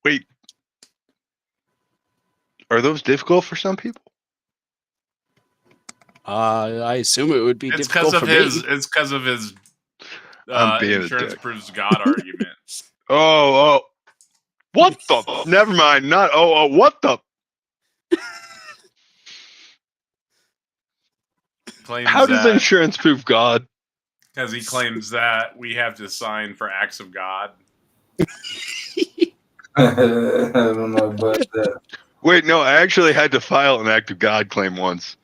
Wait, are those difficult for some people? I assume it would be It's difficult for me. It's because of his insurance proves God argument. Oh, what the? Never mind. Not what the? How does insurance prove God? Because he claims that we have to sign for acts of God. I don't know about that. Wait, no, I actually had to file an act of God claim once.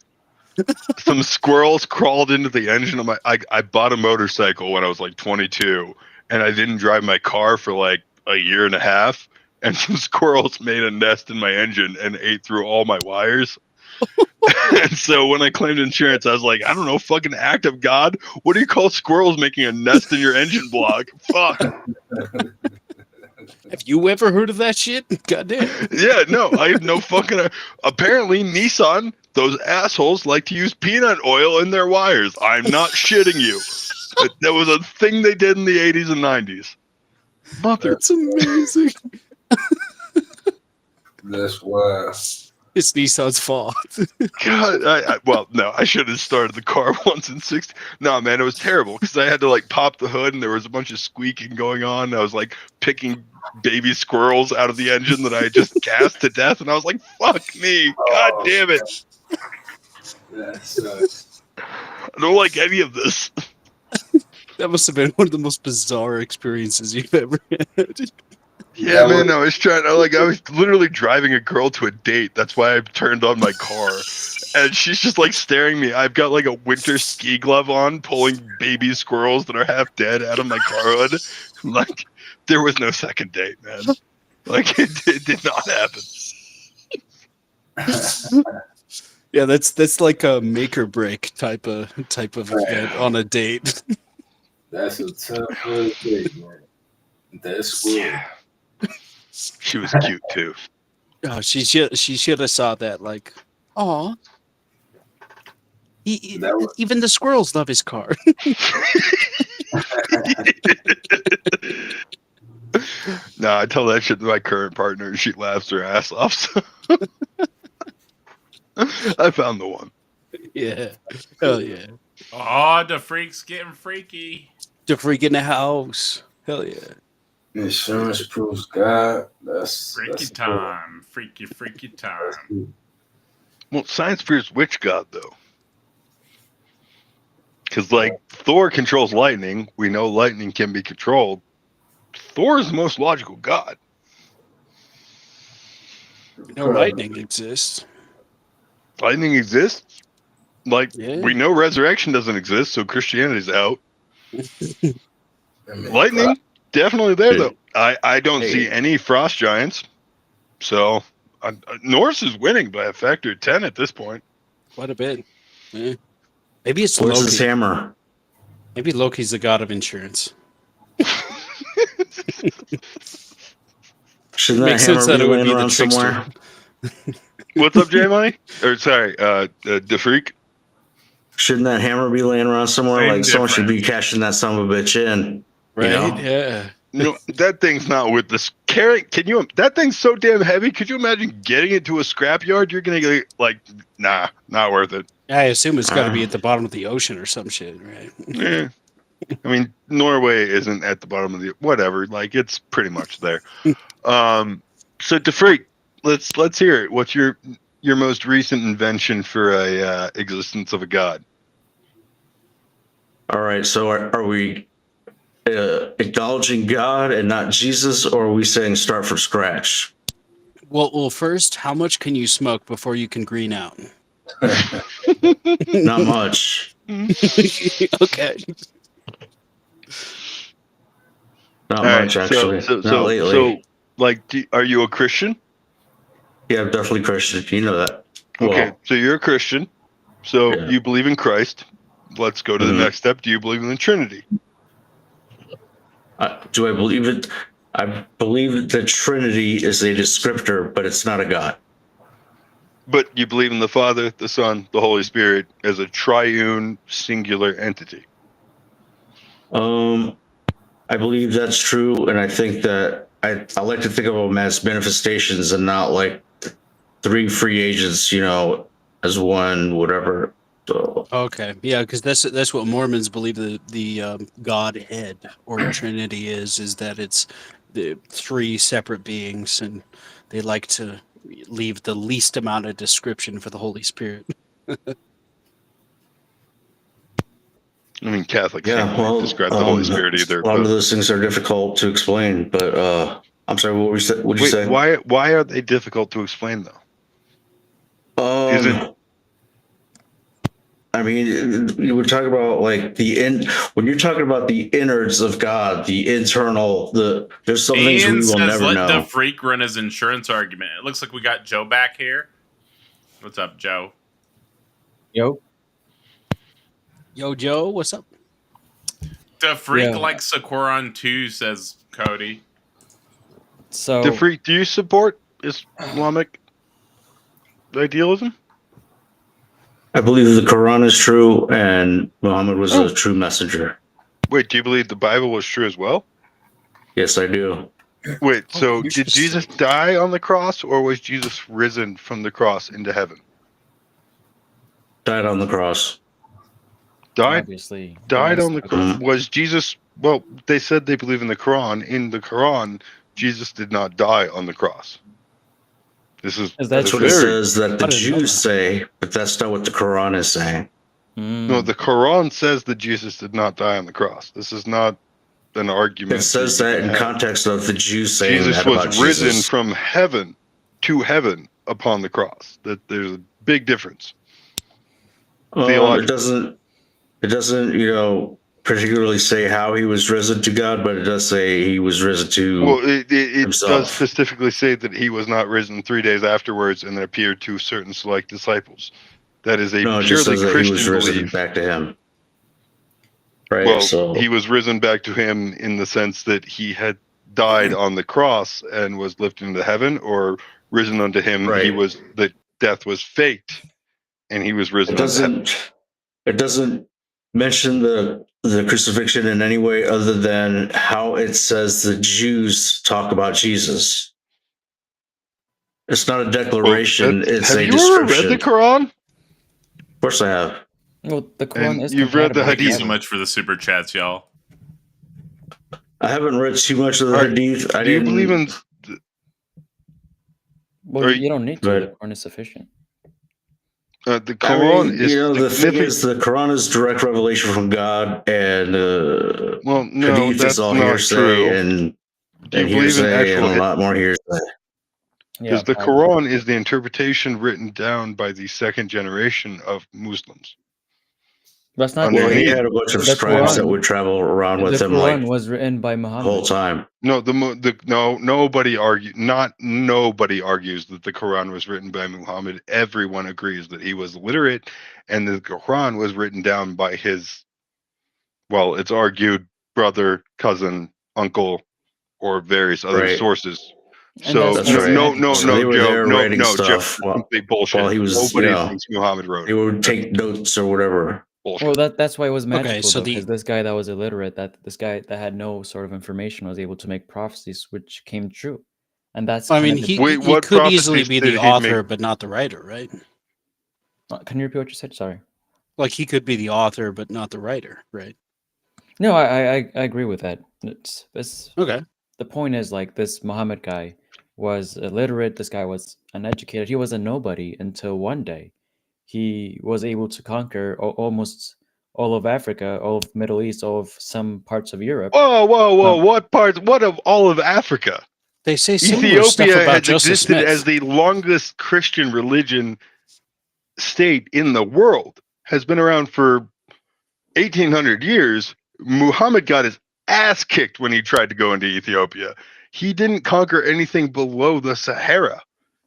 Some squirrels crawled into the engine of my. I bought a motorcycle when I was like 22, and I didn't drive my car for like a year and a half. And some squirrels made a nest in my engine and ate through all my wires. And so when I claimed insurance, I was like, I don't know, fucking act of God. What do you call squirrels making a nest in your engine block? Fuck. Have you ever heard of that shit? Goddamn. Yeah, no, I have no fucking. Apparently, Nissan, those assholes, like to use peanut oil in their wires. I'm not shitting you. That was a thing they did in the 80s and 90s. Mother. That's amazing. That's wild. It's Nissan's fault. God, well, no, I should have started the car once in 60. No, man, it was terrible because I had to like pop the hood and there was a bunch of squeaking going on. I was like picking baby squirrels out of the engine that I had just gassed to death, and I was like, "Fuck me, God damn it!" That sucks. I don't like any of this. That must have been one of the most bizarre experiences you've ever had. Yeah, man, I was trying to, I was literally driving a girl to a date. That's why I turned on my car. And she's just like staring at me. I've got like a winter ski glove on, pulling baby squirrels that are half dead out of my car hood. Like, there was no second date, man. Like, it did not happen. Yeah, that's like a make or break type of event on a date. That's a tough first date, man. That's cool. Yeah. She was cute too. Oh, she should have saw that. Like, oh, even the squirrels love his car. No, I tell that shit to my current partner, and she laughs her ass off. So. I found the one. Yeah, hell yeah. Oh, the freak's getting freaky. The freak in the house. Hell yeah. Insurance proves God. Freaky time. Freaky time. Well, science proves which God, though? Because, like, Thor controls lightning. We know lightning can be controlled. Thor is the most logical God. No, lightning exists. Lightning exists? Like, Yeah. we know resurrection doesn't exist, so Christianity's out. Lightning? Definitely there, though. I don't see any frost giants. So, Norse is winning by a factor of 10 at this point. Quite a bit. Yeah. Maybe it's Where's Loki. his hammer? Maybe Loki's the god of insurance. Shouldn't that Makes sense hammer that be it would laying be the around trickster. somewhere? What's up, J-Money? Or, sorry, the freak? Shouldn't that hammer be laying around somewhere? Same Like someone should be difference. cashing that son of a bitch in. Right? You know? Yeah. No, that thing's not with this carrying. Can you? That thing's so damn heavy. Could you imagine getting it to a scrapyard? You're gonna get like, nah, not worth it. I assume it's got to be at the bottom of the ocean or some shit, right? Yeah. I mean, Norway isn't at the bottom of the whatever. Like, it's pretty much there. So to freak, let's hear it. What's your most recent invention for a existence of a god? All right. So are we acknowledging God and not Jesus, or are we saying start from scratch? Well, first, how much can you smoke before you can green out? Not much. Okay. Not All much, right, actually. Not lately. So, like, are you a Christian? Yeah, I'm definitely Christian. You know that. Okay, Well, so you're a Christian. So Yeah. you believe in Christ. Let's go to the next step. Do you believe in the Trinity? do I believe it? I believe the Trinity is a descriptor, but it's not a God. But you believe in the Father, the Son, the Holy Spirit as a triune, singular entity. I believe that's true, and I think that I like to think of them as manifestations and not like three free agents, as one, whatever. So Okay, yeah, because that's what Mormons believe the Godhead or Trinity is that it's the three separate beings, and they like to leave the least amount of description for the Holy Spirit. I mean, Catholics yeah, can't really describe the Holy Spirit either. a lot of But those things are difficult to explain. But I'm sorry, what would you wait, say? why are they difficult to explain though? Isn't I mean, you were talking about like when you're talking about the innards of God, the internal, there's some things Ian we will says, never "Let the know. freak run his insurance argument." It looks like we got Joe back here. What's up, Joe? Yo. Yo, Joe, what's up? The freak Yeah. likes Sakuran too, says Cody. So the freak? Do you support Islamic idealism? I believe the Quran is true and Muhammad was a true messenger. Wait, do you believe the Bible was true as well? Yes, I do. Wait, so did Interesting. Jesus die on the cross, or was Jesus risen from the cross into heaven? Died on the cross. Died obviously, died yes, on the cross. Was Jesus? Well, they said they believe in the Quran. In the Quran, Jesus did not die on the cross. This is That's what it very says that the I didn't know Jews that. say, but that's not what the Quran is saying. no. The Quran says that Jesus did not die on the cross. This is not an argument. It says that in context of the Jews saying Jesus that was about risen Jesus. from heaven to heaven upon the cross. That there's a big difference. It doesn't, particularly say how he was risen to God, but it does say he was risen to Well, it himself. does specifically say that he was not risen 3 days afterwards and then appeared to certain select disciples. That is a No, it just purely says that he was Christian risen belief. back to him. Right. Well, So he was risen back to him in the sense that he had died on the cross and was lifted into heaven, or risen unto him. Right. He was that death was faked, and he was risen unto heaven. it doesn't mention the crucifixion in any way other than how it says the Jews talk about Jesus. It's not a declaration, it's have a you description. ever read the Quran? Of course I have. well, the Quran And is you've read the compatible with Thank you Hadith. so much for the super chats, y'all. I haven't read too much of the Alright, Hadith. Do you believe in? Well, Are you don't need to. Right. The Quran is sufficient. The Quran is the thing significant. is, the Quran is direct revelation from God, and Well, no, Hadith that's is all not hearsay true. and Do you believe in hearsay and actual? a lot more hearsay. Because Yeah, the Quran is the interpretation written down by the second generation of Muslims. that's not Well, He he had a bunch of the scribes that Quran. would travel around with The him Quran like was written by the whole Muhammad. time. No, nobody nobody argues that the Quran was written by Muhammad. Everyone agrees that he was literate, and the Quran was written down by his, well, it's argued, brother, cousin, uncle, or various other Right. sources. And So that's That's right. no, So they were Joe, there writing Joe, stuff that's complete bullshit. while he was, Nobody thinks Muhammad wrote they it. would take notes or whatever. Bullshit. Well, that's why it was magical, so because this guy that was illiterate, this guy that had no sort of information, was able to make prophecies which came true, and that's. I kind mean, of the- he What could easily prophecies be did the he author, make? but not the writer, right? Can you repeat what you said? Sorry. Like he could be the author, but not the writer, right? No, I agree with that. It's Okay. the point is, like, this Muhammad guy was illiterate. This guy was uneducated. He was a nobody until one day he was able to conquer almost all of Africa, all of Middle East, all of some parts of Europe. Whoa! What parts? What of all of Africa? They say similar stuff Ethiopia about has Joseph existed Smith. as the longest Christian religion state in the world. Has been around for 1800 years. Muhammad got his ass kicked when he tried to go into Ethiopia. He didn't conquer anything below the Sahara.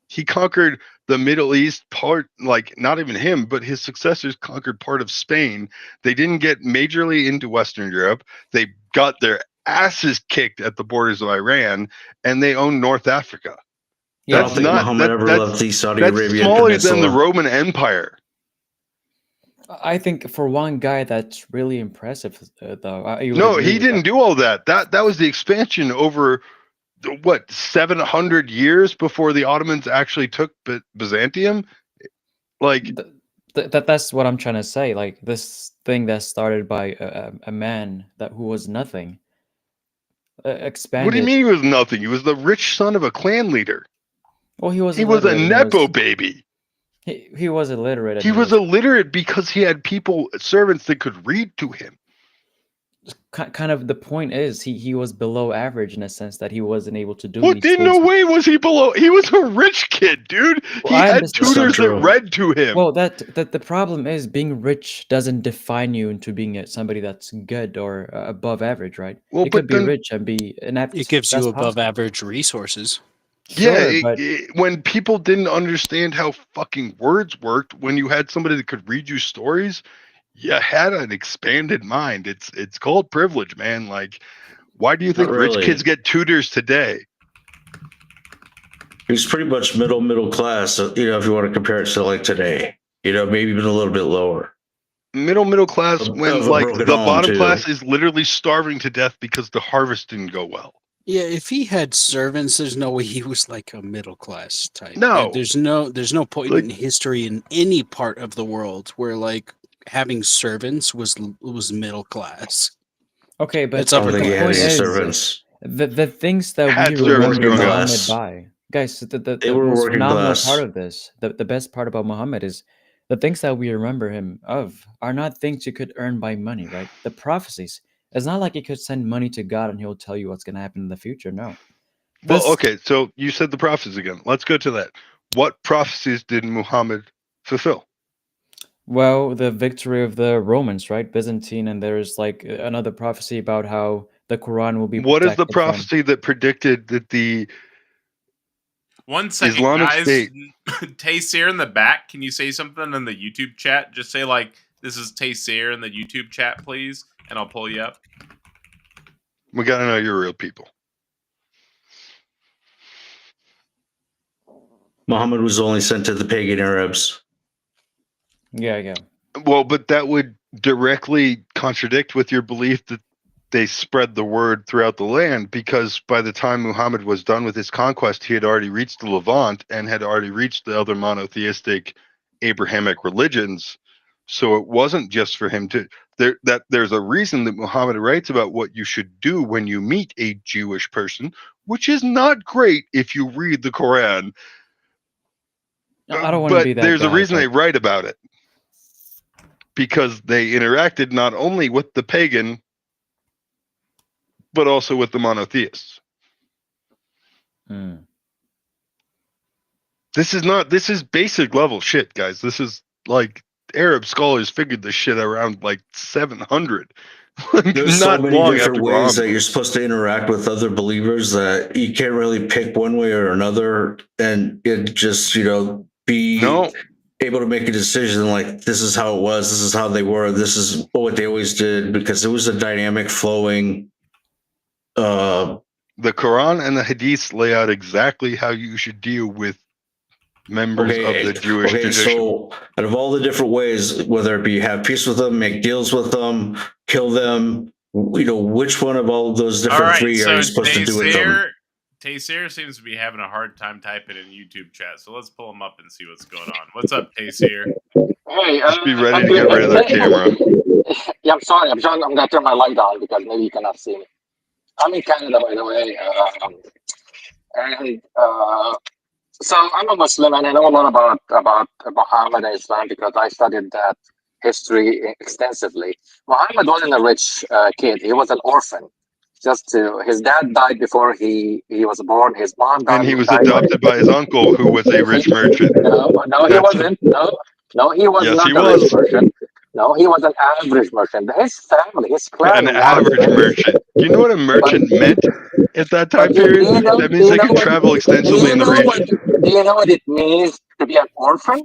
He conquered the Middle East part, like not even him, but his successors conquered part of Spain. They didn't get majorly into Western Europe. They got their asses kicked at the borders of Iran, and they owned North Africa. I don't That's think not Muhammad ever left that's the Saudi that's Arabian smaller Peninsula. than the Roman Empire. I think for one guy, that's really impressive, though. No, he didn't do all that. That was the expansion over what, 700 years before the Ottomans actually took Byzantium. Like that's what I'm trying to say. Like this thing that started by a man who was nothing expanded. what do you mean he was nothing? He was the rich son of a clan leader. Well, he was He was a illiterate. nepo baby. He was illiterate. And He was illiterate because he had servants that could read to him. Kind of the point is he was below average in a sense that he wasn't able to do. What? In no way was he below. He was a rich kid, dude. Well, he I had understand. tutors that read to him. Well, that the problem is being rich doesn't define you into being somebody that's good or above average, right? Well, you could be rich and be inept. It gives you above average resources. Sure, when people didn't understand how fucking words worked, when you had somebody that could read you stories, you had an expanded mind. It's called privilege, man. Like, why do you think rich kids get tutors today? He was pretty much middle class, you know, if you want to compare it to like today, you know, maybe even a little bit lower. Middle class, when like the bottom too. class is literally starving to death because the harvest didn't go well. Yeah, if he had servants, there's no way he was like a middle class type. No, there's no point in history in any part of the world where like having servants was middle class. Okay, but it's upper class. Servants. The things that had we servants remember growing Muhammad by, guys, the they were most working phenomenal class. part of this, the best part about Muhammad is the things that we remember him of are not things you could earn by money, right? The prophecies. It's not like you could send money to God and he'll tell you what's going to happen in the future. No. Well, okay, so you said the prophecies again. Let's go to that. What prophecies did Muhammad fulfill? Well, the victory of the Romans, right? Byzantine, and there's like another prophecy about how the Quran will be protected. What is the prophecy that predicted that the 1 second, Islamic guys? State... Taysir in the back, can you say something in the YouTube chat? Just say like, this is Taysir in the YouTube chat, please, and I'll pull you up. We gotta know you're real people. Muhammad was only sent to the pagan Arabs. Yeah. Well, but that would directly contradict with your belief that they spread the word throughout the land, because by the time Muhammad was done with his conquest, he had already reached the Levant and had already reached the other monotheistic Abrahamic religions. So it wasn't just for him to... There's a reason that Muhammad writes about what you should do when you meet a Jewish person, which is not great if you read the Quran. I don't want to be that there's guy, a reason they write about it, because they interacted not only with the pagan, but also with the monotheists. This is basic level shit, guys. This is like Arab scholars figured this shit around like 700. There's so many different ways that you're supposed to interact with other believers that you can't really pick one way or another, and it just, you know, be able to make a decision like, this is how it was, this is how they were, this is what they always did, because it was a dynamic flowing. The Quran and the Hadiths lay out exactly how you should deal with members of the Jewish tradition. So out of all the different ways, whether it be have peace with them, make deals with them, kill them, you know, which one of all of those different three are you supposed to do with them? Taysir seems to be having a hard time typing in YouTube chat, so let's pull him up and see what's going on. What's up, Taysir? Hey, just be ready to get rid of their camera. Yeah, I'm sorry. I'm gonna turn my light on because maybe you cannot see me. I'm in Canada, by the way, so I'm a Muslim and I know a lot about Muhammad and Islam because I studied that history extensively. Muhammad wasn't a rich kid; he was an orphan. His dad died before he was born. His mom died. And he was adopted by his uncle, who was a rich merchant. No, he wasn't. No, he was not a rich merchant. No, he was an average merchant. His family, his clan. An average merchant. You know what a merchant meant at that time period? That means they could travel extensively in the region. Do you know what it means to be an orphan?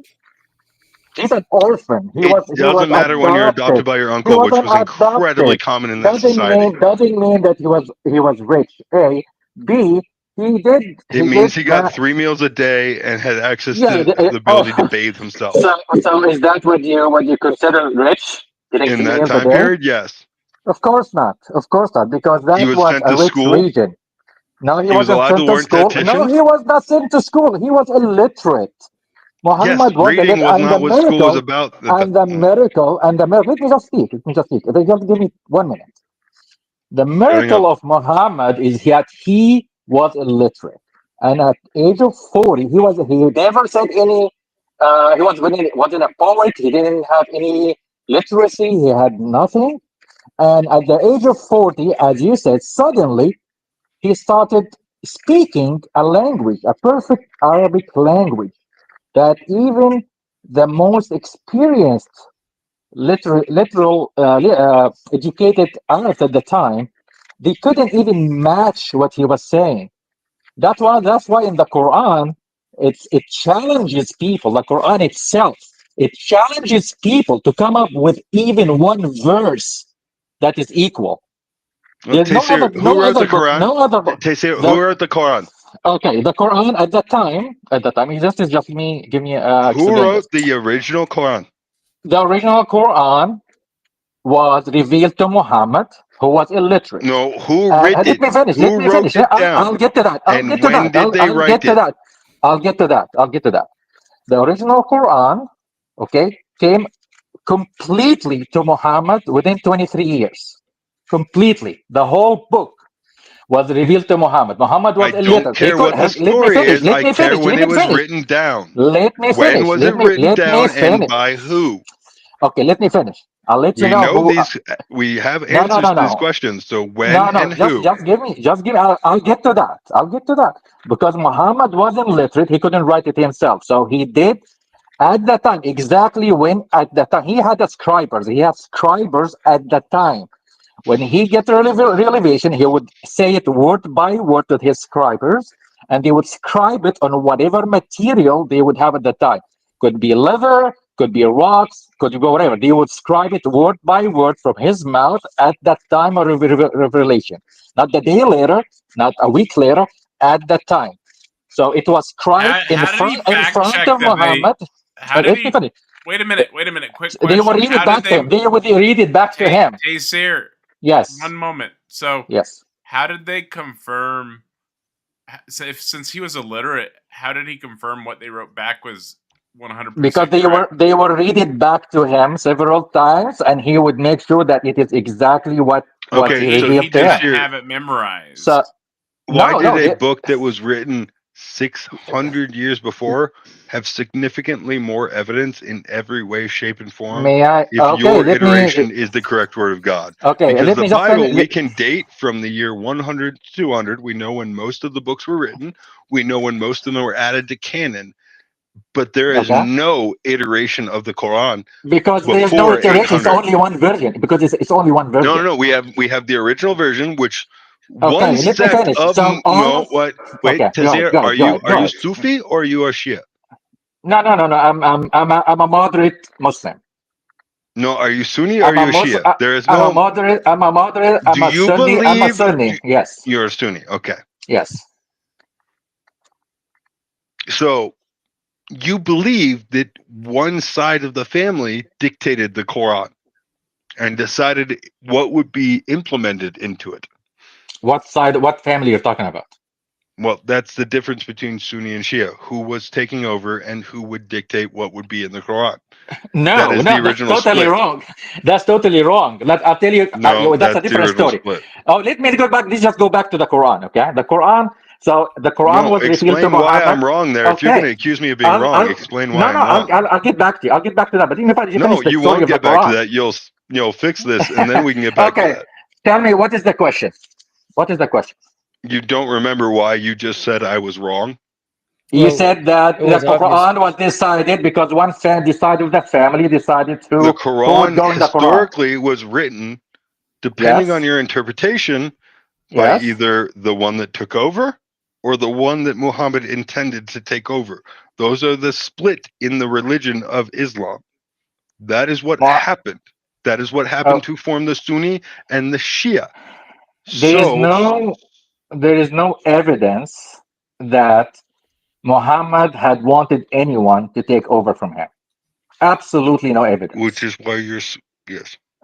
He's an orphan. It doesn't matter when you're adopted by your uncle, which was incredibly common in that society. Doesn't mean that he was rich. A. B. It means he got 3 meals a day and had access to the ability to bathe himself. So is that what you consider rich? In that time period, yes. Of course not. Because that was a rich region. No, he He was wasn't allowed sent to to learn school. No, tacticians? he was not sent to school. He was illiterate. Yes, Muhammad was reading illiterate, was and the not what school was miracle, about. and the miracle, and the miracle. Let me just speak. Let me just speak. Just give me 1 minute. The Shutting miracle up. of Muhammad is that he was illiterate, and at age of 40, he never said any. Wasn't a poet. He didn't have any literacy. He had nothing. And at the age of 40, as you said, suddenly he started speaking a language, a perfect Arabic language that even the most experienced literal educated Arabs at the time, they couldn't even match what he was saying. That's why in the Quran it challenges people. The Quran itself, it challenges people to come up with even one verse that is equal. There's Taysir, who wrote the Quran? no other book. Taysir, The, who wrote the Quran? okay, the Quran at that time, just give me Who explain this. wrote the original Quran? The original Quran was revealed to Muhammad, who was illiterate. No, who wrote Let it? me finish. Let Who me wrote finish. it I'll down? get to that. And when did they I'll write get to it? that. I'll get to that. I'll get to that. The original Quran, okay, came completely to Muhammad within 23 years. Completely. The whole book was revealed to Muhammad. Muhammad I was don't illiterate. He care could what the have, let me story finish. is. Let I me care finish. when Let it me was finish. written down. Let me When finish. was it written Let me down and finish. by who? Okay, let me finish. I'll let you We know know who. these. We have No, no, answers no, to these no. questions. So when No, and who? just give me. I'll get to that. I'll get to that because Muhammad wasn't literate. He couldn't write it himself. So he did at the time exactly when at the time he had scribers. He had scribers at the time. When he get revelation, he would say it word by word to his scribers, and they would scribe it on whatever material they would have at the time. Could be leather, could be rocks, could be whatever. They would scribe it word by word from his mouth at that time of revelation. Not the day later, not a week later, at that time. So it was scribed How did he in fact front check of that they? Muhammad. How did Let me he? finish. Wait a minute. Wait a minute. Quick They would question. read How it did back to they? him. They would read it back to him. Taysir, Yes. one moment. So, Yes. how did they confirm? So since he was illiterate, how did he confirm what they wrote back was 100% Because correct? they were read it back to him several times, and he would make sure that it is exactly what Okay, he So so he revealed to didn't him. Taysir, have it memorized. So why did a they, book that was written 600 years before have significantly more evidence in every way, shape, and form may I? if Okay, your iteration is the correct word of God? okay, Because let the me just Bible, we finish. can date from the year 100 to 200. We know when most of the books were written. We know when most of them were added to canon. But there is Okay, no iteration of the Quran because there's no before iteration. It's 800. only one version. Because it's only one No, no, version. no. We have the original version, which one Okay, let me sect finish. of So all no. of What? Wait, okay, Tazir, go are you ahead. Sufi or are you a Shia? No. I'm a moderate Muslim. No, are you Sunni or are I'm a you a Muslim. Shia? There is I'm a no. moderate. I'm a moderate. Do I'm a you Sunni. I'm a believe Sunni. Yes. you're a Sunni? Okay, Yes. so you believe that one side of the family dictated the Quran and decided what would be implemented into it. What side? What family you're talking about? Well, that's the difference between Sunni and Shia. Who was taking over and who would dictate what would be in the Quran? That No, is the that's original totally split. wrong. That's totally wrong. I'll tell you, No, that's a that's the different original story. split. Oh, let me go back. Let's just go back to the Quran, okay? The Quran. So the Quran No, was revealed to explain why Muhammad. I'm wrong there. If you're going Okay. to accuse me of being wrong, explain No, why no. I'm wrong. I'll get back to you. I'll get back to that. But you No, finish the you story won't of the get back to Quran. that. You'll fix this, and then we can get back to Okay. that. Tell me, what is the question? What is the question? You don't remember why you just said I was wrong? You Well, said that it the was obvious. Quran was decided because one decided, the family decided The who would Quran go in the Quran. historically was written, depending on Yes. your interpretation, by Yes. either the one that took over or the one that Muhammad intended to take over. Those are the split in the religion of Islam. That is what Well, happened. That is what happened to form the Sunni and the Shia. there is So, no evidence that Muhammad had wanted anyone to take over from him. Absolutely no which evidence. is why yes,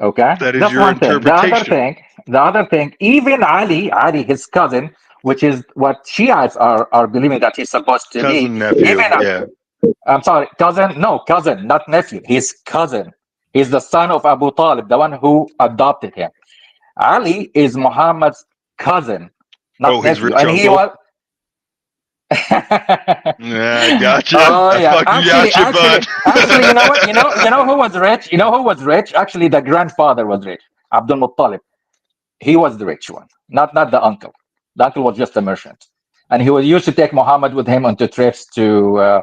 Okay, that is that's your one thing. interpretation. The other thing, even Ali, his cousin, which is what Shiites are believing that he's supposed to Cousin, be. nephew, Even yeah. I'm sorry, cousin. No, cousin, not nephew. His cousin. He's the son of Abu Talib, the one who adopted him. Ali is Muhammad's cousin, not Oh, his nephew, rich and he uncle? was. Yeah, I gotcha. Oh I yeah, fucking gotcha, bud. actually, you know what? You know who was rich? You know who was rich? Actually, the grandfather was rich. Abdul Muttalib. He was the rich one, not the uncle. The uncle was just a merchant, and he was used to take Muhammad with him on to trips To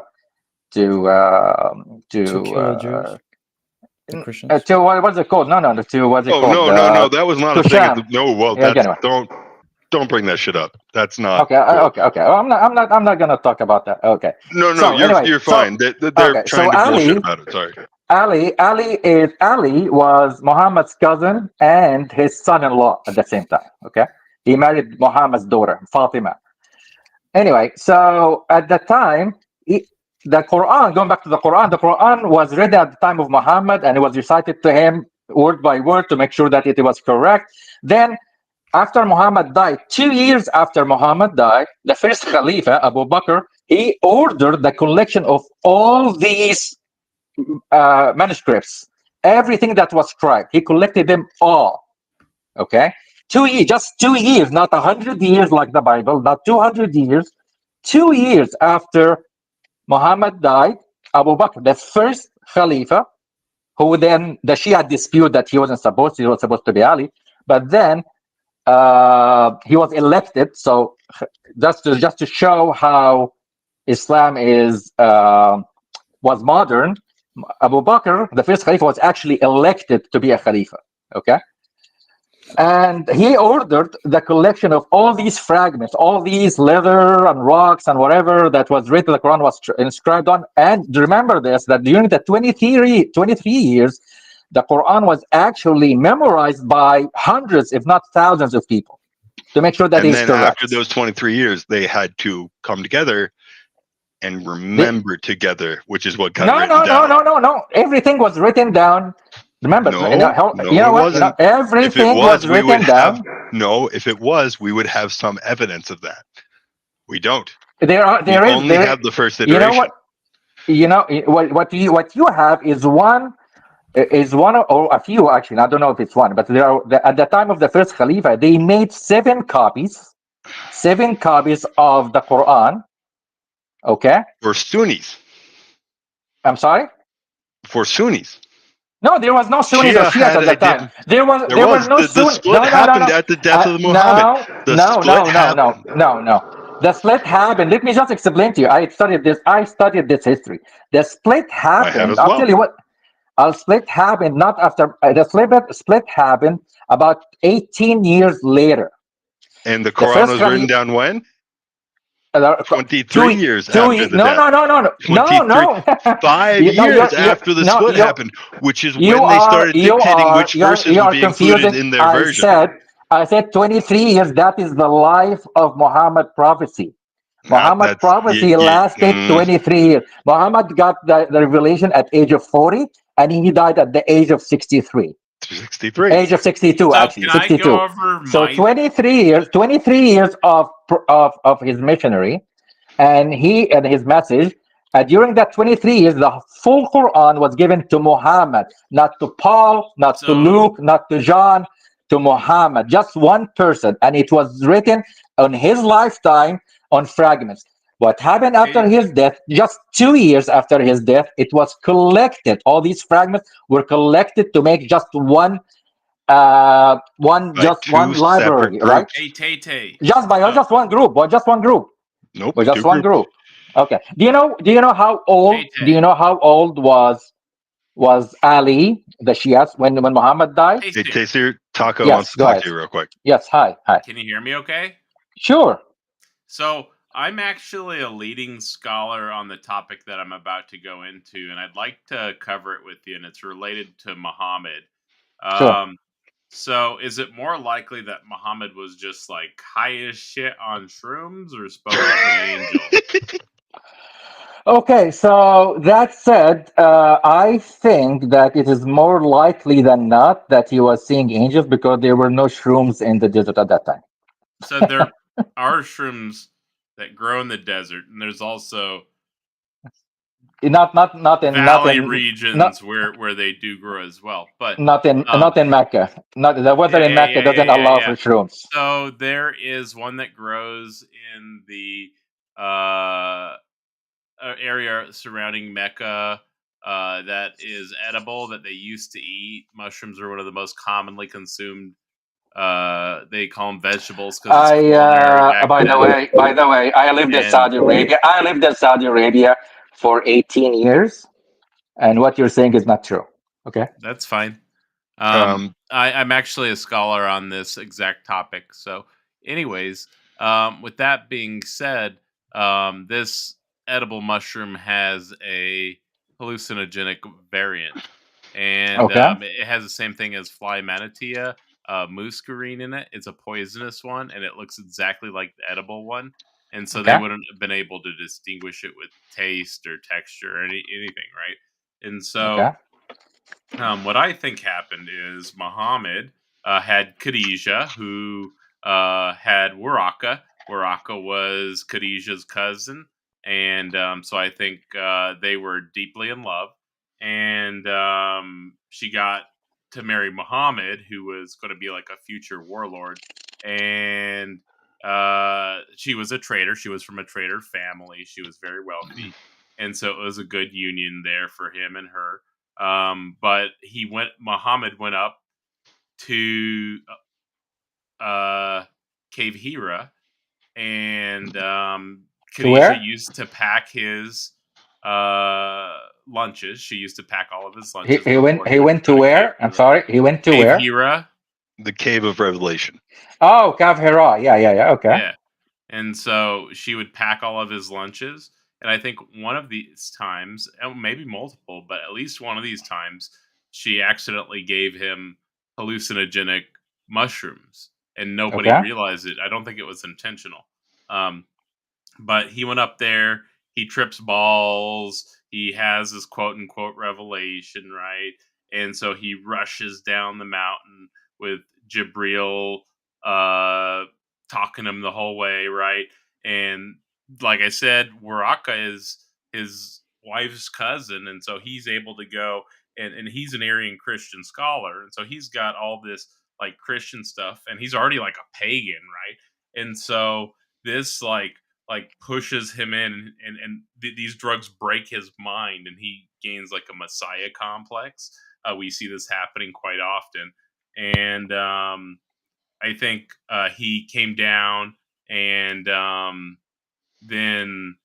kill the Jews, the Christians. to what's it called? No, to what's it Oh, called? no. That was not to a thing. Sham. No, well, Yeah, that's anyway. don't bring that shit up. That's not Okay, cool. okay. Well, I'm not gonna talk about that. Okay. No, So anyway, you're so- fine. They're okay, trying so to bullshit Ali- about it. Sorry. Ali was Muhammad's cousin and his son-in-law at the same time. Okay, he married Muhammad's daughter Fatima. Anyway, so at the time, the Quran, going back to the Quran was read at the time of Muhammad and it was recited to him word by word to make sure that it was correct. Then, after Muhammad died, 2 years after Muhammad died, the first Khalifa, Abu Bakr, he ordered the collection of all these manuscripts, everything that was scribed. He collected them all. Okay, 2 years, just 2 years, not 100 years like the Bible, not 200 years. 2 years after Muhammad died, Abu Bakr, the first Khalifa, who then the Shia dispute that he wasn't supposed to, he was supposed to be Ali, but then he was elected. So just to show how Islam is was modern, Abu Bakr, the first Khalifa, was actually elected to be a Khalifa. Okay. And he ordered the collection of all these fragments, all these leather and rocks and whatever that was written, the Quran was inscribed on. And remember this, that during the 23 years, the Quran was actually memorized by hundreds, if not thousands of people to make sure that And it's then correct. after those 23 years, they had to come together and remember together, which is what got written down. No. Everything was written down. Remember, No, you know, no, you know it what? wasn't. Everything If it was, we would written down. have. No, if it was, we would have some evidence of that. We don't. There We is only have the first iteration. You know what? You know what you have is one or a few, actually. I don't know if it's one, but there are at the time of the first Khalifa, they made 7 copies of the Quran. Okay, For Sunnis. I'm sorry. For Sunnis. No, there was no Sunnis or Shias at that time. There was no the Sunnis. split happened at the death of Muhammad. No. The split happened. Let me just explain to you. I studied this history. The split happened. have as I'll well. tell you what. Split happened not after the split happened about 18 years later. And the Quran was written down when? 23 years after the death. No. 5 years after the split happened, which is when they started dictating which verses would be included in their version. I said 23 years. That is the life of Muhammad prophecy. Muhammad prophecy lasted 23 years. Muhammad got the revelation at age of 40, and he died at the age of 63. 63. Age of 62, So actually. can 62. I go over So my 23 years of his missionary and his message. During that 23 years, the full Quran was given to Muhammad, not to Paul, not to Luke, not to John, to Muhammad, just one person. And it was written on his lifetime on fragments. What happened after his death, just 2 years after his death, it was collected. All these fragments were collected to make just one library, right? Hey, Tay. Just one group. Nope. Or just one group. Okay. Do you know how old? Tay. Do you know how old was Ali, the Shias, when Muhammad died? Hey, Taser, Taco Yes, wants to go talk ahead. to you real quick. Yes. Hi. Can you hear me okay? Sure. So I'm actually a leading scholar on the topic that I'm about to go into, and I'd like to cover it with you, and it's related to Muhammad. Sure. So is it more likely that Muhammad was just like high as shit on shrooms or spoke like an angel? Okay, so that said, I think that it is more likely than not that he was seeing angels because there were no shrooms in the desert at that time. So are shrooms that grow in the desert, and there's also Not valley in regions where they do grow as well. But not in Mecca. Not the weather in Mecca doesn't allow for shrooms. So there is one that grows in the area surrounding Mecca that is edible that they used to eat. Mushrooms are one of the most commonly consumed. They call them vegetables because it's culinary back By then. the way, I lived in And Saudi Arabia. I lived in Saudi Arabia for 18 years, and what you're saying is not true. Okay. that's fine. Um, I'm actually a scholar on this exact topic. So, anyways, with that being said, this edible mushroom has a hallucinogenic variant, and Okay. it has the same thing as fly manatia, muscarine in it. It's a poisonous one, and it looks exactly like the edible one. And so they Okay. wouldn't have been able to distinguish it with taste or texture or anything, right? And so Okay. what I think happened is Muhammad had Khadijah, who had Waraka. Waraka was Khadijah's cousin, and so I think they were deeply in love. And she got to marry Muhammad, who was going to be like a future warlord. And she was a trader. She was from a trader family. She was very wealthy, and so it was a good union there for him and her. But Muhammad went up to Cave Hira, and To Khadijah where? used to pack his lunches. She used to pack all of his He, lunches he before went he he would went go to to Cave where? I'm Hira. sorry. He went to Cave where? Hira, the Cave of Revelation. Oh, Kav Hira. Yeah. Okay. yeah. And so she would pack all of his lunches. And I think one of these times, maybe multiple, but at least one of these times, she accidentally gave him hallucinogenic mushrooms and nobody Okay. realized it. I don't think it was intentional. Um, but he went up there, he trips balls, he has this quote unquote revelation, right? And so he rushes down the mountain with Jibril talking him the whole way, right? And like I said, Waraka is his wife's cousin, and so he's able to go and he's an Aryan Christian scholar, and so he's got all this like Christian stuff, and he's already like a pagan, right? And so this like pushes him in and these drugs break his mind and he gains like a messiah complex. We see this happening quite often, and I think he came down and then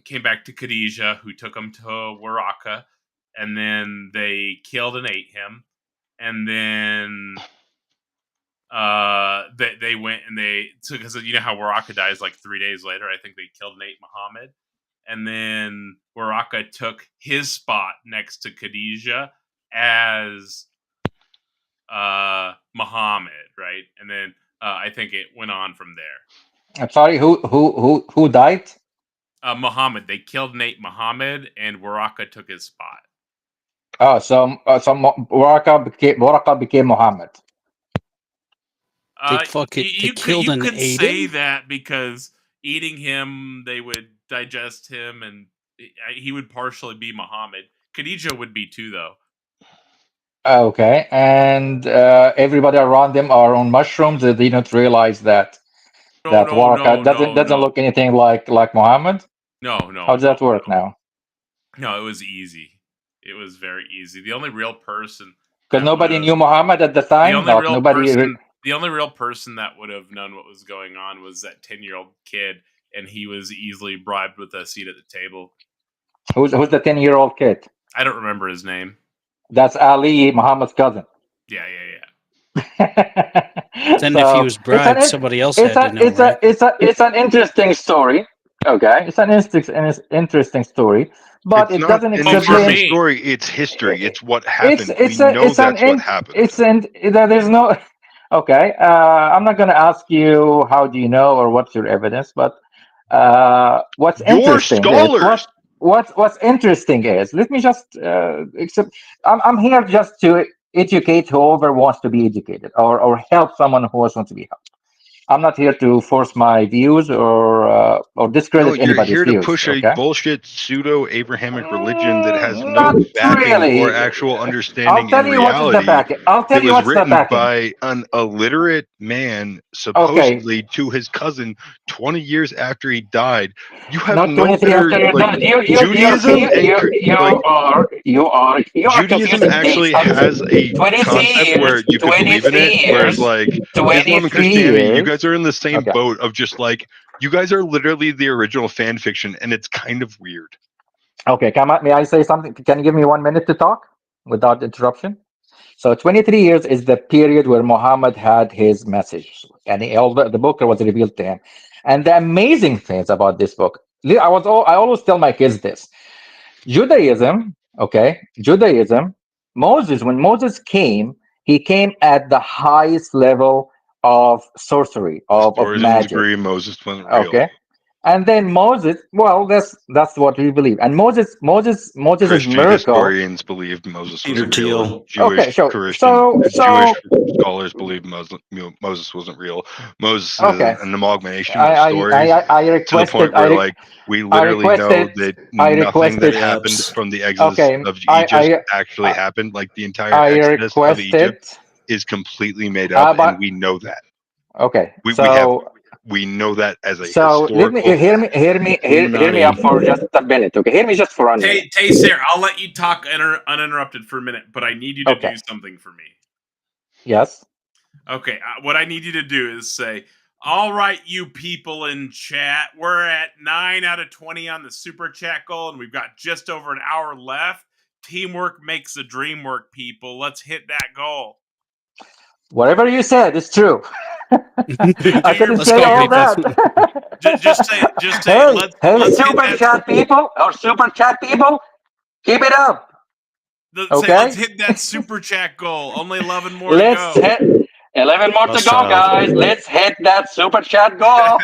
came back to Khadijah, who took him to Waraka, and then they killed and ate him, and then they went and they took, because you know how Waraka dies like 3 days later. I think they killed and ate Muhammad, and then Waraka took his spot next to Khadijah as Muhammad, right? And then I think it went on from there. I'm sorry. Who died? Muhammad. They killed and ate Muhammad, and Waraka took his spot. Oh, so Waraka became Muhammad. You could say that because eating him, they would digest him, and he would partially be Muhammad. Khadijah would be too, though. Okay, and everybody around them are on mushrooms. They didn't realize that Waraka doesn't look anything like Muhammad. No. How does that work now? No, it was easy. It was very easy. The only real person, because nobody knew Muhammad at the time. The only real person that would have known what was going on was that 10-year-old kid, and he was easily bribed with a seat at the table. Who's the 10-year-old kid? I don't remember his name. That's Ali, Muhammad's cousin. Yeah. Then if he was bribed, somebody else had to know, right? It's an interesting story. Okay, it's an interesting story, but it's it doesn't explain. Story. It's history. It's what happened. That's what happened. There's no. Okay, I'm not going to ask you how do you know or what's your evidence, but what's interesting? What's interesting is, let me just I'm here just to educate whoever wants to be educated or help someone who wants to be helped. I'm not here to force my views or discredit No, you're anybody's here to views. push a Okay. bullshit pseudo-Abrahamic religion that has Not no backing or really. actual I'll understanding tell in you what is the reality. backing. I'll tell It you was what's the written backing. by an illiterate man, Okay. supposedly to his cousin 20 years after he died. You have Not no 23 better after you're like done. Judaism and You are Judaism confusing dates. actually has a 23 concept years. where you could believe in 23 it, whereas years. like Islam and 23 Christianity, you years. guys are in the same Okay. boat of just like you guys are literally the original fan fiction, and it's kind of weird. Okay. May I say something? Can you give me 1 minute to talk without interruption? So 23 years is the period where Muhammad had his message, and the book was revealed to him. And the amazing things about this book, I always tell my kids this: Judaism, when Moses came, he came at the highest level of sorcery, of Historians magic. agree Moses wasn't real. Okay. And then Moses, well, that's what we believe. And Moses' Christian miracle. historians believed Moses Peter wasn't real. Thiel. Jewish Okay, Jewish scholars believe Moses wasn't real. Moses Okay. is an amalgamation of stories I to the requested. point where like we literally know that nothing that happened Perhaps. from the Exodus Okay, of I- Egypt I- actually happened. Like the entire I Exodus of Egypt requested. is completely made up, But and we know that. okay, We know that as a so let me historical fact. hear me Illuminati. up for just a minute. Okay, hear me just for 1 minute. Taser, I'll let you talk uninterrupted for a minute, but I need you to Okay. do something for me. Yes. Okay, what I need you to do is say, all right, you people in chat, we're at 9 out of 20 on the super chat goal, and we've got just over an hour left. Teamwork makes the dream work, people. Let's hit that goal. Whatever you said is true. I couldn't Let's say go, all people. that. Just say, Hey, let's hit super that. chat people or super chat people, keep it up. Okay. Let's hit that super chat goal. Only 11 more to Let's go. hit 11 more to Must go, have. guys. Let's hit that super chat goal.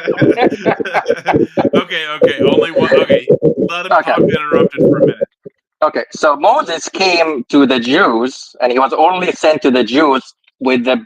Okay. Only one. Okay, let him Okay. talk uninterrupted for a minute. Okay, so Moses came to the Jews, and he was only sent to the Jews in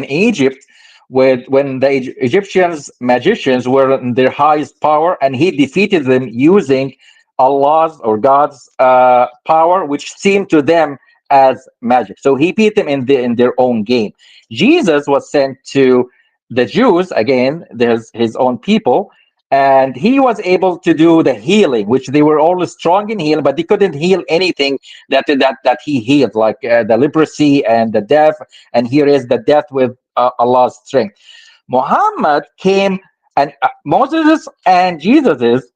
Egypt, when the Egyptians magicians were in their highest power, and he defeated them using Allah's or God's power, which seemed to them as magic. So he beat them in their own game. Jesus was sent to the Jews again, there's his own people, and he was able to do the healing, which they were always strong in healing, but they couldn't heal anything that he healed, like the leprosy and the deaf. And here is the death with Allah's strength. Muhammad came, and Moses and Jesus's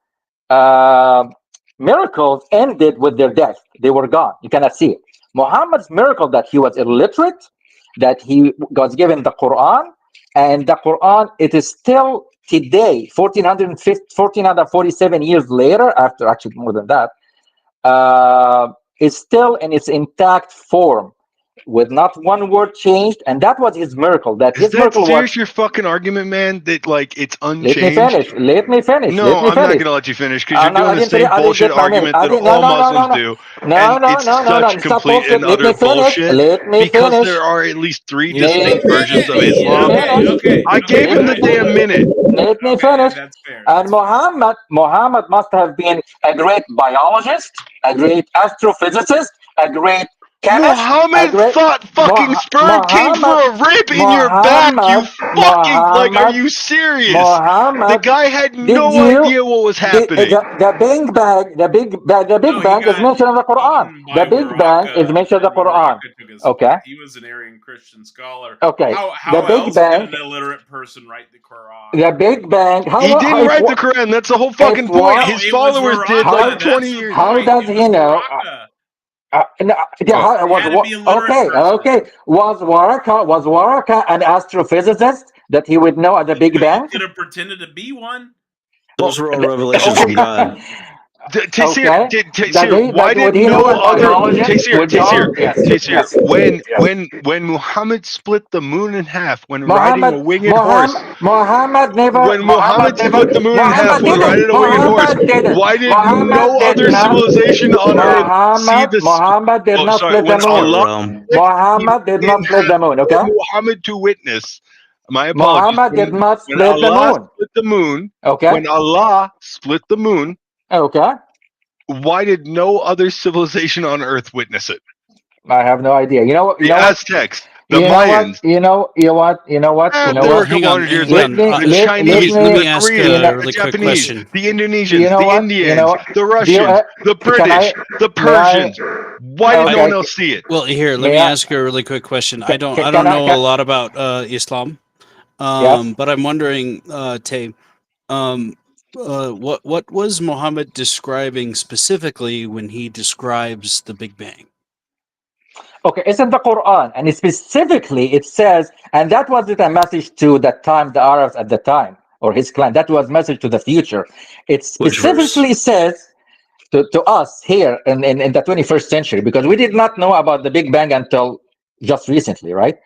miracles ended with their death. They were gone. You cannot see it. Muhammad's miracle that he was illiterate, that he was given the Quran, and the Quran, it is still today, 1447 years later, after actually more than that, is still in its intact form, with not one word changed, and that was his miracle. Is that serious? Your fucking argument, man? That like it's unchanged. Let me finish. No, I'm not gonna let you finish because you're doing the same I didn't bullshit get my argument minute. that all Muslims do. It's such complete and utter bullshit because there are at least 3 distinct versions of Islam. I gave him the damn minute. Let me finish. That's fair. And Muhammad must have been a great biologist, a great astrophysicist, a great chemist. Muhammad thought fucking sperm came from a rib in your back. You fucking like? Are you serious? The guy had no idea what was happening. The Big Bang, the Big Bang is mentioned in the Quran. The Big Bang is mentioned in the Quran. Okay. He was an Aryan Christian scholar. Okay. How else did an illiterate person write the Quran? The Big Bang. He didn't write the Quran. That's the whole fucking point. His followers did like 20 years. How does he know? Was Waraka an astrophysicist that he would know at the Big Bang? He could have pretended to be one. Those were all revelations from God. Taysir, why did no other Taysir, when Muhammad split the moon in half when riding a winged horse, Muhammad split the moon in half when riding a winged horse, why did no other civilization on earth see this? Muhammad did not split the moon. Muhammad did not split the moon. Okay, Muhammad to witness. My apologies. Muhammad did not When split the Allah moon. split the moon, Okay. when Allah split the moon, Okay. why did no other civilization on Earth witness it? I have no idea. You know what? You The know what? Aztecs, the You know Mayans. what? You know what? You know what? You know They were what? a couple hundred years Let later. me The let Chinese, me let me the ask Koreans, a the really quick Japanese, question. the Indonesians, You know the what? You Indians, know the do you, Russians, the can I? British, the May I? Persians. Why did no Okay. one else see it? Well, here, let May me I? ask you a really quick question. I don't Can I? know a lot about Islam, Yes. but I'm wondering, Tay, what was Muhammad describing specifically when he describes the Big Bang? Okay, it's in the Quran, and specifically it says, and that wasn't a message to the time, the Arabs at the time, or his clan. That was message to the future. It Which specifically says to us here in the 21st century, because we did not know about the Big Bang until just recently, right?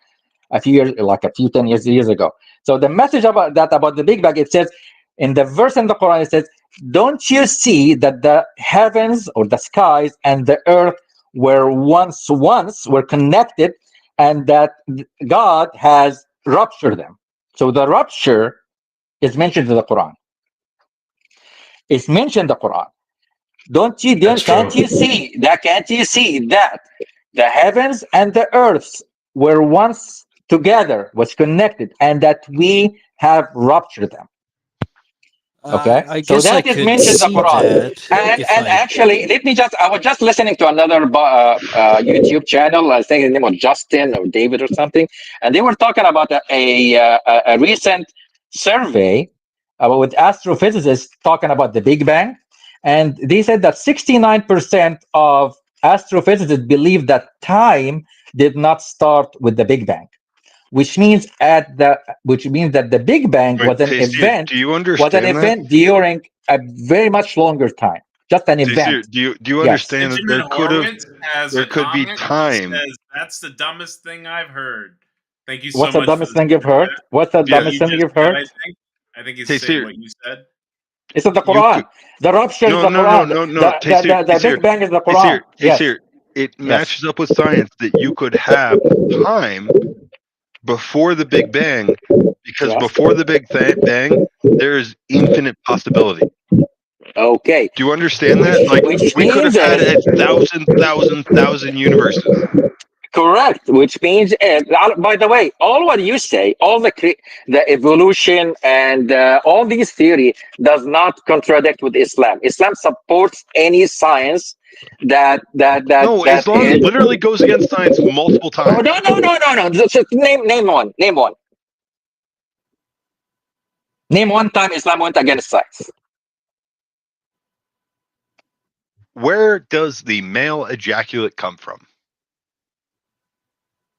A few years, like a few 10 years ago. So the message about the Big Bang, it says in the verse in the Quran, it says, "Don't you see that the heavens or the skies and the earth were once were connected, and that God has ruptured them?" So the rupture is mentioned in the Quran. It's mentioned in the Quran. Can't you see that? Can't you see that the heavens and the earths were once together, was connected, and that we have ruptured them? Okay, I so guess I that is could mentioned in the see Quran. that if And I. actually, I was just listening to another YouTube channel. I think his name was Justin or David or something, and they were talking about a recent survey with astrophysicists talking about the Big Bang, and they said that 69% of astrophysicists believe that time did not start with the Big Bang, which means that the Big Bang Wait, was an Taysir, event do you understand that? during a very much longer time, just an Taysir, event. do you Yes. understand that Benjamin Horowitz has there a could be comment. He time? says, "That's the dumbest thing I've heard." Thank you so What's the much for dumbest the thing you've super heard? chat. What's the Yeah. dumbest You thing just you've said, heard? I think he's saying Taysir, what you said. It's in the you Quran. could The rupture is no the no no Quran. no no Taysir, The Big Bang is the Quran. Yes. Taysir. It Yes. matches up with science that you could have time before the Big Bang, because Yes. before the Big Bang, there is infinite possibility. Okay. Do you understand that? Like, Which we could have means had is a thousand universes. correct. Which means, by the way, all what you say, all the evolution and all these theory does not contradict with Islam. Islam supports any science No, that Islam is. literally goes against science multiple Oh, times. no. Just name one. Name one. Name one time Islam went against science. Where does the male ejaculate come from?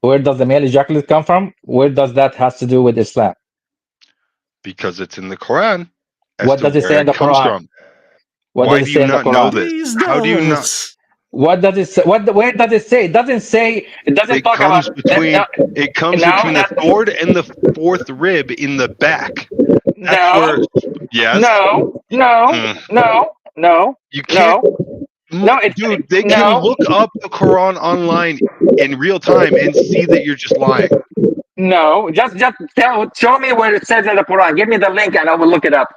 Where does the male ejaculate come from? Where does that has to do with Islam? Because it's in the Quran as What to does it say where in it the comes Quran? from. What Why does do it you say in the not know Quran? this? How do you not? What does it say? Where does it say? It doesn't say. It doesn't It talk about. comes between the sword and the fourth rib in the back. That's where. Yes. No. You can't. Dude, they can look up the Quran online in real time and see that you're just lying. No. Just show me where it says in the Quran. Give me the link and I will look it up.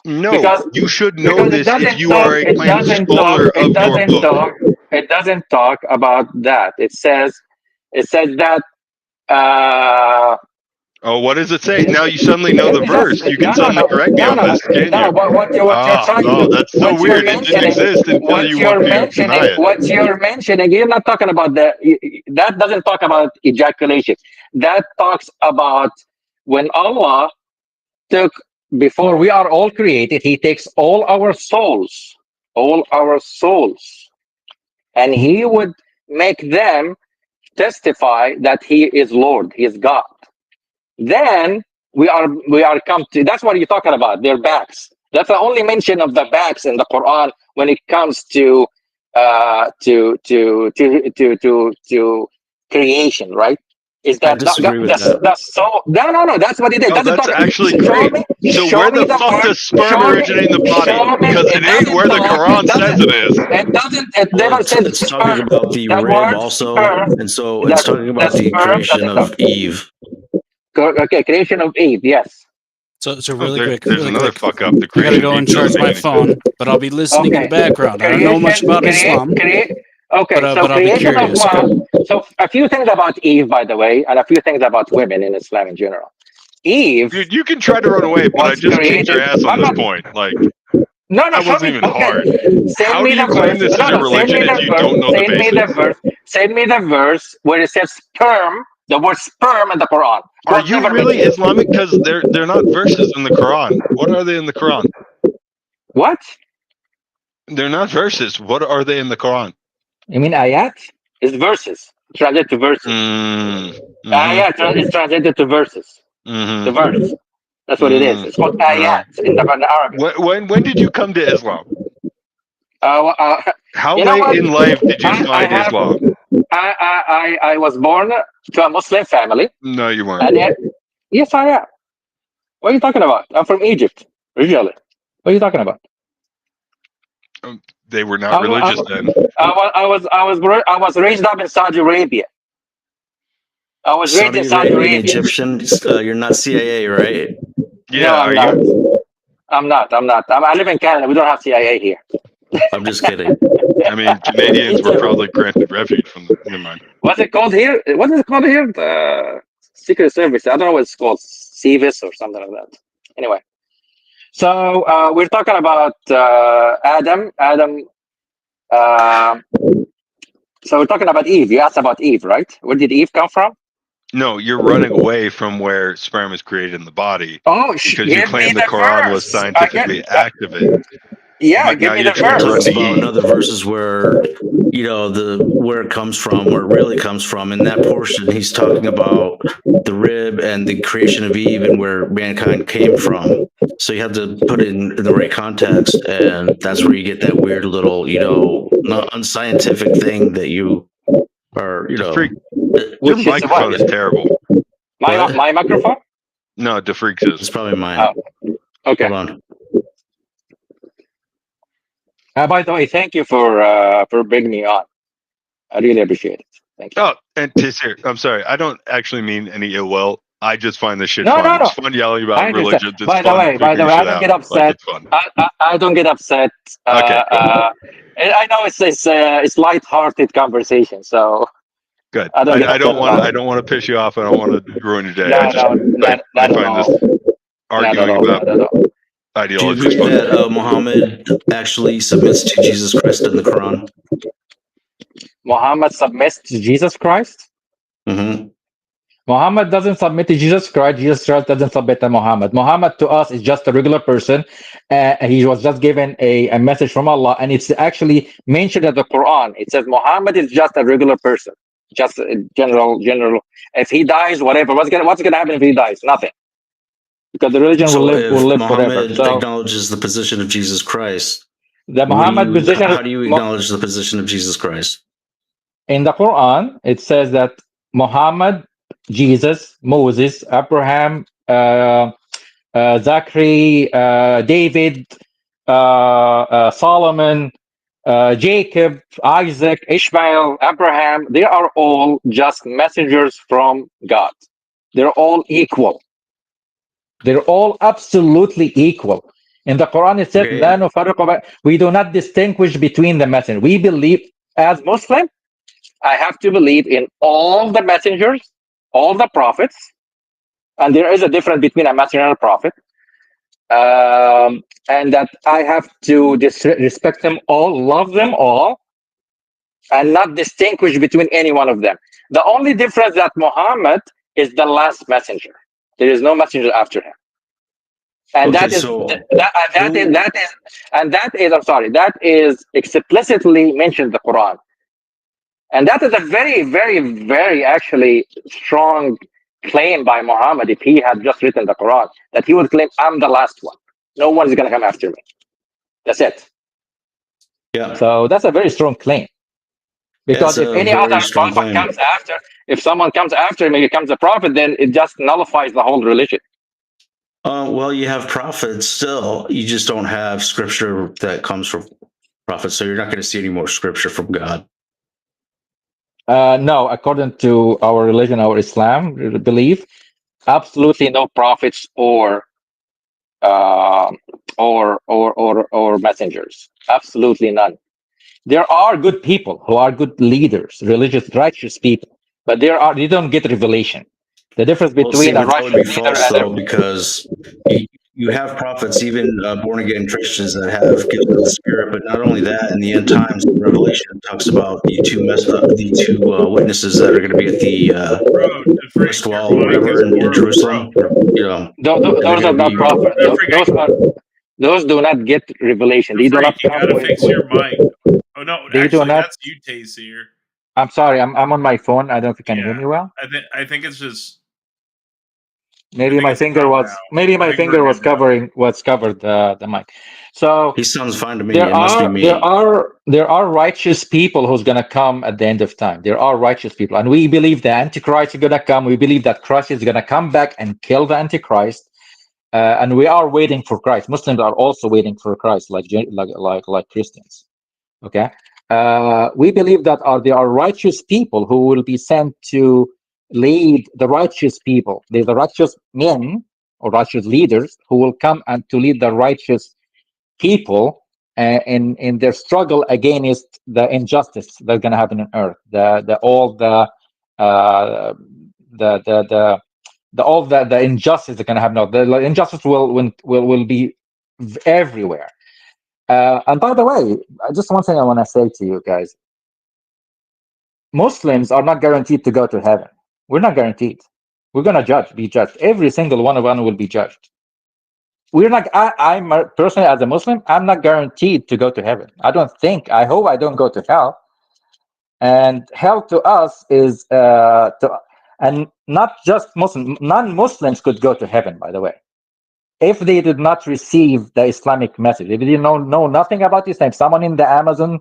No, you should know Because this if you are a it claimed doesn't scholar talk. of your book. It doesn't talk about that. It says that. Oh, what does it say? Now you suddenly know the verse. You can suddenly correct me on this, can't you? What you're trying Oh, to, that's so what you're weird. It didn't mentioning, exist until you want to deny it. what you're mentioning, you're not talking about that doesn't talk about ejaculation. That talks about when Allah took, before we are all created, He takes all our souls, and He would make them testify that He is Lord, He is God. Then we are come to, that's what you're talking about, their backs. That's the only mention of the backs in the Quran when it comes to creation, right? Is I that disagree with that. that's so no, that's what it is. Oh, Doesn't that's talk. actually Show great. me, So show where me the the fuck word. does sperm Show me, originate in the body? show me. Because It it ain't doesn't where the talk. Quran says it is. It Well, never says it's talking about the that rib word also, sperm. and so it's talking about the Sperm creation doesn't talk. of Eve. Okay, creation of Eve. Yes. So really quick, there's really another quick. fuck up. The I gotta creation go of and Eve charge doesn't my make any phone, sense. but I'll be listening in the background. I don't know much about Islam, Okay, so but I'll be creation of curious. one. So a few things about Eve, by the way, and a few things about women in Islam in general. Eve Dude, you can try to run away, but I was just kicked your created. ass on I'm this not. point. Like, No, that show wasn't me. even Okay, hard. send How me do you the claim verse. this is a Send me religion the if you verse. don't know the Send me the basis? verse. Send me the verse where it says sperm. The word sperm in the Quran. Are God you never really mentioned. Islamic? Because they're not verses in the Quran. What are they in the Quran? What? They're not verses. What are they in the Quran? You mean ayat? It's verses. Translated to verses. Ayat is translated to verses. The verse. That's what it is. It's called ayat in the Arabic. When did you come to Islam? How You know late what? in life did you find have, Islam? I was born to a Muslim family. No, you weren't. And yes, I am. What are you talking about? I'm from Egypt, originally. What are you talking about? They were not religious then. I was raised up in Saudi Arabia. I was raised in Saudi Arabia. Egyptian. You're not CIA, right? Yeah, No, I'm are not. you? I'm not. I live in Canada. We don't have CIA here. I'm just kidding. I mean, Canadians were probably granted refuge from the. Never mind. What's it called here? What is it called here? The Secret Service. I don't know what it's called. CVIS or something like that. Anyway, so we're talking about Adam. So we're talking about Eve. You asked about Eve, right? Where did Eve come from? No, you're running away from where sperm is created in the body. Oh, because you claim the Quran was scientifically accurate. Yeah, but give now me you're the trying verse. to run Talks to about Eve. another verses where where it comes from, where it really comes from. In that portion, he's talking about the rib and the creation of Eve and where mankind came from. So you have to put it in the right context, and that's where you get that weird little, not unscientific thing that you are, Your microphone is terrible. My microphone? No, DeFreaks is. It's probably mine. Okay. Hold on. By the way, thank you for bringing me on. I really appreciate it. Thank you. Oh, and Tisir, I'm sorry. I don't actually mean any ill will. I just find this shit No, fun. no, It's fun yelling I about understand. religions. It's By fun the way, figuring I shit don't out. get upset. It's fun. I don't get upset. Okay, good. I know it's light-hearted conversation, so Good. I don't want to piss you off. I don't want to ruin your day. No, not I at find all. this arguing about Not at all. ideology Do you is believe fun. that Muhammad actually submits to Jesus Christ in the Quran? Muhammad submits to Jesus Christ? Mm-hmm. Muhammad doesn't submit to Jesus Christ. Jesus Christ doesn't submit to Muhammad. Muhammad to us is just a regular person. He was just given a message from Allah, and it's actually mentioned in the Quran. It says Muhammad is just a regular person, just a general. If he dies, whatever. What's gonna happen if he dies? Nothing, because the religion will live Muhammad forever. So acknowledges the position of Jesus Christ. the Muhammad position. How do you acknowledge the position of Jesus Christ? In the Quran, it says that Muhammad, Jesus, Moses, Abraham, Zachary, David, Solomon, Jacob, Isaac, Ishmael, Abraham, they are all just messengers from God. They're all equal. They're all absolutely equal. In the Quran, it says, Okay. we do not distinguish between the messengers. We believe, as Muslim, I have to believe in all the messengers, all the prophets, and there is a difference between a messenger and a prophet, and that I have to respect them all, love them all, and not distinguish between any one of them. The only difference that Muhammad is the last messenger. There is no messenger after him. And that is explicitly mentioned in the Quran. And that is a very, very, very actually strong claim by Muhammad if he had just written the Quran, that he would claim, I'm the last one. No one is going to come after me. That's Yeah. So that's a very strong claim. Because if any other prophet comes after, if someone comes after him and becomes a prophet, then it just nullifies the whole religion. Well, you have prophets still. You just don't have scripture that comes from prophets. So you're not going to see any more scripture from God. No, according to our religion, our Islam belief, Absolutely no prophets or messengers. Absolutely none. There are good people who are good leaders, religious, righteous people, but they don't get revelation. The difference Well, see, between it a would righteous probably be leader false and though, because you have prophets, even born again Christians, that have gifts of the Spirit. But not only that, in the end times, in Revelation it talks about the two witnesses that are going to be at the Bro, west your wall or mic whatever is in horrible, Jerusalem. And they're those going are to not be. prophets. bro. Those do not get revelation. The They do freak, not you come gotta with, fix your mic. Oh no, they do actually, not. that's you, Taysir. I'm sorry. I'm on my phone. I don't know if you can hear Yeah, me well. I think it's just. I Maybe think my it's finger about now. was maybe I my think we're finger was good now. covered the mic. So He sounds fine to me. It must be me. there are righteous people who's gonna come at the end of time. There are righteous people, and we believe the Antichrist is gonna come. We believe that Christ is gonna come back and kill the Antichrist, and we are waiting for Christ. Muslims are also waiting for Christ, like Christians. Okay, we believe that there are righteous people who will be sent to lead the righteous people. They're the righteous men or righteous leaders who will come and to lead the righteous people in their struggle against the injustice that's going to happen on earth, uh, the injustice that's going to happen. The injustice will be everywhere. And by the way, just one thing I want to say to you guys: Muslims are not guaranteed to go to heaven. We're not guaranteed. We're going to be judged. Every single one of us will be judged. We're not. I'm personally, as a Muslim, I'm not guaranteed to go to heaven. I hope I don't go to hell. And hell to us is and not just Muslims. Non-Muslims could go to heaven, by the way, if they did not receive the Islamic message. If they know nothing about Islam, someone in the Amazon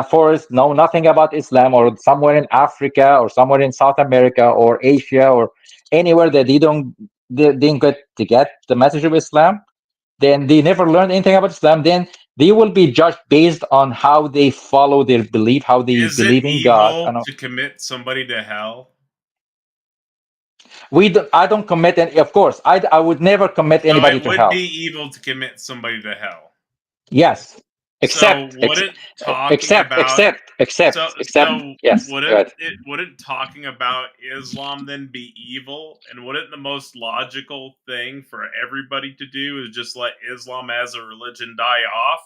forest know nothing about Islam, or somewhere in Africa, or somewhere in South America, or Asia, or anywhere that they didn't get the message of Islam, then they never learned anything about Islam, then they will be judged based on how they follow their belief, how they Is it believe in God. evil to commit somebody to hell? I don't commit any, of course, I would never commit So anybody it to would hell. be evil to commit somebody to hell. Yes. So wouldn't talking about Yes, go ahead. wouldn't talking about Islam then be evil? And wouldn't the most logical thing for everybody to do is just let Islam as a religion die off,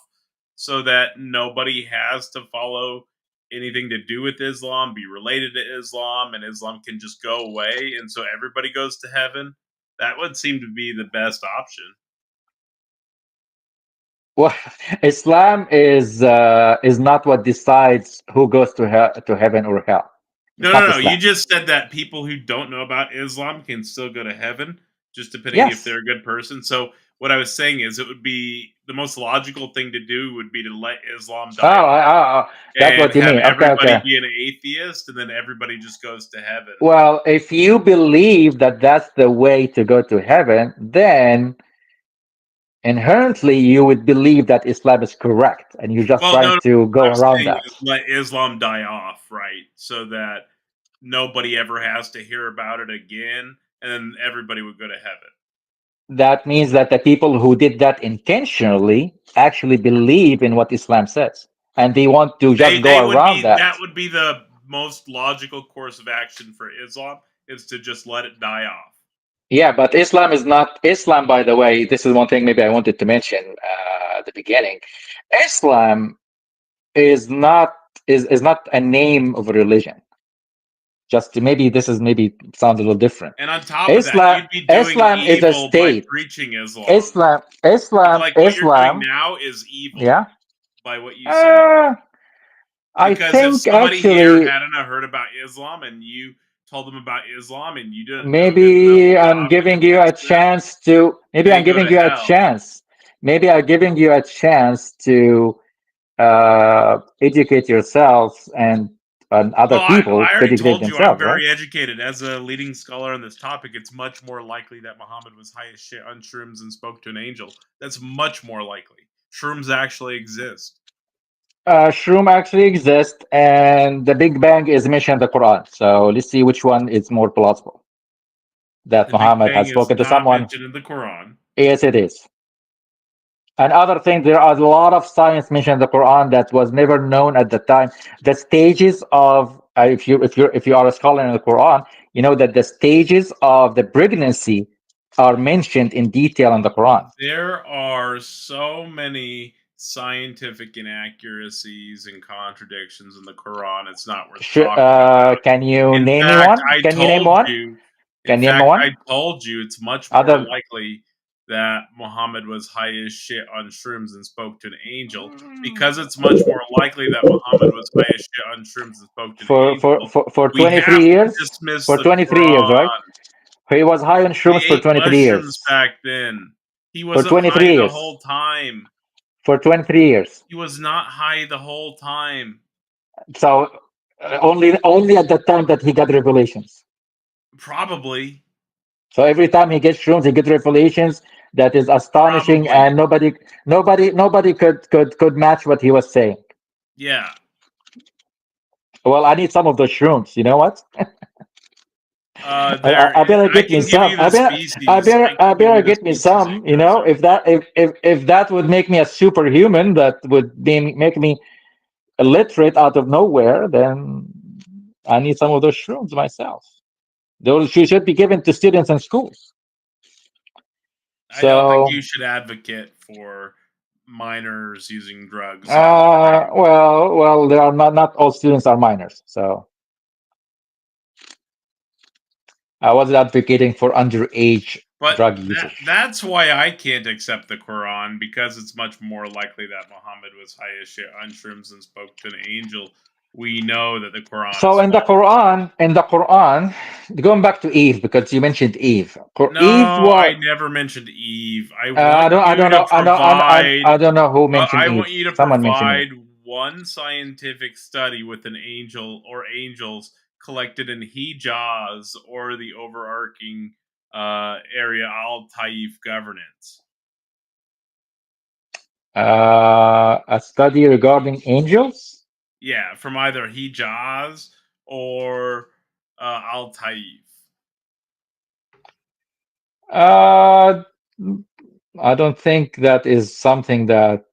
so that nobody has to follow anything to do with Islam, be related to Islam, and Islam can just go away, and so everybody goes to heaven? That would seem to be the best option. Well, Islam is not what decides who goes to heaven or hell. It's not No. You Islam. just said that people who don't know about Islam can still go to heaven, just depending if Yes. they're a good person. So what I was saying is, it would be the most logical thing to do would be to let Islam die off That's and what you have mean. Okay, everybody okay. be an atheist, and then everybody just goes to heaven. Well, if you believe that that's the way to go to heaven, then inherently you would believe that Islam is correct, and you're just Well, trying no. to What go I'm around saying that. is let Islam die off, right? So that nobody ever has to hear about it again, and then everybody would go to heaven. That means that the people who did that intentionally actually believe in what Islam says, and they want to just go around that. That would be the most logical course of action for Islam, is to just let it die off. Yeah, but Islam is not Islam. By the way, this is one thing maybe I wanted to mention at the beginning. Islam is not a name of a religion. Just maybe this is maybe sounds a little different. And on top of that, you'd be doing Islam is a evil by state. preaching Islam. Islam, Like what you're doing now is evil. Yeah. By what you say. I Because think if somebody actually here hadn't heard about Islam and you told them about Islam and you didn't know maybe I'm giving you a chance to. Maybe I'm they go giving to you a hell. chance. Maybe I'm giving you a chance to educate yourself and other people I to already educate told you I'm themselves, right? very educated. As a leading scholar on this topic, it's much more likely that Muhammad was high as shit on shrooms and spoke to an angel. That's much more likely. Shrooms actually exist. Shroom actually exists, and the Big Bang is mentioned in the Quran. So let's see which one is more plausible. that The Big Muhammad Bang has is spoken to not someone. mentioned in the Quran. Yes, it is. And other things, there are a lot of science mentioned in the Quran that was never known at the time. The stages of, if you are a scholar in the Quran, you know that the stages of the pregnancy are mentioned in detail in the Quran. There are so many scientific inaccuracies and contradictions in the Quran. It's not worth talking about. Can you In name me fact, one? I Can you name told one? you. Can In you name fact, one? I told you it's much more Other likely that Muhammad was high as shit on shrooms and spoke to an angel, because it's much more likely that Muhammad was high as shit on shrooms and spoke to an angel. for We 23 have to years. dismiss For the 23 years, right? Quran. He was high on He shrooms for ate 23 mushrooms years. back then. He For wasn't 23 high the years. whole time. For 23 years. He was not high the whole time. So only at the time that he got revelations. Probably. So every time he gets shrooms, he gets revelations that is astonishing, Probably. and nobody could match what he was saying. Yeah. Well, I need some of those shrooms. You know what? I better I get me can give some. you the species. I better get me some. You know, if that would make me a superhuman, that would make me illiterate out of nowhere, then I need some of those shrooms myself. Those should be given to students in schools. I don't think So, you should advocate for minors using drugs. well, there are not all students are minors. So I wasn't advocating for underage But drug users. that's why I can't accept the Quran, because it's much more likely that Muhammad was high as shit on shrooms and spoke to an angel. We know that the Quran So is in the Quran, going back to Eve, because you mentioned Eve. Eve No, I was. never mentioned Eve. I want I you don't to know. provide. I don't know who mentioned I Eve. want you to Someone mentioned Eve. provide one scientific study with an angel or angels collected in Hijaz or the overarching area Al Taif governance. A study regarding angels. Yeah, from either Hijaz or Al Taif. I don't think that is something that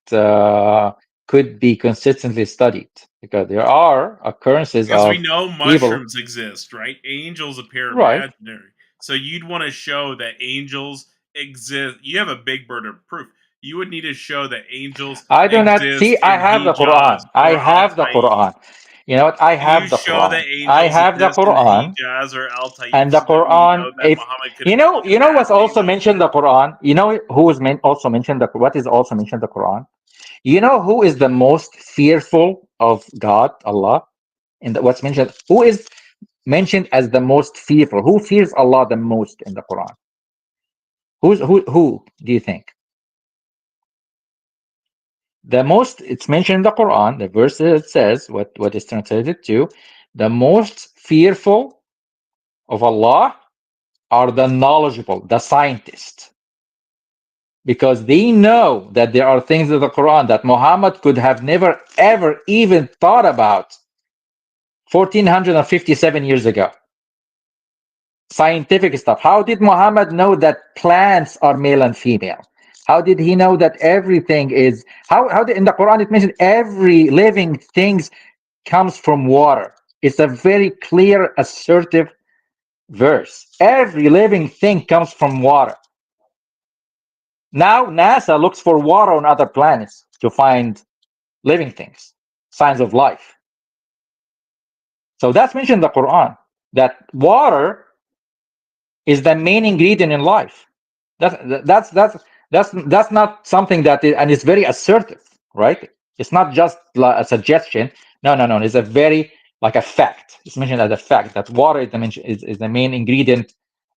could be consistently studied, because there are occurrences Because we of know evil. mushrooms exist, right? Angels appear Right. imaginary. So you'd want to show that angels exist. You have a big burden of proof. You would need to show that angels I do not see. exist I in have the Hijaz Quran. I or Al have the Taif. Quran. You know what? I Can you have the show Quran. that I angels have the exist in Quran. Hijaz or Al Taif And the so that we know Quran, that if Muhammad could you know, what's also angels? mentioned in the Quran. You know who is also mentioned what is also mentioned in the Quran. You know who is the most fearful of God, Allah, in what's mentioned? Who is mentioned as the most fearful? Who fears Allah the most in the Quran? Who do you think? The most, it's mentioned in the Quran, the verse that says what is translated to, the most fearful of Allah are the knowledgeable, the scientists, because they know that there are things in the Quran that Muhammad could have never ever even thought about 1457 years ago. Scientific stuff. How did Muhammad know that plants are male and female? How did he know that everything is how did, in the Quran it mentioned every living thing comes from water? It's a very clear, assertive verse. Every living thing comes from water. Now NASA looks for water on other planets to find living things, signs of life. So that's mentioned in the Quran, that water is the main ingredient in life. That's not something that is, and it's very assertive, right? It's not just like a suggestion. No. It's a very like a fact. It's mentioned as a fact that water is the main ingredient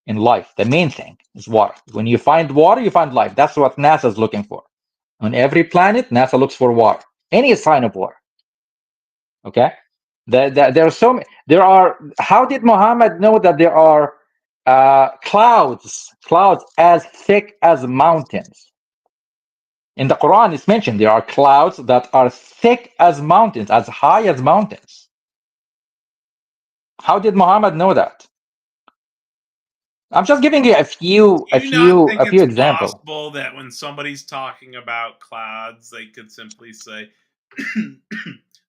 in life. The main thing is water. When you find water, you find life. That's what NASA is looking for. On every planet, NASA looks for water. Any sign of water. Okay. There are. How did Muhammad know that there are clouds as thick as mountains? In the Quran, it's mentioned there are clouds that are thick as mountains, as high as mountains. How did Muhammad know that? I'm just giving you a few examples. Possible that when somebody's talking about clouds, they could simply say,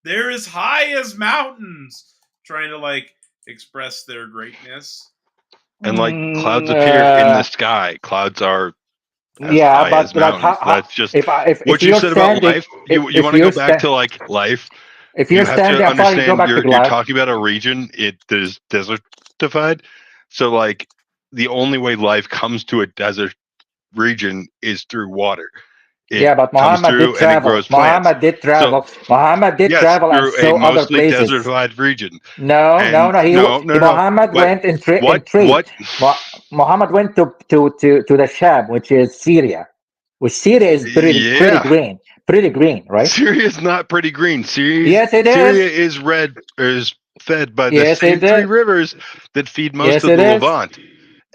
"They're as high as mountains," trying to like express their greatness. And like clouds appear in the sky. Clouds are as high as mountains. That's just what you said about life. You want to go back to like life. If you you're have standing, to understand you're talking about a region. It is desertified. So like the only way life comes to a desert region is through water. It but Muhammad did travel. Muhammad did travel. Muhammad did travel and through saw a other mostly places. desertified region. No. Muhammad went in trade. Muhammad went to the Sham, which is Syria. Which Syria is pretty green. Pretty green, right? Syria is not pretty green. Yes, it is. Syria is red, is fed by the same three rivers that feed most of the Levant.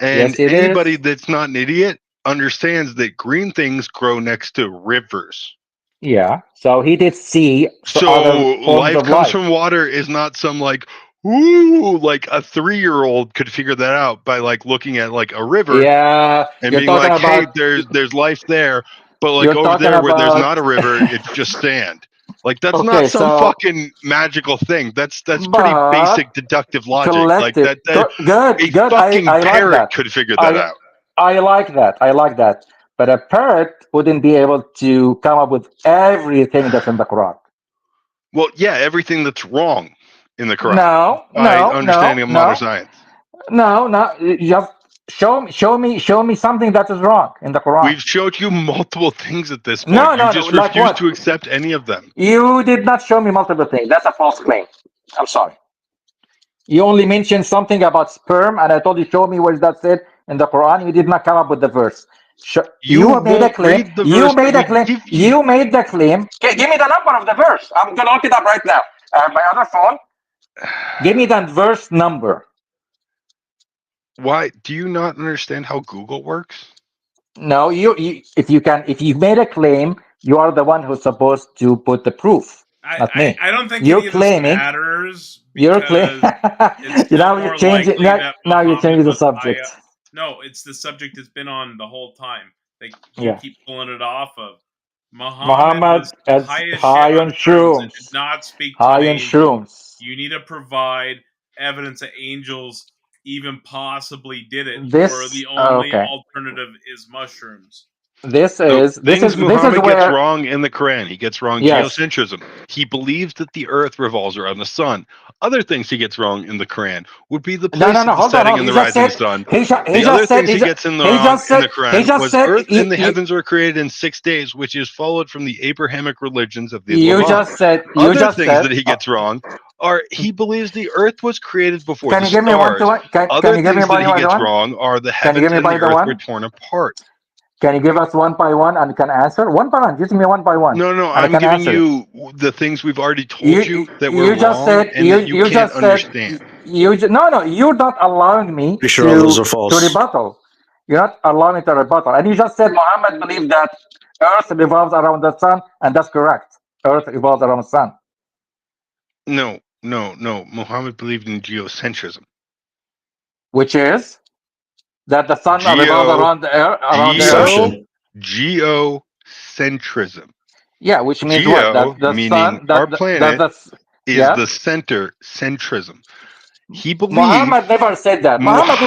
And anybody that's not an idiot understands that green things grow next to rivers. Yeah. So he did see so life comes from water is not some like, ooh, like a 3-year-old could figure that out by like looking at like a river and being like, hey, there's life there. But like over there where there's not a river, it's just sand. Like that's not some fucking magical thing. That's pretty basic deductive logic. Like that good. Fucking I parrot like that. could figure that out. I like that. But a parrot wouldn't be able to come up with everything that's in the Quran. Well, yeah, everything that's wrong in the Quran. No, understanding of modern science. No, just show me something that is wrong in the Quran. We've showed you multiple things at this point. You just refuse to accept any of them. You did not show me multiple things. That's a false claim. I'm sorry. You only mentioned something about sperm, and I told you, show me where that's it in the Quran. You did not come up with the verse. You made a claim. You made the claim. Okay, give me the number of the verse. I'm going to look it up right now. My other phone. Give me that verse number. Why do you not understand how Google works? No, if you made a claim, you are the one who's supposed to put the proof. Not me. I don't think you're claiming. Matters you're claiming. Now you're changing. Now you're changing the subject. No, it's the subject that's been on the whole time. You keep pulling it off of. Muhammad was high on shrooms and did not speak to an angel. You need to provide evidence that angels even possibly did it, or the only alternative is mushrooms. Muhammad gets wrong in the Quran. He gets wrong geocentrism. He believes that the earth revolves around the sun. Other things he gets wrong in the Quran would be the place of the setting and the rising sun. The other things he gets in the Quran was earth and the heavens were created in 6 days, which is followed from the Abrahamic religions of the Levant. Other things that he gets wrong are he believes the earth was created before the stars. Other things that he gets wrong are the heavens and the earth were torn apart. Can you give us one by one and can answer? One by one. Just give me one by one. No. I'm giving you the things we've already told you that were wrong and that you can't understand. No. You're not allowing me to rebuttal. You're not allowing me to rebuttal. And you just said Muhammad believed that Earth revolves around the sun, and that's correct. Earth revolves around the sun. No. Muhammad believed in geocentrism. Which is? That the sun revolves around the earth. Geocentrism. Yeah, which means what? That the meaning sun, our planet is the center. Centrism. He believes. Muhammad never said that. Muhammad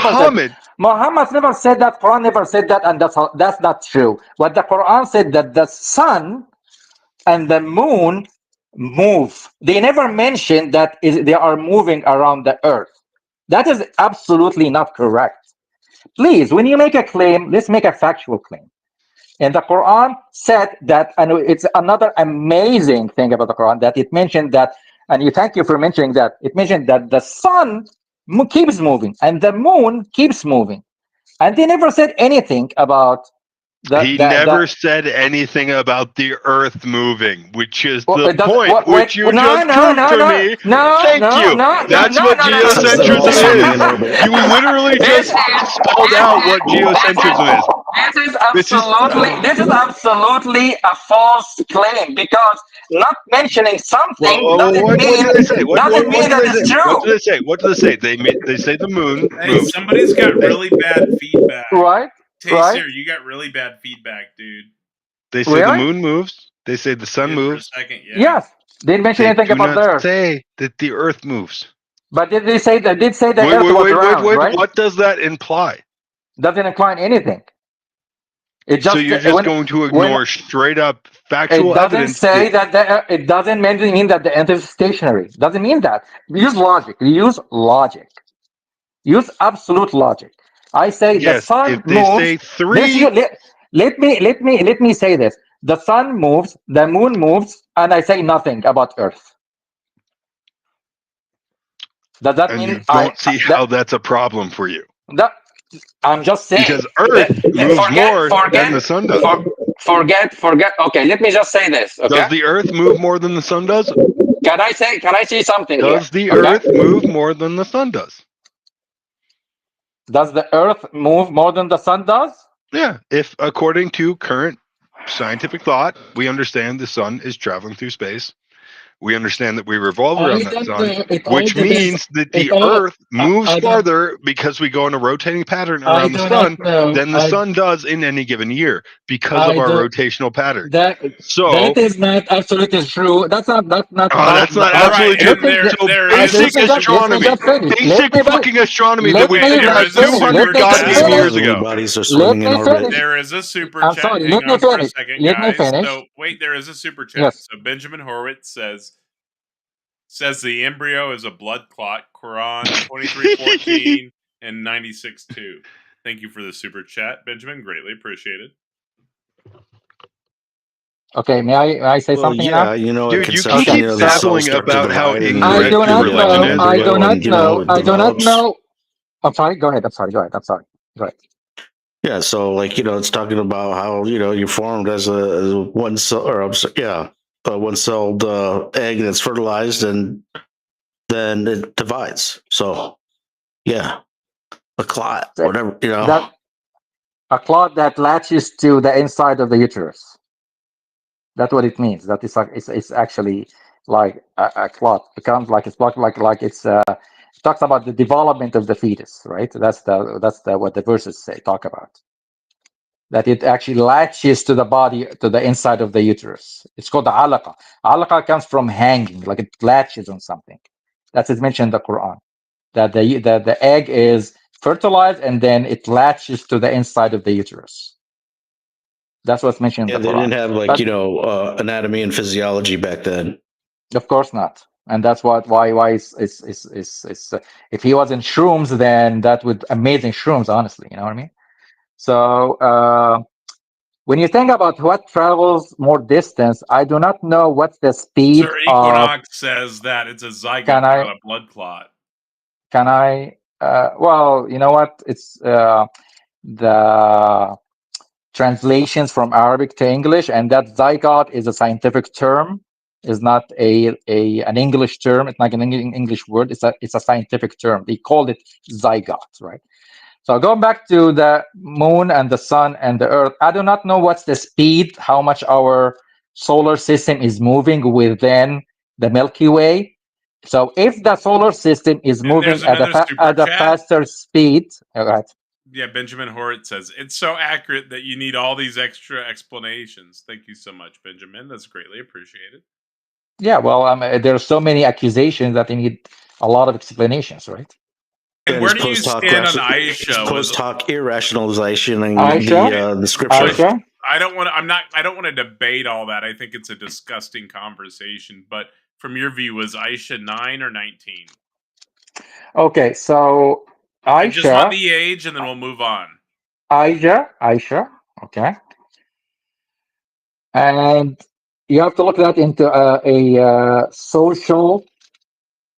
never said that. Quran never said that, and that's not true. What the Quran said that the sun and the moon move. They never mentioned that they are moving around the earth. That is absolutely not correct. Please, when you make a claim, let's make a factual claim. And the Quran said that, and it's another amazing thing about the Quran, that it mentioned that, and thank you for mentioning that, it mentioned that the sun keeps moving and the moon keeps moving. And they never said anything about He never said anything about the earth moving, which is the point which you just proved to me. Thank you. That's what geocentrism is. You literally just spelled out what geocentrism is. This is absolutely a false claim, because not mentioning something what do they say? What doesn't mean do that they it's say? true. What do they say? What do they say? They say the moon Hey, moves. somebody's got really bad feedback. Right? Taser, you got really bad feedback, dude. They say the moon moves. They say the sun moves. For a second, yeah. Yes. Didn't mention They anything do about the not Earth. say that the Earth moves. But did they say that? Did say the Earth was round, right? What does that imply? Doesn't imply anything. It just so you're just going to ignore straight up factual evidence. Say that it doesn't mean that the Earth is stationary. Doesn't mean that. Use logic. Use logic. Use absolute logic. I say the sun if they moves. say three. Let me say this. The sun moves, the moon moves, and I say nothing about Earth. Does that mean you don't see how that's a problem for you? I'm just saying, because Earth moves more than the sun does. Forget. Okay, let me just say this. Okay? Does the Earth move more than the sun does? Can I say something? Does the Earth move more than the sun does? Does the Earth move more than the sun does? Yeah. If according to current scientific thought, we understand the sun is traveling through space. We understand that we revolve around that sun, which means that the Earth moves farther because we go in a rotating pattern around the sun than the sun does in any given year because of our rotational pattern. That is not absolutely true. That's not absolutely true. So basic astronomy, basic fucking astronomy that we figured out 200 goddamn years ago. Bodies are swimming in orbit. There is a super I'm chat. sorry, Hang let me on for a finish. second, Let me guys. finish. So wait, there is a super chat. Yes. So Benjamin Horwitz says the embryo is a blood clot. Quran 23:14 and 96:2. Thank you for the super chat, Benjamin. Greatly appreciated. Okay, may I say something now? Yeah, dude, you can keep babbling about how incorrect your religion is. I do not know. I'm sorry. Go ahead. I'm sorry. Go ahead. Yeah, so it's talking about how you're formed as a one cell, or a one-celled egg that's fertilized, and then it divides. So, yeah, a clot, whatever a clot that latches to the inside of the uterus. That's what it means. That is like it's actually like a clot. Becomes like it's blocked, like it's. It talks about the development of the fetus, right? That's what the verses talk about. That it actually latches to the body, to the inside of the uterus. It's called the alaqa. Alaqa comes from hanging, like it latches on something. That's it mentioned in the Quran. That the egg is fertilized and then it latches to the inside of the uterus. That's what's mentioned in the Quran. They didn't have anatomy and physiology back then. Of course not. And that's why it's if he was in shrooms, then that would amazing shrooms, honestly. You know what I mean? So when you think about what travels more distance, I do not know what's the speed Sir Equinox says that it's a zygote, not a blood clot. Can I? Well, you know what? It's the translations from Arabic to English, and that zygote is a scientific term. Is not an English term. It's not an English word. It's a scientific term. They called it zygote, right? So going back to the moon and the sun and the earth, I do not know what's the speed, how much our solar system is moving within the Milky Way. So if the solar system is moving at a faster speed, right? Yeah, Benjamin Horit says it's so accurate that you need all these extra explanations. Thank you so much, Benjamin. That's greatly appreciated. Yeah, well, there are so many accusations that they need a lot of explanations, right? And where do you stand on Aisha? Post hoc irrationalizationing the scripture. Aisha? I don't want to debate all that. I think it's a disgusting conversation. But from your view, was Aisha 9 or 19? Okay, so Aisha. I just want the age, and then we'll move on. Aisha. Okay. And you have to look that into a social.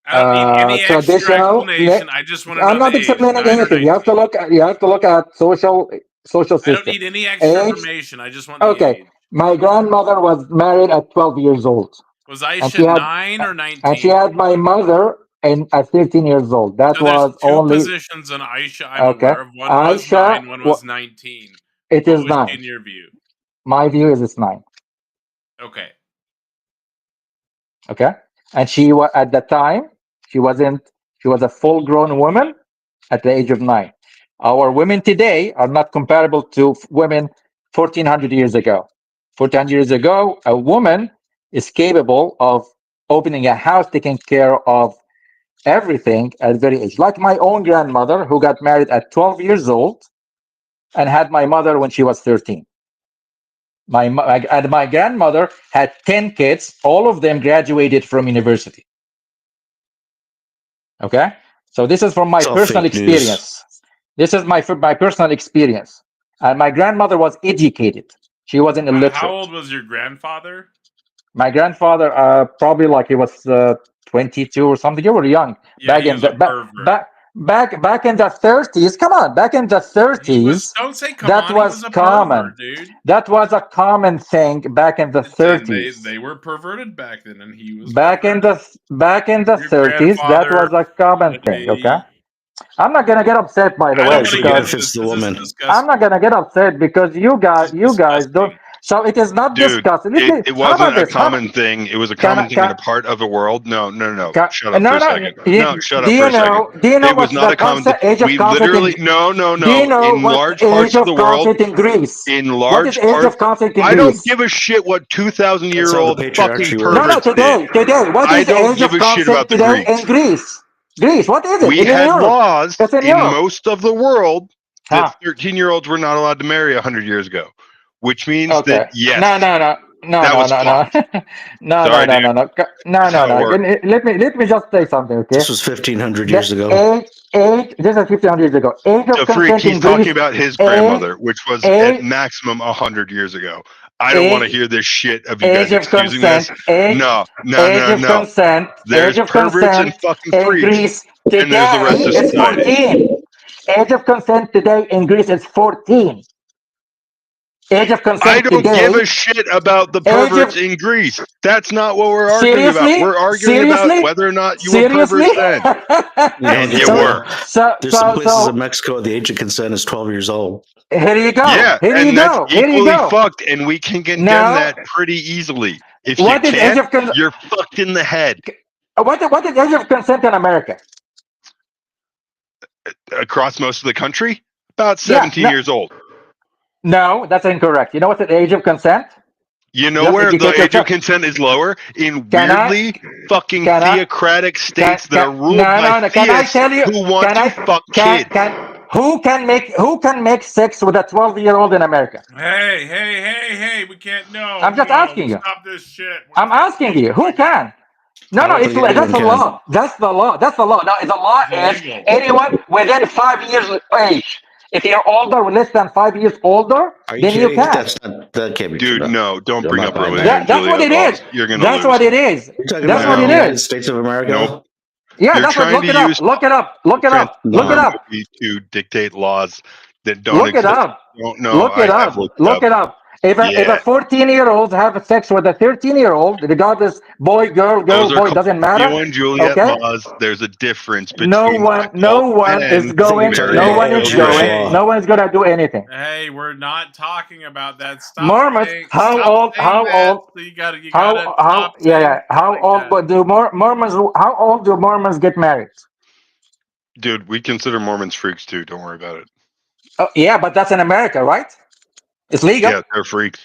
I don't need any extra explanation. I just want to know. I'm not explaining anything. You have to look at social system. I don't need any extra information. I just want the age. My grandmother was married at 12 years old. Was Aisha 9 or 19? And she had my mother at 13 years old. That was two only positions on Aisha I'm aware of. One was 9, one was 19. It What is was 9. she in your view? My view is it's 9. Okay. Okay, and she was at the time. She wasn't. She was a full-grown woman at the age of 9. Our women today are not comparable to women 1400 years ago. 1400 years ago, a woman is capable of opening a house, taking care of everything at a very age. Like my own grandmother, who got married at 12 years old and had my mother when she was 13. My grandmother had 10 kids. All of them graduated from university. Okay, so this is from my It's all personal fake news. experience. This is my personal experience. And my grandmother was educated. She wasn't How illiterate. old was your grandfather? My grandfather, probably like he was 22 or something. You were young Yeah, back he in was the a pervert. back in the 30s. Come on, back in the He was. 30s. Don't say come That on. He was was a common. pervert, dude. That was a common thing back in the And 30s. they were perverted back then, and he was Back in perverted. the Your 30s, that grandfather was a common thing. Okay, I'm not gonna get upset, by the I way, don't want to Actually get because into benefits this the because woman. this is disgusting. I'm not gonna get upset because you guys don't. Disgusting. So it is not Dude, discussing. it How about wasn't a this? common thing. It was a Can I- common thing in can- a part of the world. No. can- Shut up for a second. No, shut do up for you a second. know? Do you know It was what's not the a common thing. concept? Age of We consent literally in, no. Do you know In what large age parts of of the world, consent in Greece? in What is large age parts, of consent in I don't Greece? give a shit what 2,000 That's year how the old patriarchy fucking works. No, perverts did. today. What I is don't age give of a shit consent about the today Greeks. in Greece? Greece, what is it? We In had Europe. laws It's in in Europe. most of the world Huh. that 13-year-olds were not allowed to marry 100 years ago, which means Okay. that yes, No. that was fucked. No. Sorry, dude. That's how it works. Let me just say something, okay? This was 1500 The years ago. this is 1,500 years ago. Age of The freak, consent he's in talking Greece. about his Age, grandmother, which was at age, maximum 100 years ago. I don't want to age, hear this shit of you age guys of excusing consent. this. Age No. of consent. There's Age of perverts and consent fucking in freaks, Greece and there's the today rest of is society. 14. Age of consent today in Greece is 14. Age of I consent don't today. give a shit about the Age of perverts in Greece. That's not what we're arguing about. seriously, We're arguing about whether or not you were seriously. perverts then. You don't And get you to were. There's some places in Mexico the age of consent is 12 years old. Here you go. Yeah, Here you and that's go. Here you equally go. fucked, and we can condemn Now, that pretty easily. If what you is age can't, of consent? you're fucked in the head. What is age of consent in America? Across most of the country, about Yeah, 17 years old. No, that's incorrect. You know what's the age of consent? You know Just where the educate age of yourself. consent is lower? In Can I- weirdly fucking can I- theocratic states that are ruled by no. Can I theists tell you? who want Can to fuck kids. Who can make sex with a 12-year-old in America? Hey, we can't. No. I'm just asking you. Stop this shit. I'm asking you. Who can? No, I don't it's think that's anyone the can. law. That's the law. That's the law. Now, the law is Illegal. anyone within 5 years of age. If you're older, less than 5 years older, Are you then you kidding? can. That can't be true. Dude, no, don't I'm bring not up buying Romeo that. and That's what Juliet it laws. is. You're gonna That's lose. what it is. You're talking That's about what the it United is. States of America? Nope. Yeah, You're that's what. trying Look to it up. use Look it up. Look it up. Look it up. to dictate laws that don't Look it exist. up. Don't know. Look it I've up. looked Look it up. If a Yeah. 14-year-old have sex with a 13-year-old, regardless boy, girl, Those are boy, called doesn't matter. Romeo and Juliet Okay. laws. There's a difference between No one is going. talking No about one is Jewish going. law. No one is gonna do anything. Hey, we're not talking about that. Stop Mormons. saying, How stop old? saying How that. old? So you gotta How stop saying yeah. How like old? that. But do Mormons? How old do Mormons get married? Dude, we consider Mormons freaks too. Don't worry about it. Oh, yeah, but that's in America, right? It's legal. Yeah, they're freaks.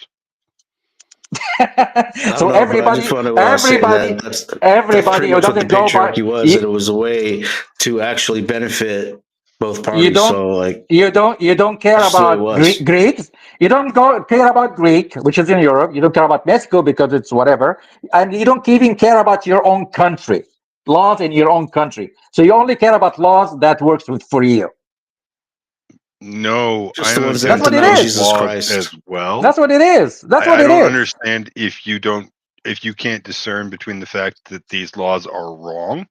So everybody say who that's pretty much what the doesn't go by patriarchy was, and it was a way to actually benefit both parties. you don't So, like, you don't care That's the way it about was. Greeks. You don't care about Greek, which is in Europe. You don't care about Mexico because it's whatever, and you don't even care about your own country laws in your own country. So you only care about laws that works for you. No, Just I the ones understand that those is. Jesus laws Christ. as well. That's what it is. That's what I it don't is. understand if you can't discern between the fact that these laws are wrong,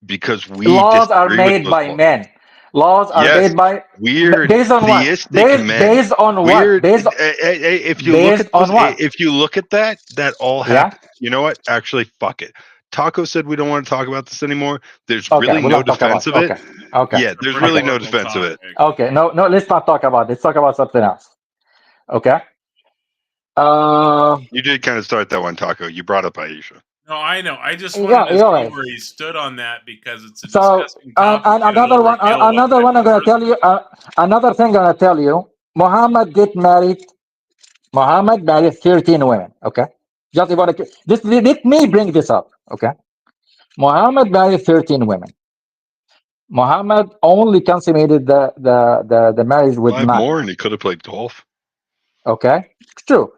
because we Laws are disagree with made those by laws. men. Laws are Yes, made by weird based on what? theistic men. Based on what? Weird. Based If you look based at on those, what? if you look at that all Yeah. happens. You know what? Actually, fuck it. Taco said we don't want to talk about this anymore. There's Okay, really we'll no not talk about defense of it. it. Okay. Yeah, It's a there's pretty really no horrible defense of it. topic. Okay. No, let's not talk about it. Let's talk about something else. Okay. You did kind of start that one, Taco. You brought up Aisha. No, I know. I just Yeah, wanted to you're see right. where he stood on that because it's a So, disgusting topic. and and another it'll one, reveal what another type one, I'm of going to tell person- you. Another thing I'm going to tell you. Muhammad married 13 women. Okay. Just about this. Let me bring this up. Okay. Muhammad married 13 women. Muhammad only consummated the marriage with 5 9. more, and he could have played golf. Okay, it's true.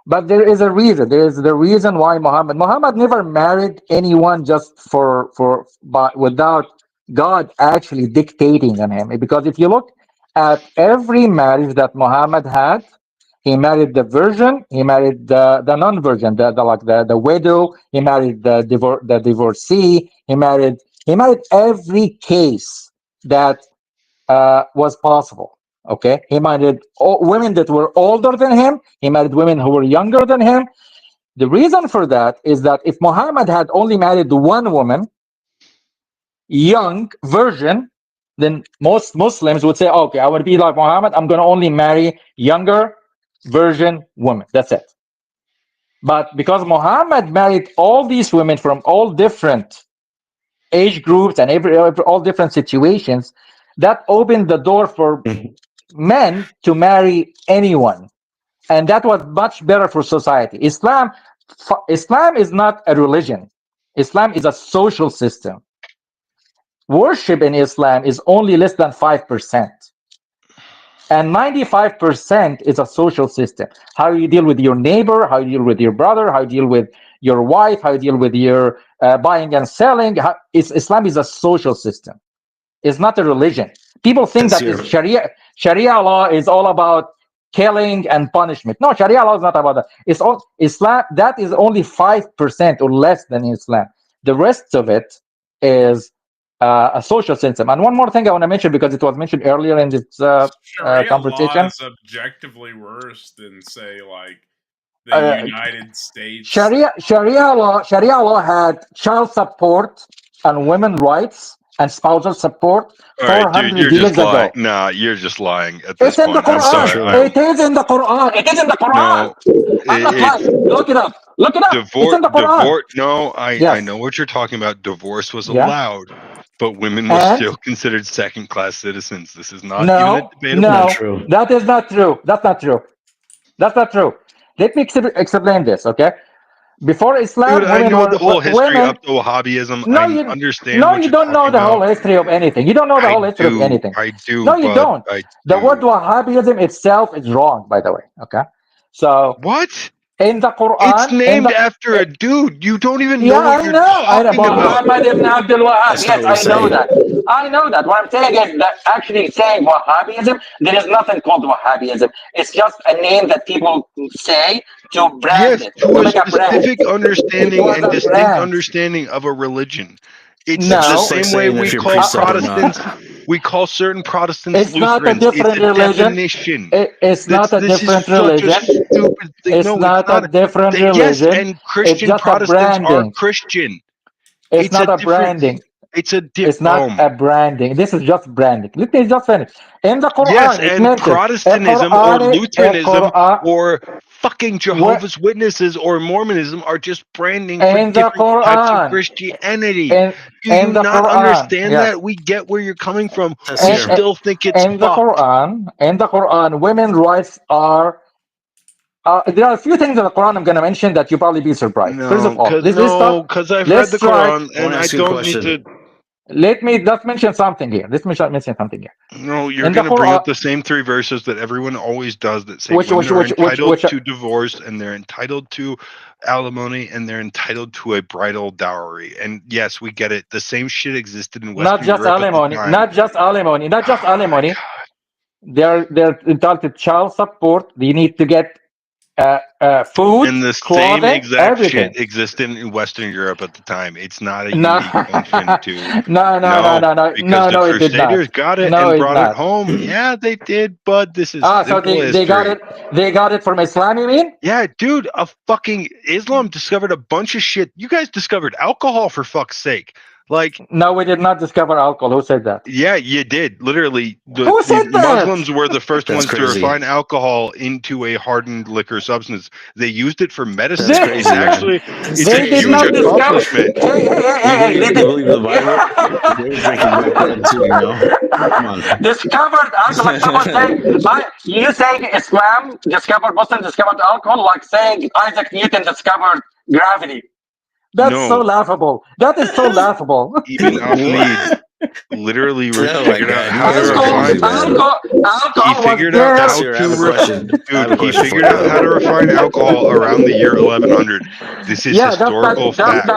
But there is a reason. There is the reason why Muhammad never married anyone just but without God actually dictating on him. Because if you look at every marriage that Muhammad had, he married the virgin, he married the non-virgin, the widow, he married the divorcee, he married every case that was possible. Okay, he married women that were older than him. He married women who were younger than him. The reason for that is that if Muhammad had only married one woman, young virgin, then most Muslims would say, okay, I would be like Muhammad. I'm going to only marry younger virgin women. That's it. But because Muhammad married all these women from all different age groups and all different situations, that opened the door for men to marry anyone, and that was much better for society. Islam is not a religion. Islam is a social system. Worship in Islam is only less than 5%, and 95% is a social system. How you deal with your neighbor, how you deal with your brother, how you deal with your wife, how you deal with your buying and selling. Islam is a social system. It's not a religion. People think that Sharia law is all about killing and punishment. No, Sharia law is not about that. It's all Islam. That is only 5% or less than Islam. The rest of it is a social system. And one more thing I want to mention, because it was mentioned earlier in this Sharia conversation. law is objectively worse than, say, like the United States. Sharia law had child support and women rights and spousal support. All right, dude, you're just lying. Ago. Nah, you're just lying at this It's in the point. I'm Quran. sorry. It is in the Quran. It is in the Quran. No, I'm not lying. Look it up. Look it up. It's in the Quran. No, I know what you're talking about. Divorce was allowed, but women were still considered second-class citizens. This is not even a debatable. No, that is not true. That's not true. That's not true. Let me explain this, okay? Before Islam, dude, women I know were the whole history women, up to Wahhabism. No, I you understand. No, what you you're don't know talking the about. whole history of anything. You don't know the whole history of anything. I do. No, you don't. The word Wahhabism itself is wrong, by the way. Okay, so what? In the Quran, it's named after a dude. You don't even know what you're talking about. Muhammad ibn Abdul Wahhab. Yes, I know that. I know that. What I'm saying is that actually saying Wahhabism, there is nothing called Wahhabism. It's just a name that people say to brand it. To a make specific understanding and distinct brand. understanding of a religion. It's No. the same way we call Protestants. We call certain Protestants It's Lutherans. not a different it's a religion. Definition. It's not a different religion. Such a stupid thing. It's not a different religion. Yes, and Christian Protestants are Christian. It's not a branding. It's a It's not a branding. This is just branding. Let me just finish. In the Quran, yes, it's and mentioned. Protestantism or Lutheranism or fucking Jehovah's Witnesses or Mormonism are just branding for different types of Christianity. Do you not understand that? We get where you're coming from. We still think it's in the Quran, women's rights are. There are a few things in the Quran I'm going to mention that you'll probably be surprised. First of all, because I've read the Quran and I don't need to. Let me just mention something here. No, you're going to bring up the same 3 verses that everyone always does that say women are entitled to divorce and they're entitled to alimony and they're entitled to a bridal dowry. And yes, we get it. The same shit existed in Western Europe alimony, at the time. not just alimony. They're entitled to child support. They need to get food, And the same clothing, exact everything. shit existed in Western Europe at the time. It's not a No, unique function to no, because the it did not. Crusaders got it No, and it brought it not. home. Yeah, they did, bud. This is So simple they got history. it. They got it from Islam, you mean? Yeah, dude, a fucking Islam discovered a bunch of shit. You guys discovered alcohol, for fuck's sake. Like, No, we did not discover alcohol. Who said that? yeah, you did. Literally, Who said that? Muslims were the first That's ones crazy. to refine alcohol into a hardened liquor substance. They used it for medicine. That's They- crazy. It's actually it's They a did huge not discover. accomplishment. You believe the Bible? They were drinking back then too, you know. Come on. Discovered alcohol, like someone saying, you saying Islam discovered, Muslims discovered alcohol, like saying Isaac Newton discovered gravity. That's so No. laughable. That is so laughable. Even Ahmed literally Oh my figured out God, how you to guys are Alcohol, crazy, refine. man. alcohol He was figured there. out how Sir, I have a to question. I have a dude. He question for figured you, out how to though. refine alcohol around the year 1100. This is Yeah, historical fact.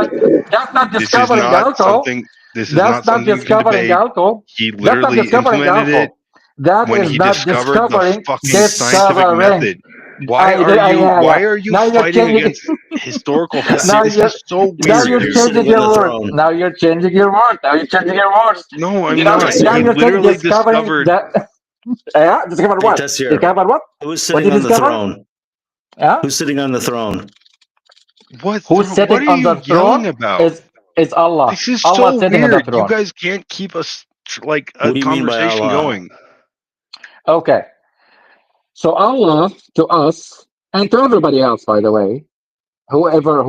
that's not This is discovering not alcohol. something. This is That's not not something you can discovering debate. alcohol. He That's not literally discovering implemented it alcohol. That when is he not discovered the discovering. fucking scientific Discovering. method. Why are you Now you're fighting changing. against historical facts? Now This you're is so now weird, you're dude. changing your words. Now you're changing your words. No, I'm You know, not. now He you're saying literally discovering discovered. that. Discovered Hey, what? Tessier, Discovered what? who's What sitting did you on the discover? throne? Yeah. Who's sitting on the throne? What Who's sitting are on you the yelling throne about? is Allah. This is Allah so sitting on the weird. You throne. guys can't keep us like a What do you mean by conversation Allah? going. Okay. So Allah to us and to everybody else, by the way, whoever,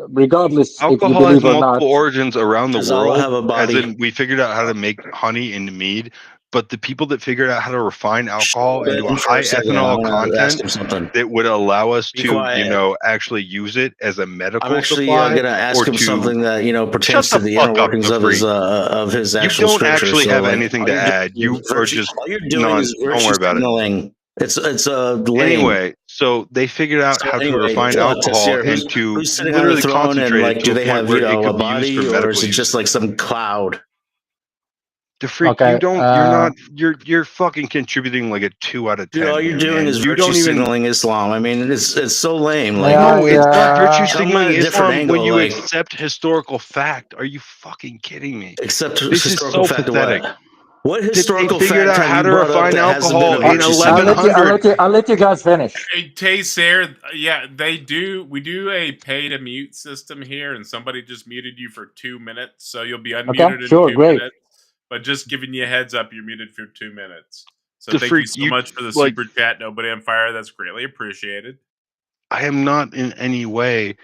regardless if you Alcohol has believe or not. multiple origins around the Does Allah world. have a As body? in, we figured out how to make honey into mead, but the people that figured out how to refine alcohol into a Ben, for high a second, I ethanol want to ask content him something. that would allow us Be to, quiet. actually use it as a I'm medical actually supply, going to ask or him to something that shut pertains to the the inner fuck up, workings the freak. of his You actual don't scripture. actually So, have like, anything all to you're doing add. You is are virtue. just All you're doing is don't virtue worry about it. signaling. It's lame. Anyway, so they figured out So how to anyway, refine alcohol Tessir, and to who's sitting on the literally throne, and concentrate it like, to do a they point have where it a could be used for body, or medical is it use. just like some cloud? The freak, Okay. you're fucking contributing like a 2 out of 10. Dude, all you're doing is you virtue don't even. signaling Islam. I mean, it's so lame. Like, No, it's not virtue Come signaling at a different Islam when angle, you like- accept historical fact. Are you fucking kidding me? except This is historical so fact of pathetic. what? What They historical figured fact out have how you to brought up refine that hasn't been alcohol a in virtue I'll signaling? let you. 1100. I'll let you guys finish. Hey, Taser, yeah, they do. We do a pay to mute system here, and somebody just muted you for 2 minutes, so you'll be unmuted sure, in 2 great. minutes. But just giving you a heads up, you're muted for 2 minutes. So The thank freak, you so much for the like, super chat. Nobody on fire. That's greatly appreciated. I am not in any way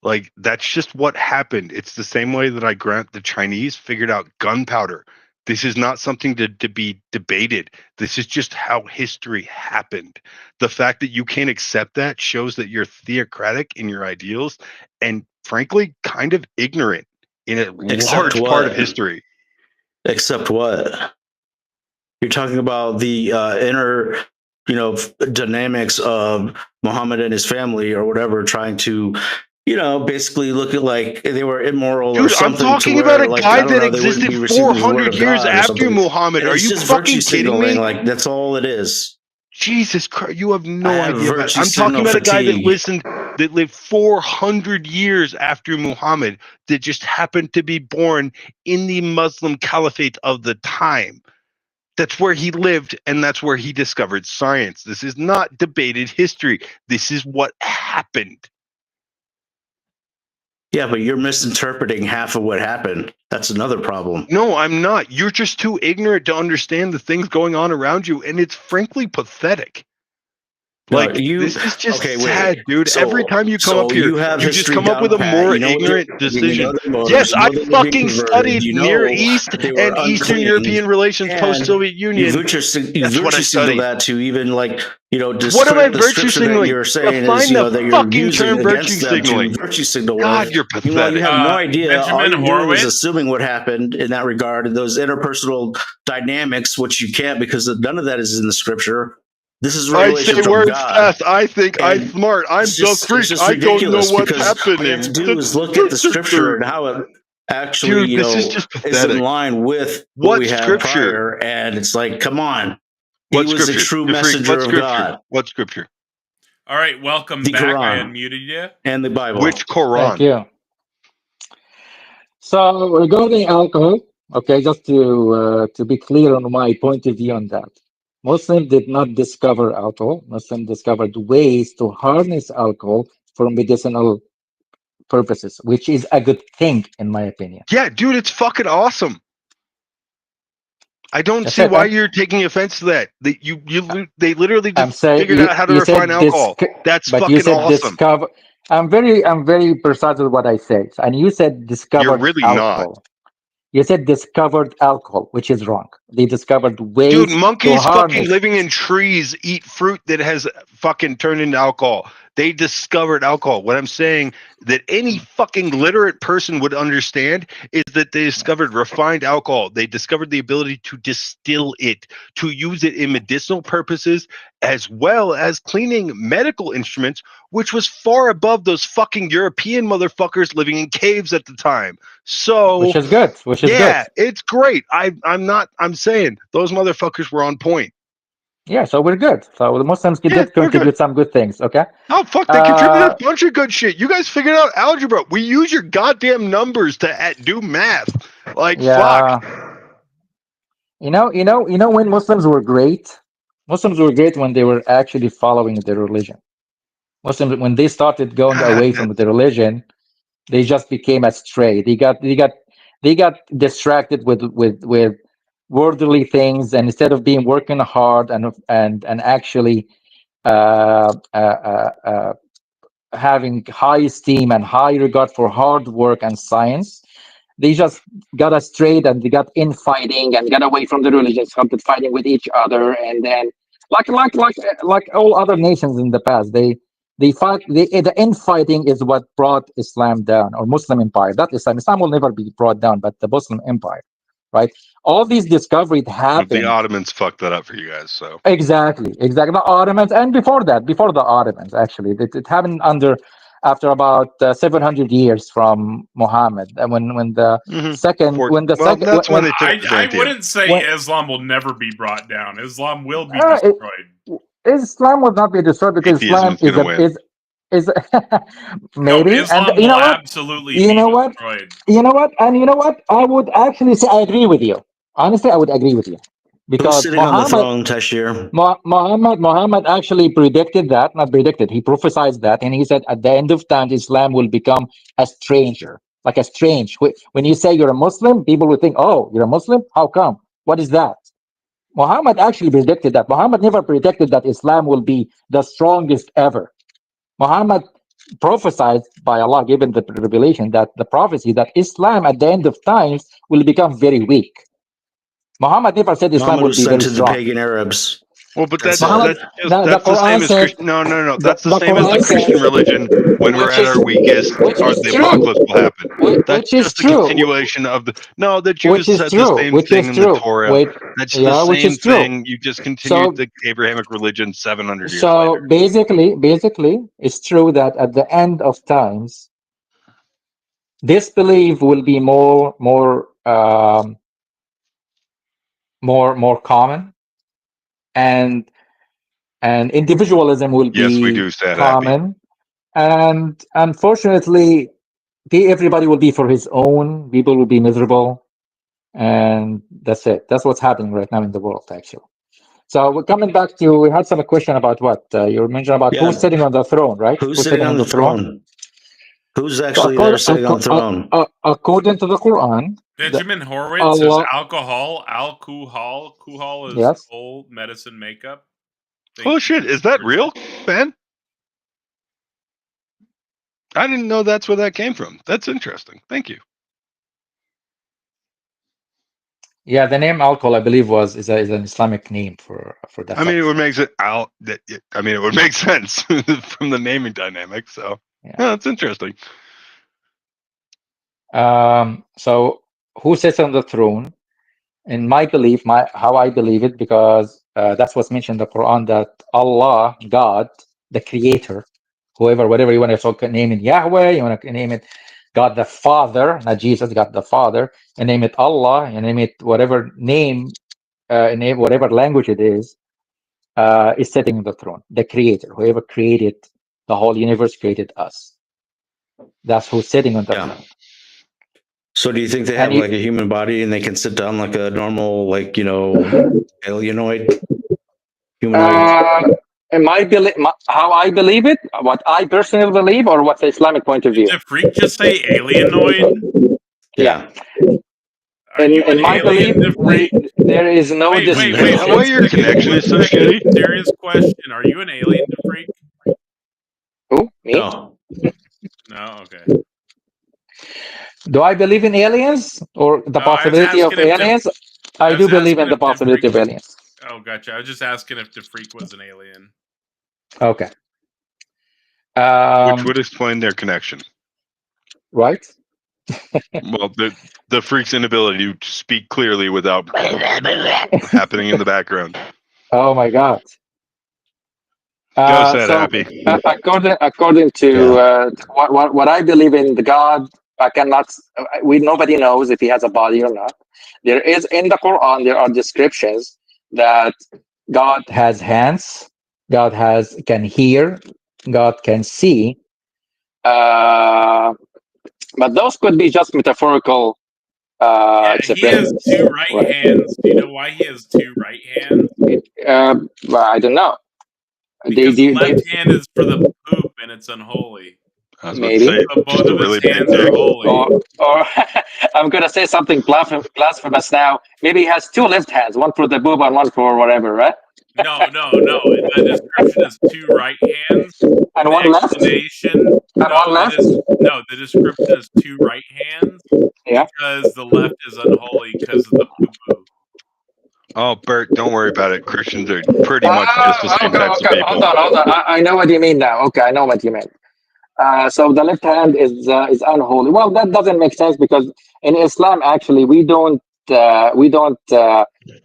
like that's just what happened. It's the same way that I grant the Chinese figured out gunpowder. This is not something to be debated. This is just how history happened. The fact that you can't accept that shows that you're theocratic in your ideals and frankly kind of ignorant in a Except large part of what? history. Except what? You're talking about the inner, dynamics of Muhammad and his family or whatever, trying to, basically look at like they were immoral or Dude, I'm something. talking to where, about a like, guy I don't that know, they wouldn't existed be receiving the word 400 of years God or after something. Muhammad. And Are it's you just fucking virtue kidding signaling. me? Like, that's all it is. Jesus Christ, you have I no have idea about it. virtue I'm talking signal about a guy fatigue. that lived 400 years after Muhammad, that just happened to be born in the Muslim caliphate of the time. That's where he lived, and that's where he discovered science. This is not debated history. This is what happened. Yeah, but you're misinterpreting half of what happened. That's another problem. No, I'm not. You're just too ignorant to understand the things going on around you, and it's frankly pathetic. Like, this is just sad, dude. So- Every time you come so up here, you have you just history come up with a down pat. more You know what ignorant they're- you know decision. their motives, Yes, you know I that they're being fucking converted, studied you know Near East that they were and Eastern unclean, European relations and post-Soviet You Union. virtue That's what I signal studied. that to even, like, What am I discredit the virtue scripture that signaling? you're saying Define is, the that you're fucking using term virtue against them signaling. to virtue signal God, with. you're Meanwhile, you pathetic. have no idea. All Benjamin you're doing is Horowitz? assuming what happened in that regard, and those interpersonal dynamics, which you can't, because none of that is in the scripture. This is I revelation say from words God. fast. I think I'm And smart. I'm it's just it's freak. just I don't know ridiculous what's because happening. all you have to do is look at the scripture and how it actually, Dude, this is just is in pathetic. line with what What we had scripture? prior. And it's like, come on. What He was scripture? a true The freak. messenger What of scripture? God. What scripture? All right, welcome The back. I Quran. unmuted you. And the Bible. Which Quran? Thank you. So regarding alcohol, okay, just to be clear on my point of view on that, Muslims did not discover alcohol. Muslims discovered ways to harness alcohol for medicinal purposes, which is a good thing in my opinion. Yeah, dude, it's fucking awesome. I don't That's see it, why huh? you're taking offense to that. They literally I'm saying figured out how to you refine said alcohol. That's but you fucking said awesome. discover. I'm very precise with what I said, and you said discovered You're really alcohol. not. You said discovered alcohol, which is wrong. They discovered ways Dude, to monkeys harness. fucking living in trees eat fruit that has fucking turned into alcohol. They discovered alcohol. What I'm saying that any fucking literate person would understand is that they discovered refined alcohol. They discovered the ability to distill it, to use it in medicinal purposes, as well as cleaning medical instruments, which was far above those fucking European motherfuckers living in caves at the time. So Which is good. Which is yeah, good. it's great. I'm saying those motherfuckers were on point. Yeah, so we're good. So the Muslims Yeah, did they're contribute good. some good things. Okay. Oh fuck, they contributed a bunch of good shit. You guys figured out algebra. We use your goddamn numbers to do math. Like Yeah. fuck. You know when Muslims were great. Muslims were great when they were actually following their religion. Muslims, when they started going away from the religion, they just became astray. They got distracted with worldly things, and instead of being working hard and actually uh, uh, uh, having high esteem and high regard for hard work and science, they just got astray and they got infighting and got away from the religion, started fighting with each other, and then like all other nations in the past, they fight. The infighting is what brought Islam down, or Muslim empire. Not Islam. Islam will never be brought down, but the Muslim empire, right? All these discoveries happened. The Ottomans fucked that up for you guys. So Exactly. The Ottomans, and before the Ottomans, actually, it happened after about 700 years from Muhammad, and when the second, that's when they took I wouldn't say Islam will never be brought down. Islam will be destroyed. Islam will not be destroyed because Islam is maybe. No, Islam and you will know what? absolutely You be know what? destroyed. You know what? And you know what? I would actually say I agree with you. Honestly, I would agree with you Who's because sitting on the throne, Tashir? Muhammad actually predicted that, not predicted, he prophesied that, and he said at the end of time, Islam will become a stranger, like a strange. When you say you're a Muslim, people will think, oh, you're a Muslim? How come? What is that? Muhammad actually predicted that. Muhammad never predicted that Islam will be the strongest ever. Muhammad prophesied by Allah, given the revelation, that the prophecy that Islam at the end of times will become very weak. Muhammad never said Islam Muhammad will be sent very to the strong. pagan Arabs. well, but that's Muhammad, that's the same as Christian. No. That's the same as the Christian religion. When we're at our weakest, or the apocalypse will happen. That's just a continuation of the. No, the Jews said the same thing in the Torah. That's the same thing. You just continued the Abrahamic religion 700 years later. So basically, it's true that at the end of times, this belief will be more common, and individualism will be common, and unfortunately, everybody will be for his own. People will be miserable, and that's it. That's what's happening right now in the world, actually. So we're coming back to, we had some question about what you mentioned about who's sitting on the throne, right? Who's sitting on the throne? Who's actually there sitting on the throne? According to the Quran, Benjamin Horowitz says alcohol is full medicine makeup. Oh shit, is that real, Ben? I didn't know that's where that came from. That's interesting. Thank you. Yeah, the name alcohol, I believe, is an Islamic name for that. I mean, it would make it out. I mean, it would make sense from the naming dynamic. So, yeah, that's interesting. So, who sits on the throne? In my belief, how I believe it, because that's what's mentioned in the Quran, that Allah, God, the Creator, whatever you want to name it, Yahweh, you want to name it God the Father, not Jesus, God the Father, and name it Allah, and name it whatever name, name whatever language it is. is sitting on the throne. The creator, whoever created the whole universe, created us. That's who's sitting on the throne. So do you think they And have like a human body and they can sit down like a normal, like, alienoid, humanoid? How I believe it, what I personally believe, or what's the Islamic point of view? Did the freak just say alienoid? Yeah. Are you an In my belief, alien? there is no Wait, distinction. Is that why your connection is so shitty? Serious question. Are you an alien to freak? Who? Me? No. No? Okay. Do I believe in aliens or the No, I was possibility of asking if aliens? I I was do believe in asking the if the possibility of freak- aliens. Oh, gotcha. I was just asking if the freak was an alien. Okay. Which would explain their connection. Right? Well, the freak's inability to speak clearly without happening in the background. Oh my God. Go, Sad So, Happy. according to what I believe in the God, I cannot. Nobody knows if he has a body or not. There is in the Quran. There are descriptions that God has hands. God can hear. God can see. But those could be just metaphorical He has expressions. two right hands. Do you know why he has two right hands? Well, I don't know. Because the left hand is for the poop and it's unholy. I was Maybe. about to say, So both just a of his really big hands are dick. holy. Or I'm gonna say something blasphemous now. Maybe he has two left hands, one for the boob and one for whatever, right? No. The description is two right hands. And The one left. explanation. And one left. The description is two right hands Yeah. because the left is unholy because of the poo poo. Oh, Bert, don't worry about it. Christians are pretty much just the same types of people. Hold on. I know what you mean now. Okay, I know what you mean. So the left hand is unholy. Well, that doesn't make sense because in Islam, actually, we don't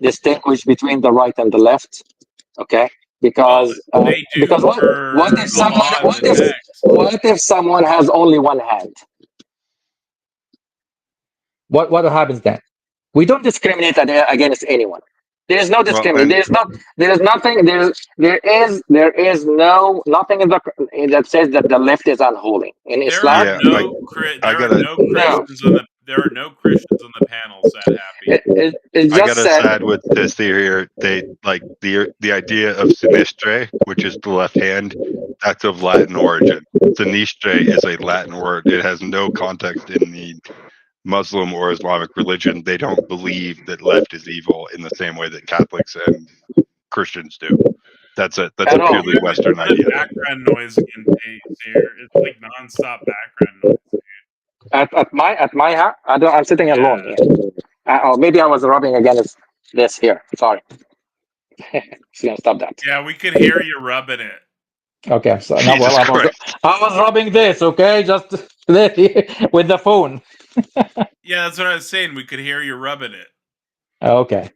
distinguish between the right and the left. Okay, because They do because what if someone Allah in the text. what if someone has only one hand? What happens then? We don't discriminate against anyone. There is no discrimination. There is nothing. There is nothing that says that the left is unholy in Islam. There are no Christians on the panel. Sad Happy. It I just gotta said side with this theory. They like the idea of sinistre, which is the left hand. That's of Latin origin. Sinistre is a Latin word. It has no context in the Muslim or Islamic religion. They don't believe that left is evil in the same way that Catholics and Christians do. That's a purely Western idea. Background noise again, Pace, here. It's like nonstop background noise. at my house. I'm sitting alone here. Oh, maybe I was rubbing against this here. Sorry. Just gonna stop that. Yeah, we could hear you rubbing it. Okay, so now, well, I was rubbing this. Okay, just with the phone. Yeah, that's what I was saying. We could hear you rubbing it. Okay.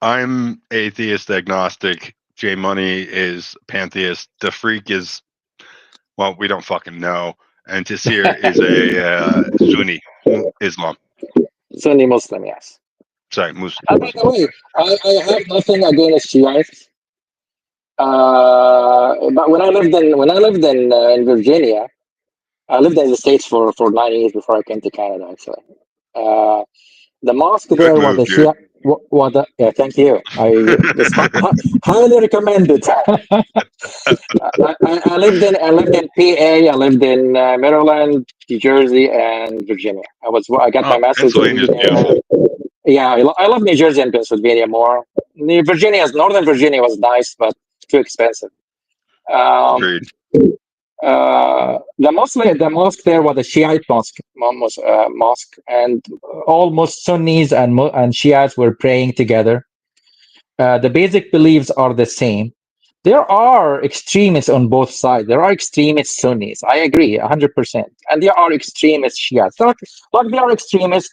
I'm atheist agnostic. J Money is pantheist. The freak is, well, we don't fucking know. And Tasir is a Sunni Islam. Sunni Muslim, yes. Sorry, Muslim. By the way, I have nothing against Shiites. But when I lived in Virginia, I lived in the States for 9 years before I came to Canada. Actually, the mosque there was a Shia. Yeah, thank you. It's highly recommended. I lived in PA. I lived in Maryland, New Jersey, and Virginia. I got my master's. Pennsylvania's beautiful. Yeah, I love New Jersey and Pennsylvania more. Northern Virginia was nice, but too expensive. Agreed. The mosque there was a Shiite mosque, and almost Sunnis and Shiites were praying together. The basic beliefs are the same. There are extremists on both sides. There are extremist Sunnis. I agree, 100%. And there are extremist Shiites. Like there are extremist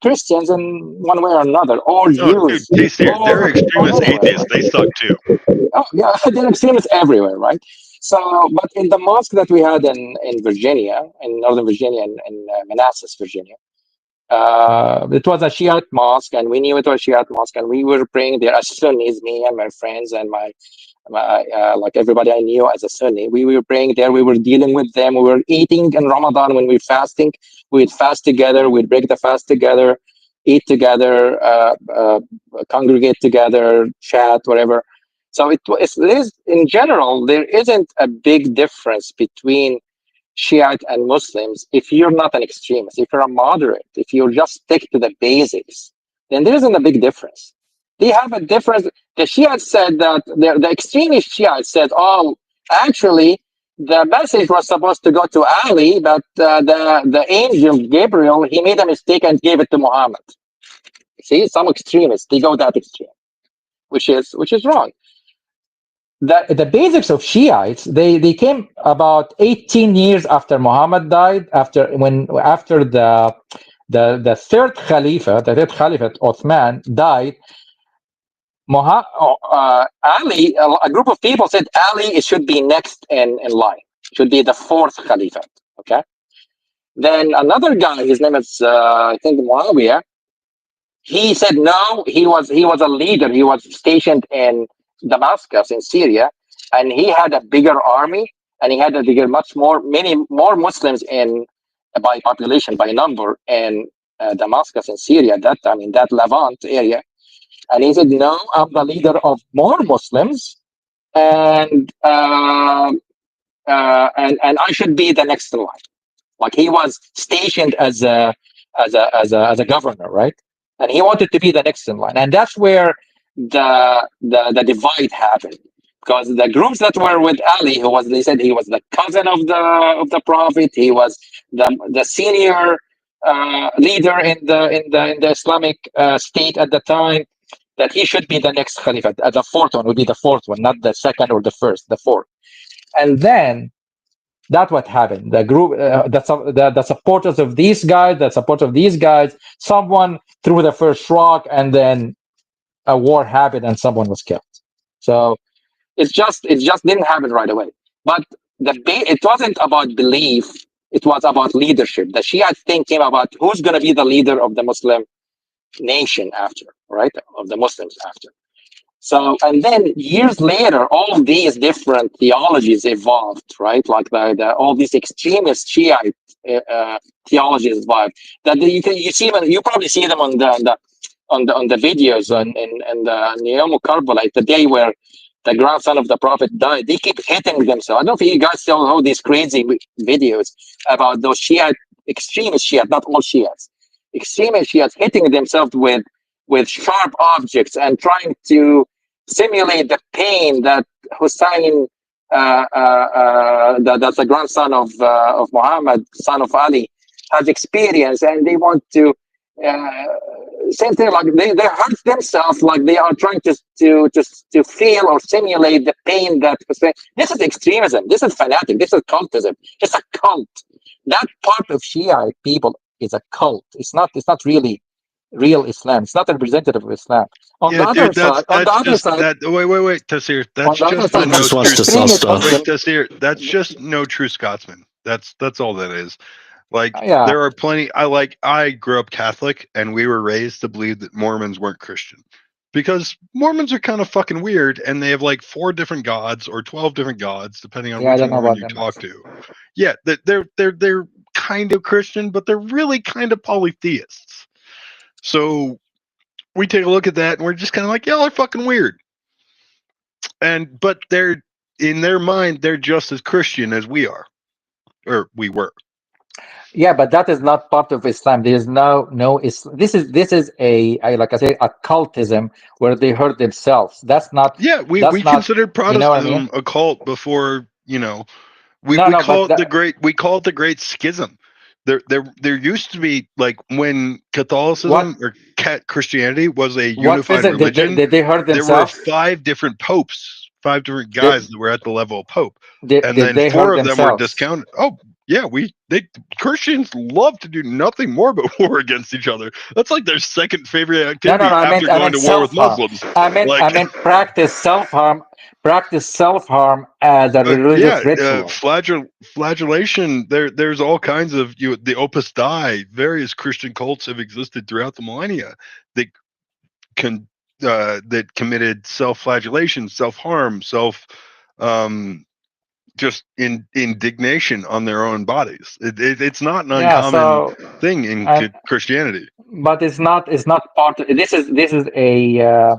Christians in one way or another, or Jews. Dude, there are extremist atheists. They suck too. Oh, yeah, there are extremists everywhere, right? So, but in the mosque that we had in Virginia, in Northern Virginia, in Manassas, Virginia, It was a Shiite mosque, and we knew it was a Shiite mosque, and we were praying there as Sunnis, me and my friends and my like everybody I knew as a Sunni. We were praying there. We were dealing with them. We were eating in Ramadan when we were fasting. We'd fast together. We'd break the fast together, eat together, congregate together, chat, whatever. So it is in general there isn't a big difference between Shiite and Muslims. If you're not an extremist, if you're a moderate, if you just stick to the basics, then there isn't a big difference. They have a difference. The Shiites said that the extremist Shiites said, "Oh, actually, the message was supposed to go to Ali, but the angel Gabriel he made a mistake and gave it to Muhammad." See, some extremists they go that extreme, which is wrong. The basics of Shiites they came about 18 years after Muhammad died, after the third Khalifa, the third Caliphate Uthman died. Ali, a group of people said Ali it should be next in line, should be the fourth Caliphate. Okay. Then another guy, his name is I think Muawiyah. He said no. He was a leader. He was stationed in Damascus in Syria, and he had a bigger army, and he had a bigger, many more Muslims in by population, by number, in Damascus in Syria at that time, in that Levant area. And he said, "No, I'm the leader of more Muslims, and I should be the next in line." Like he was stationed as a governor, right? And he wanted to be the next in line, and that's where the divide happened. Because the groups that were with Ali, they said he was the cousin of the prophet, he was the senior leader in the Islamic state at the time, that he should be the next Khalifa. The fourth one would be the fourth one, not the second or the first, the fourth. And then that's what happened. The group, the supporters of these guys, someone threw the first rock, and then a war happened, and someone was killed. So it just didn't happen right away. But it wasn't about belief; it was about leadership. The Shia thing came about who's going to be the leader of the Muslim nation after, right? Of the Muslims after. So, and then years later, all of these different theologies evolved, right? Like all these extremist Shiite theologies evolved. That you probably see them on the videos in the Yom Karbala, the day where the grandson of the prophet died. They keep hitting themselves. I don't know if you guys saw all these crazy videos about those Shiite extremist Shiite, not all Shiites, extremist Shiites hitting themselves with sharp objects and trying to simulate the pain that Hussein, that's the grandson of Muhammad, son of Ali, has experienced, and they want to same thing. Like they hurt themselves, like they are trying to feel or simulate the pain that Hussein. This is extremism. This is fanatic. This is cultism. It's a cult. That part of Shia people is a cult. It's not really real Islam. It's not a representative of Islam. On the other side, wait, Tassir. That's just the no true Scotsman. Wait, Tassir, that's just no true Scotsman. That's all that is. Like there are plenty. I grew up Catholic, and we were raised to believe that Mormons weren't Christian, because Mormons are kind of fucking weird, and they have like 4 different gods or 12 different gods, depending on which Mormon you talk to. Yeah, they're kind of Christian, but they're really kind of polytheists. So we take a look at that, and we're just kind of like, yeah, they're fucking weird. But they're, in their mind, they're just as Christian as we are, or we were. Yeah, but that is not part of Islam. There is no Islam. This is like I say, a cultism where they hurt themselves. That's not. Yeah, we considered Protestantism a cult before. We call it the Great Schism. There used to be, like, when Catholicism or Christianity was a unified religion. Did they hurt themselves? There were 5 different popes, 5 different guys that were at the level of pope, and then 4 of them were discounted. Oh, Yeah, Christians love to do nothing more but war against each other. That's like their second favorite activity after going to war with Muslims. I meant practice self-harm as a religious ritual. Flagellation. There's all kinds of the Opus Dei. Various Christian cults have existed throughout the millennia that that committed self-flagellation, self-harm, just indignation on their own bodies. It's not an uncommon thing in Christianity. But it's not part of this is a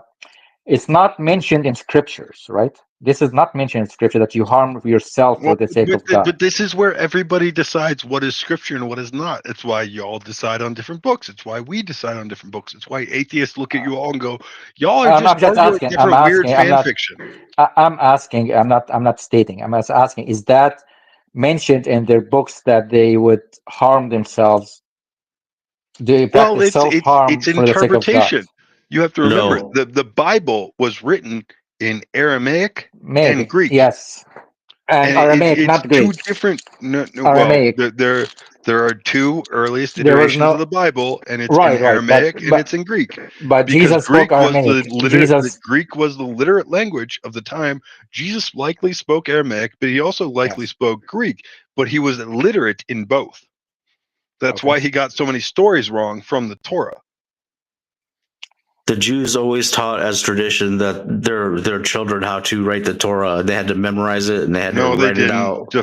it's not mentioned in scriptures, right? This is not mentioned in scripture that you harm yourself for the sake of God. But this is where everybody decides what is scripture and what is not. It's why y'all decide on different books. It's why we decide on different books. It's why atheists look at you all and go, "Y'all are just arguing different weird fan fiction." I'm asking. I'm not stating. I'm just asking. Is that mentioned in their books that they would harm themselves? They practice self-harm it's for the sake of God. You have to remember the Bible was written in Aramaic and Greek. Yes, and Aramaic, not Greek. Two different. Aramaic. Well, there are two earliest iterations of the Bible, and it's in Aramaic and it's in Greek. But Jesus spoke Aramaic. Greek was the literate language of the time. Jesus likely spoke Aramaic, but he also likely spoke Greek. But he was illiterate in both. That's why he got so many stories wrong from the Torah. The Jews always taught as tradition that their children how to write the Torah. They had to memorize it and they had to write it out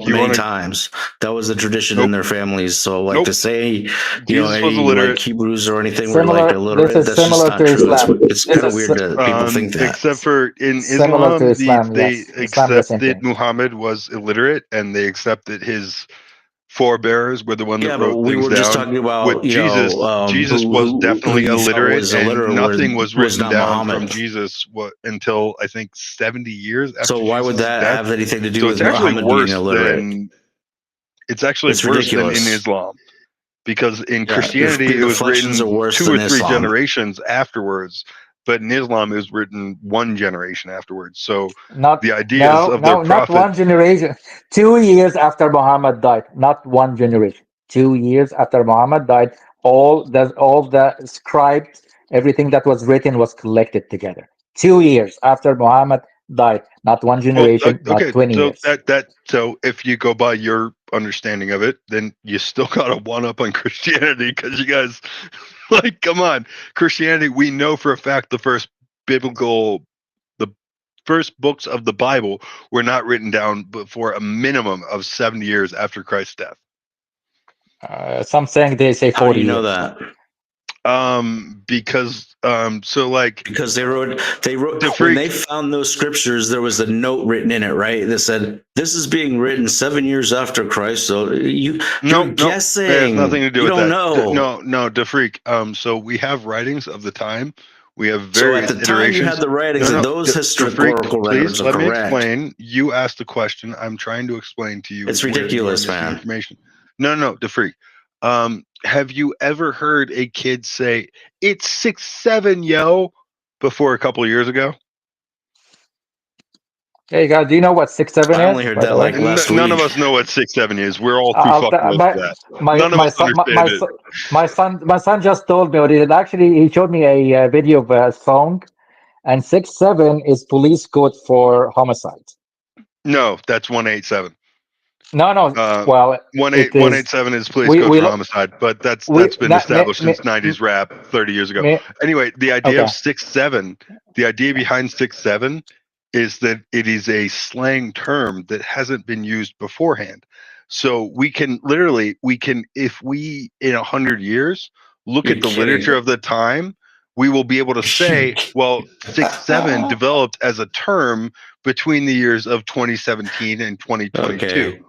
many times. That was the tradition in their families. So, like to say, like Hebrews or anything were like illiterate, that's just not true. It's kind of weird that people think that. Except for in Islam, they accept that Muhammad was illiterate and they accept that his forebearers were the one that wrote things down. Just talking about Jesus. Jesus was definitely illiterate, and nothing was written down from Jesus until I think 70 years after. So why would that have anything to do with Muhammad being illiterate? It's actually worse than in Islam, because in Christianity it was written 2 or 3 generations afterwards. But in Islam, it was written 1 generation afterwards. So the ideas of their prophet, not 1 generation. 2 years after Muhammad died, not 1 generation. 2 years after Muhammad died, all the scribed, everything that was written was collected together. 2 years after Muhammad died, not 1 generation, not 20 years. So if you go by your understanding of it, then you still got a one-up on Christianity, because you guys. Like, come on, Christianity. We know for a fact the first books of the Bible were not written down before a minimum of 70 years after Christ's death. Some saying they say 40 How do you know that? Because they wrote when they found those scriptures, there was a note written in it, right? That said, this is being written 7 years after Christ. So you're guessing. It has nothing to do with that. No, Defreak. So we have writings of the time. We have various iterations. So at the time you had the writings, and those historical records are correct. Let me explain. You asked a question. I'm trying to explain to you. It's ridiculous, man. Information. No, Defreak. Have you ever heard a kid say, "It's 6'7", yo," before a couple of years ago? Hey guys, do you know what 6'7" is? I only heard that like last week. None of us know what 6'7" is. We're all too fucking old for that. None of us understand it. My son just told me what it is. Actually, he showed me a video of a song, and 6'7" is police code for homicide. No, that's 187. No. Well, 187 is police code for homicide, but that's been established since 90s rap 30 years ago. Anyway, the idea of 6'7", the idea behind 6'7" is that it is a slang term that hasn't been used beforehand. So we can if we in 100 years look at the literature of the time, we will be able to say, well, 6'7" developed as a term between the years of 2017 and 2022. Okay.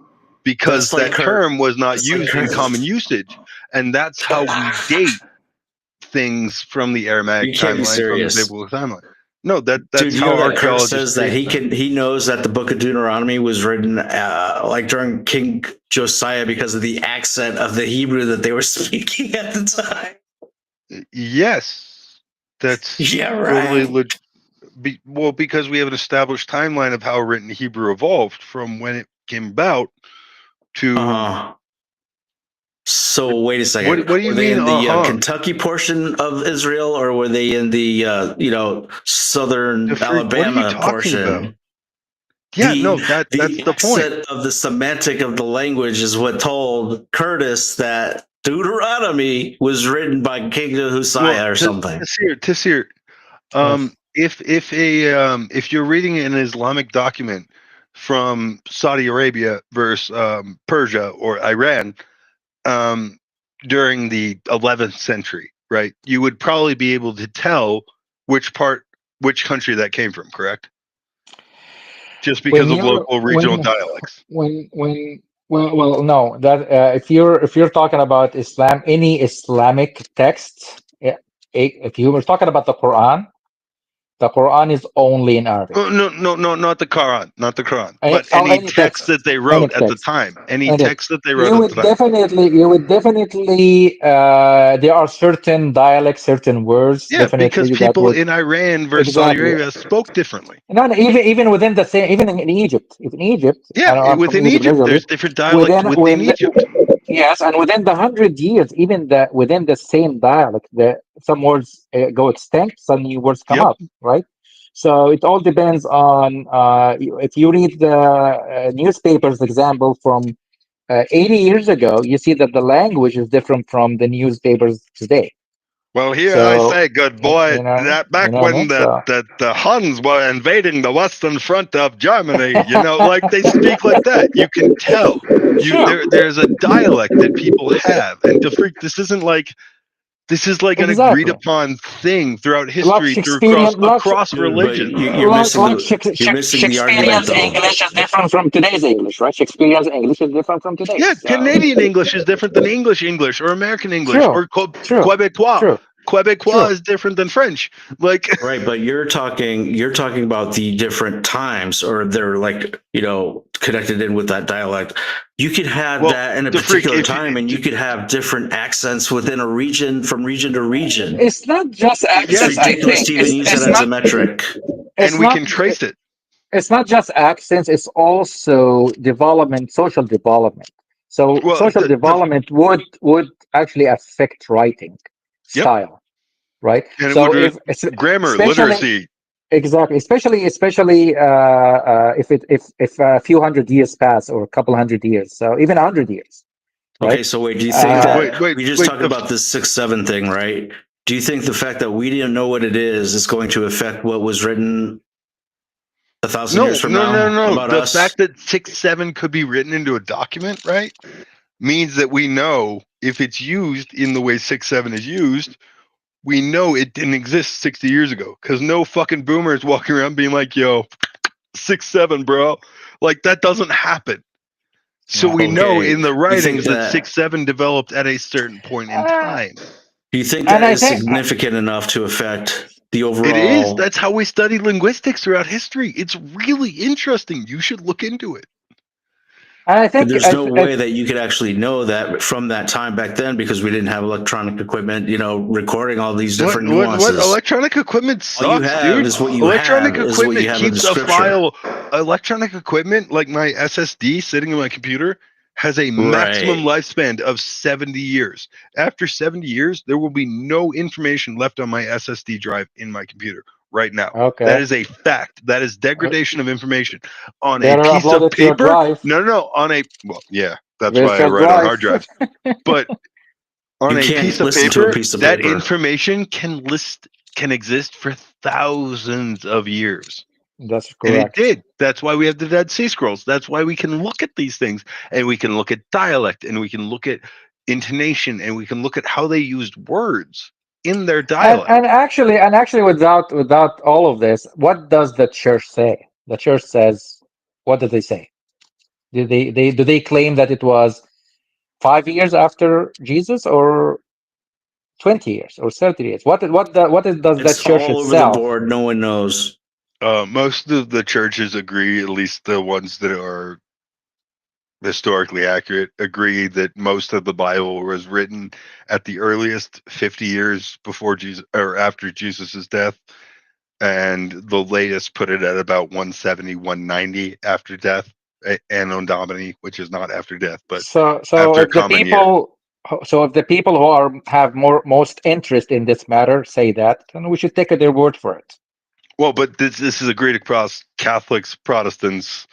Because that term was not used in common usage. And that's how we date things from the Aramaic timeline, from the biblical timeline. No, that's how archaeologists says that he knows that the Book of Deuteronomy was written like during King Josiah because of the accent of the Hebrew that they were speaking at the time. Yes, that's totally because we have an established timeline of how written Hebrew evolved from when it came about. to. So wait a second. What do you were they mean? in the Kentucky portion of Israel, or were they in the southern Alabama portion? About? Yeah, that's the point. Of the semantic of the language is what told Curtis that Deuteronomy was written by King Hosea or something. Tafsir, if you're reading an Islamic document from Saudi Arabia versus Persia or Iran during the 11th century, right? You would probably be able to tell which country that came from, correct? Just because of local regional dialects. Well, no. That if you're talking about Islam, any Islamic text, if you were talking about the Quran is only in Arabic. Oh, no, not the Quran, but any text that they wrote at the time. Any text that they wrote at the time. You would definitely. There are certain dialects, certain words. Yeah, definitely because people in Iran versus Saudi Arabia spoke differently. No, even within the same, even in Egypt. Yeah, within Egypt, there's different dialects within Egypt. Yes, and within the 100 years, even within the same dialect, some words go extinct, some new words come up, right? So it all depends on if you read the newspapers example from 80 years ago, you see that the language is different from the newspapers today. Well, I say, good boy, that back when the Huns were invading the western front of Germany, like they speak like that. You can tell. There's a dialect that people have, and this isn't like. This is like an agreed upon thing throughout history, across religions. You're missing the argument, though. English is different from today's English, right? Shakespearean's English is different from today's. Yeah, Canadian English is different than English or American English or Quebecois. True. Quebecois is different than French. Right, but you're talking about the different times, or they're connected in with that dialect. You could have that in a particular time, and you could have different accents within a region, from region to region. It's not just accents. It's ridiculous to even use it as a metric, and we can trace it. It's not just accents; it's also social development. So social development would actually affect writing style, right? And so if grammar, literacy, exactly, especially if a few hundred years pass or a couple hundred years, so even 100 years. Right? Okay, so wait, do you think that we just talked about this 6-7 thing, right? Do you think the fact that we didn't know what it is going to affect what was written 1,000 years from now? No. The fact that 6-7 could be written into a document, right, means that we know if it's used in the way 6-7 is used, we know it didn't exist 60 years ago, because no fucking boomer is walking around being like, yo, 6-7, bro. Like, that doesn't happen. So we know in the writings that 6-7 developed at a certain point in time. Do you think that is significant enough to affect the overall? It is. That's how we study linguistics throughout history. It's really interesting. You should look into it. And I think there's no way that you could actually know that from that time back then, because we didn't have electronic equipment, recording all these different nuances. What electronic equipment sucks, dude. Electronic equipment keeps a file. Electronic equipment, like my SSD sitting in my computer, has a maximum lifespan of 70 years. After 70 years, there will be no information left on my SSD drive in my computer right now. Okay. That is a fact. That is degradation of information on a piece of paper. No, on a that's why I write on hard drives. But on a piece of paper, that information can exist for thousands of years. That's correct. And it did. That's why we have the Dead Sea Scrolls. That's why we can look at these things, and we can look at dialect, and we can look at intonation, and we can look at how they used words in their dialect. And actually, without all of this, what does the church say? The church says, what do they say? Do they claim that it was 5 years after Jesus, or 20 years, or 30 years? What does that church all over itself? The board. No one knows. Most of the churches agree, at least the ones that are historically accurate, agree that most of the Bible was written at the earliest 50 years before Jesus or after Jesus's death, and the latest put it at about 170, 190 after death. Anno Domini, which is not after death, but So after if the common year. people who are have most interest in this matter say that, then we should take their word for it. Well, but this is agreed across Catholics, Protestants,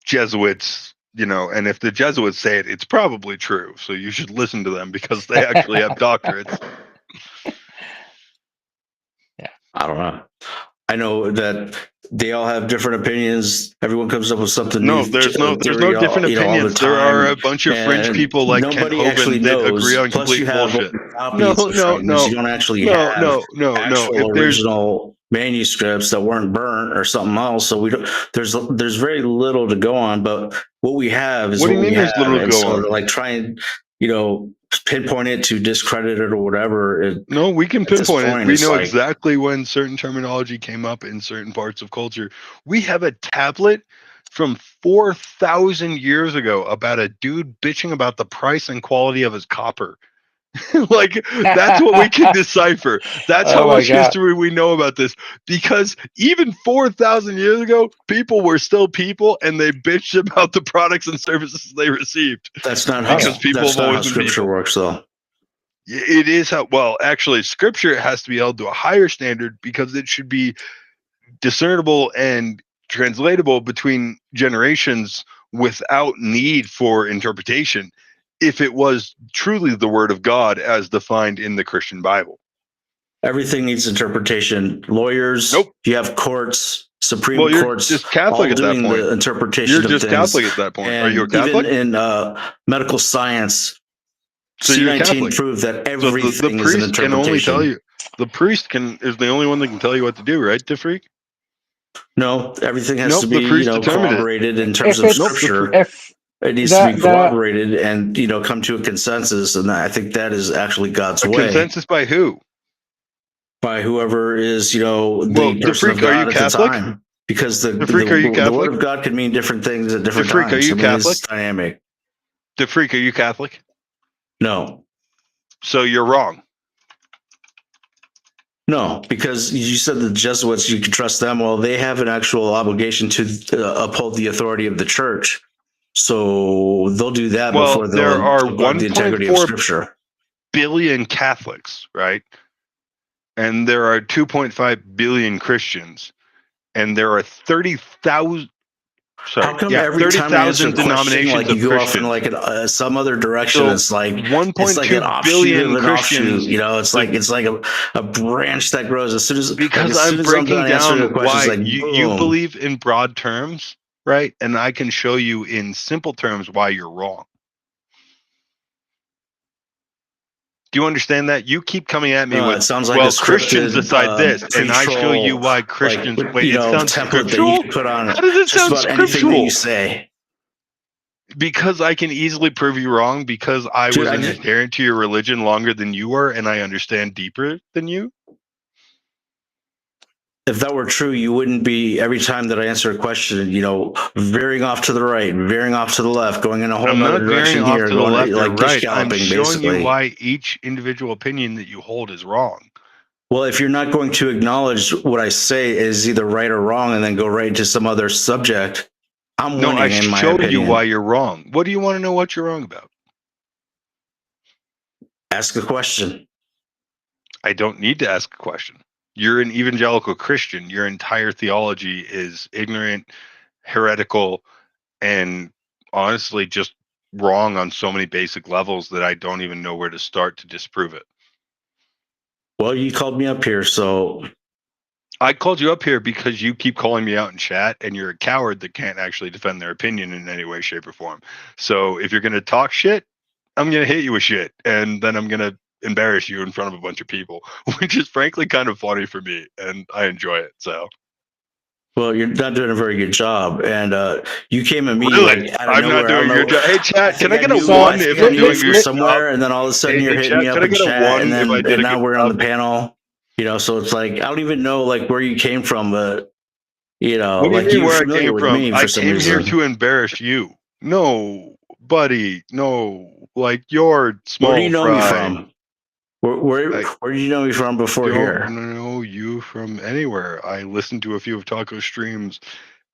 Jesuits, and if the Jesuits say it, it's probably true. So you should listen to them because they actually have doctorates. I don't know. I know that they all have different opinions. Everyone comes up with something No, new. there's no theory, different all the opinions. There time, are a bunch of fringe and people like Kent nobody actually Hovind that agree knows. on Plus, you complete have bullshit. copies of things. You don't actually have No. actual original manuscripts that weren't burnt or something else. So we don't. There's very little to go on. But what we have is What do you we mean there's have, little to and go so on? to like try and pinpoint it to discredit it or whatever. No, we can at this pinpoint it. point, We it's know like- exactly when certain terminology came up in certain parts of culture. We have a tablet from 4,000 years ago about a dude bitching about the price and quality of his copper. Like, that's what we can decipher. That's how Oh my much God. history we know about this. Because even 4,000 years ago, people were still people, and they bitched about the products and services they received. That's not Because people that's have not always how been scripture people. works, though. It is how, well, actually, scripture has to be held to a higher standard because it should be discernible and translatable between generations without need for interpretation if it was truly the word of God as defined in the Christian Bible. Everything needs interpretation. Lawyers, Nope. you have courts, Supreme Well, you're Courts, just Catholic all at that doing point. the interpretation You're of just things. Catholic at that point. Are you a And Catholic? even in medical science, So you're C19 Catholic. proved that So everything the is an priest can only tell interpretation. you. The priest is the only one that can tell you what to do, right, DeFreak? No, everything has Nope, to the be priest determined it. corroborated in terms If of it's scripture. if It needs to be corroborated and come to a consensus, and I think that is actually God's way. Consensus by who? By whoever is the person of DeFreak, God are you at Catholic? the time. Because the DeFreak, are you word Catholic? of God could mean different things at different DeFreak, times. are you Catholic? It's dynamic. DeFreak, are you Catholic? No. So you're wrong. No, because you said the Jesuits, you can trust them. Well, they have an actual obligation to uphold the authority of the church. So they'll do that before there they'll are talk about the integrity of 1.4 scripture. billion Catholics, right? And there are 2.5 billion Christians, and there are 30,000. How come every time you answer a question, denominations like of you go off in Christians. like some other direction? So it's like 1.2 an offshoot billion of an Christians. offshoot. It's like a branch that grows as soon as Because as soon I'm as breaking done answering down a question, why it's like you boom. believe in broad terms, right? And I can show you in simple terms why you're wrong. Do you understand that? You keep coming at me with, it sounds like well, a scripted, Christians decide this, and I show you pre-troll, why Christians. like, wait, it sounds template scriptural? that you can put on How does it just sound about anything that scriptural? you say. Because I can easily prove you wrong because I Dude, was I an just- adherent to your religion longer than you were, and I understand deeper than you. If that were true, you wouldn't be every time that I answer a question, veering off to the right, veering off to the left, going in a whole I'm other not direction veering here, off to the going left or like right. gish I'm galloping, showing basically. you why each individual opinion that you hold is wrong. Well, if you're not going to acknowledge what I say is either right or wrong, and then go right into some other subject, I'm No, winning I in my show opinion. you why you're wrong. What do you want to know what you're wrong about? Ask a question. I don't need to ask a question. You're an evangelical Christian. Your entire theology is ignorant, heretical, and honestly just wrong on so many basic levels that I don't even know where to start to disprove it. Well, you called me up here, so I called you up here because you keep calling me out in chat, and you're a coward that can't actually defend their opinion in any way, shape, or form. So if you're going to talk shit, I'm going to hit you with shit, and then I'm going to embarrass you in front of a bunch of people, which is frankly kind of funny for me, and I enjoy it. So, well, you're not doing a very good job, and you came at me really, like out of I'm nowhere. not doing a good job. Hey, chat, can I get a knew- one I if think I I'm knew doing you your were somewhere, job? and then all of a sudden you're Hey, hitting chat, me up can I in get a chat, one and if then I did a now good we're on the job? panel. So it's like I don't even know like where you came from, but What do you like mean you're where I familiar came with from? me I for some came here reason. to embarrass you. No, buddy, no. Like you're small Where do you know me fry. from? Where did you know me from before Don't here? know you from anywhere. I listened to a few of Taco's streams,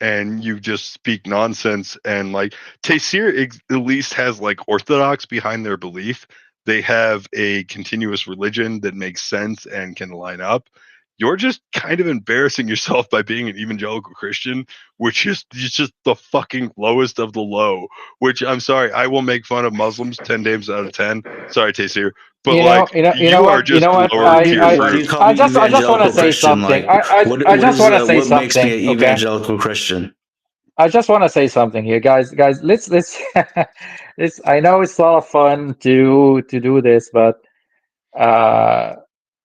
and you just speak nonsense. And like Taysir at least has like orthodox behind their belief. They have a continuous religion that makes sense and can line up. You're just kind of embarrassing yourself by being an evangelical Christian, which is just the fucking lowest of the low. Which I'm sorry, I will make fun of Muslims 10 times out of 10. Sorry, Taysir, but like you are just lower tier Why do you fruit. call me I just want to evangelical say Christian? something. Like, I just want to say what makes me something. an Okay. evangelical Christian? I just want to say something here, guys. Let's let's. I know it's a lot of fun to do this, but uh,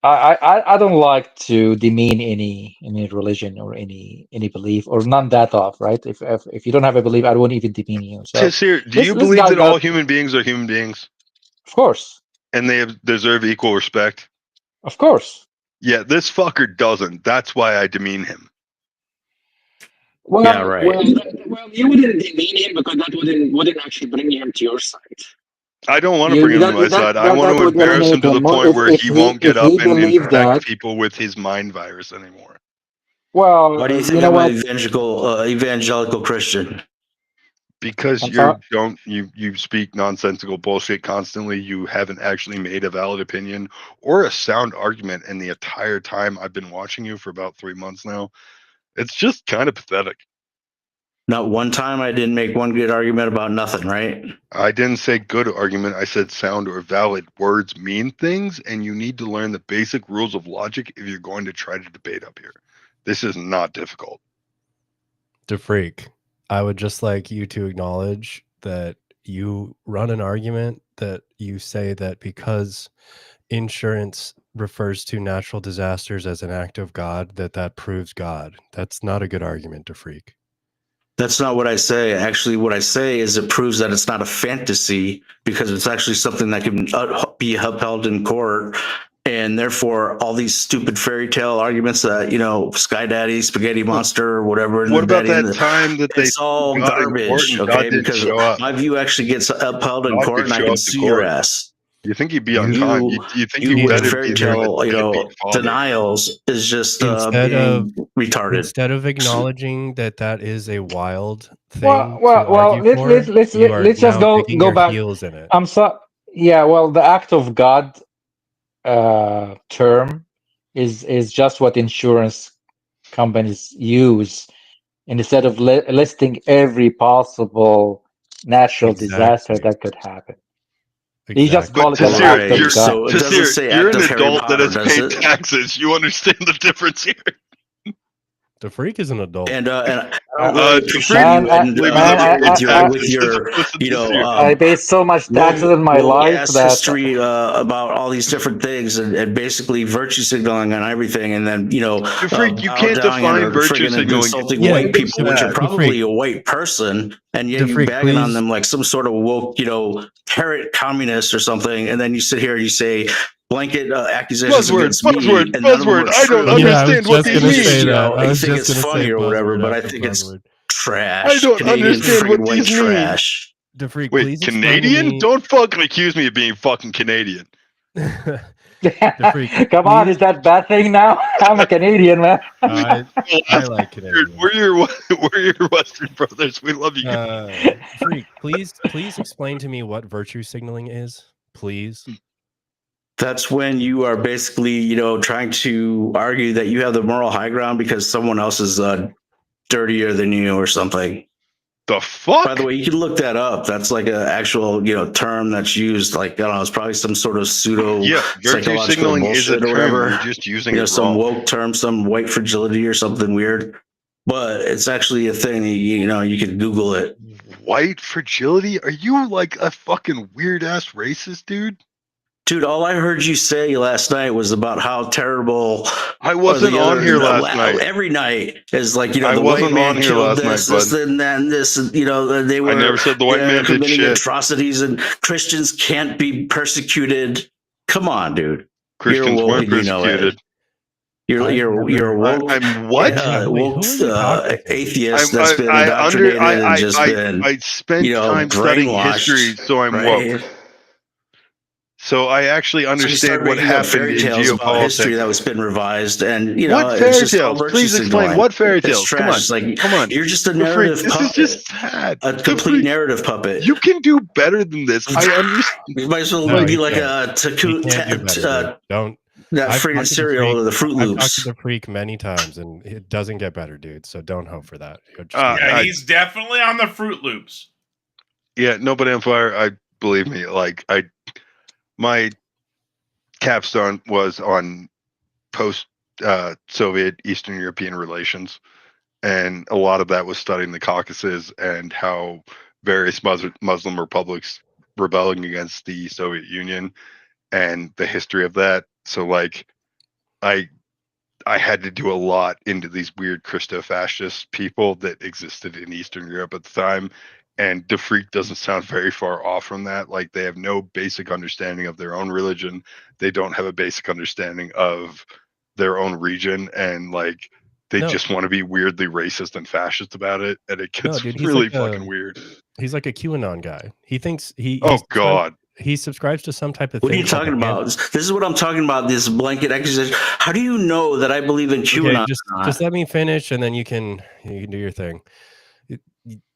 I don't like to demean any religion or any belief or none that of, right? If you don't have a belief, I won't even demean you. So Taysir, do you let's believe guys that all got, human beings are human beings of course, and they deserve equal respect? of course. Yeah, this fucker doesn't. That's why I demean him. Well, Yeah, right. Well, you wouldn't demean him because that wouldn't actually bring him to your side. I don't want to bring him to my side. I want to would embarrass him eliminate to the him point where he won't get if up he and believed infect that. people with his mind virus anymore. Well, Why do you think you know I'm what? an evangelical Christian? Because I'm sorry. you speak nonsensical bullshit constantly. You haven't actually made a valid opinion or a sound argument in the entire time I've been watching you for about 3 months now. It's just kind of pathetic. Not one time I didn't make one good argument about nothing, right? I didn't say good argument. I said sound or valid. Words mean things, and you need to learn the basic rules of logic if you're going to try to debate up here. This is not difficult. DeFreak, I would just like you to acknowledge that you run an argument that you say that because insurance refers to natural disasters as an act of God, that proves God. That's not a good argument, DeFreak. That's not what I say. Actually, what I say is it proves that it's not a fantasy because it's actually something that can be upheld in court. And therefore, all these stupid fairy tale arguments that, Sky Daddy, Spaghetti Monster, or whatever. What about that time that they it's all got in court garbage, and okay? God didn't Because show up? my view actually gets upheld in God court, could and I show can up to sue your court. ass. You think he'd be on time? You think You you with better fairy be there tale, with deadbeat father. denials is just Instead being retarded. Instead of acknowledging that is a wild thing Well, to argue for, you are let's just now digging go your back. heels in it. I'm so yeah. Well, the act of God term is just what insurance companies use, and instead of listing every possible natural disaster Exactly. that could happen. You just Exactly. call it But an Taysir, act of God. So it doesn't say you're act an of Harry adult that Potter, has does paid it? taxes. You understand the difference here. DeFreak is an adult. And I don't really appreciate Man, you and Believe in the with taxes as your opposed to Taysir. I paid so much taxes in my life ass that history about all these different things and basically virtue signaling on everything, and then Freak, you bow can't down define or virtue friggin' signaling. insulting Yeah, white people, which are DeFreak. probably a white person, and yet you DeFreak, bagging on please. them like some sort of woke, parrot communist or something, and then you sit here and you say blanket accusations against me, and none of them are I don't true. Yeah, I was understand what just these gonna mean. say that. I You was think just it's gonna funny say or whatever, buzzword but I after think it's buzzword. trash. I don't Canadian understand what friggin' white these mean. trash. DeFreak, Wait, please explain to Canadian? me. Don't fucking accuse me of being fucking Canadian. DeFreak, come on, is that bad thing now? I'm a Canadian, man. I like Canadian. We're your Western brothers. We love you. Freak, please explain to me what virtue signaling is, please. That's when you are basically, trying to argue that you have the moral high ground because someone else is dirtier than you or something. The fuck? By the way, you can look that up. That's like an actual, term that's used. Like, I don't know, it's probably some sort of pseudo virtue psychological signaling is a bullshit or term. whatever. You're just using it some wrong. woke term, some white fragility or something weird. But it's actually a thing. You can Google it. White fragility? Are you like a fucking weird ass racist, dude? Dude, all I heard you say last night was about how terrible. I wasn't on here last night. Every night is like, I the wasn't white man on here killed last this, night, this, bud. and then this, and they were. I never said the white man did committing shit. atrocities, and Christians can't be persecuted. Come on, dude. Christians you're woke weren't and you know it. persecuted. You're woke. I'm what? Woke who are you talking to? atheist that's been indoctrinated and just been I spent time studying brainwashed, history, so I'm right? woke. So I actually understand what making up happened fairy in tales about history geopolitics. that was been revised, and What it's fairy just all tales? virtue Please explain. signaling. What fairy It's tales? Come trash. on. It's like Come on. you're just a The freak. narrative This puppet, is just sad. a The complete freak. narrative puppet. You can do better than this. I understand. You might as well No, be he like can't. He can't do better, dude. Don't. that I've friggin' talked to the cereal freak. or the Fruit I've talked to Loops. the freak many times, and it doesn't get better, dude. So don't hope for that. You're just Yeah, he's definitely on the Fruit Loops. Yeah, nobody on fire. I believe me. Like my capstone was on post Soviet Eastern European relations, and a lot of that was studying the Caucasus and how various Muslim republics rebelling against the Soviet Union and the history of that. So like I had to do a lot into these weird Christo-fascist people that existed in Eastern Europe at the time. And De Freak doesn't sound very far off from that. Like they have no basic understanding of their own religion. They don't have a basic understanding of their own region. And like they just want to be weirdly racist and fascist about it. And it gets dude, really fucking weird. He's like a QAnon guy. He thinks Oh God. He subscribes to some type of What are thing. you talking about? This is what I'm talking about. This blanket accusation. How do you know that I believe in QAnon? Okay, just let me finish, and then you can do your thing.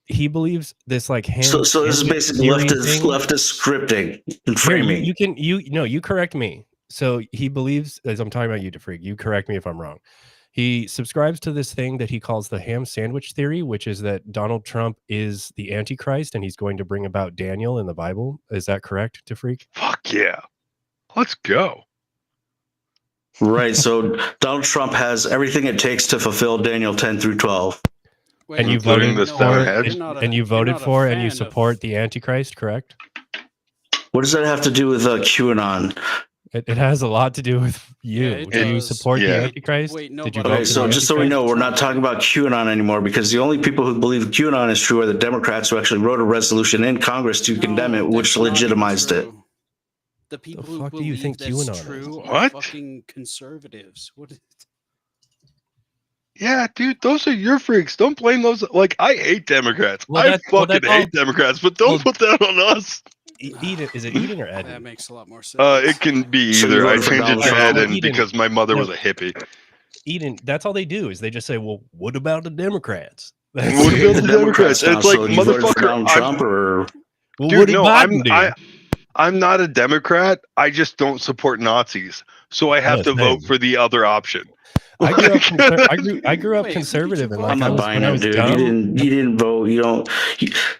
He believes this like ham. So this is basically leftist scripting and framing. You correct me. So he believes, as I'm talking about you, DeFreak, you correct me if I'm wrong. He subscribes to this thing that he calls the ham sandwich theory, which is that Donald Trump is the Antichrist and he's going to bring about Daniel in the Bible. Is that correct, DeFreak? Fuck yeah. Let's go. Right. So Donald Trump has everything it takes to fulfill Daniel 10 through 12. Wait, And you Including voted the for, Stonehead? and you voted for, and you support the Antichrist, correct? What does that have to do with QAnon? It has a lot to do with you. Yeah, it Do you does. support the Yeah. Antichrist? Wait, no, Did you but- vote Okay, for so the just so we Antichrist? know, we're not talking about QAnon anymore, because the only people who believe QAnon is true are the Democrats who actually wrote a resolution in Congress to condemn it, which that's not legitimized it. true. The people The who fuck do you believe think that's QAnon is? true are What? fucking conservatives. What? Yeah, dude, those are your freaks. Don't blame those. Like, I hate Democrats. Well, I that's- well, fucking that's all- hate Democrats, but don't put that on us. Eden, is it Eden or Eden? That makes a lot more sense. It can be So you either. I voted for changed it Donald to Trump? Eden Eden. because my mother No. was a hippie. Eden, that's all they do is they just say, well, what about the Democrats? What That's about it. the Democrats? now, It's like, so you voted for motherfucker, Donald Trump, or Well, dude, what did no, Biden do? I'm not a Democrat. I just don't support Nazis, so I have Yeah, to same. vote for the other option. I grew up, Like, I grew up Wait, conservative, and who like did I'm you not vote buying when I it, was dude. dumb, You didn't vote. You don't.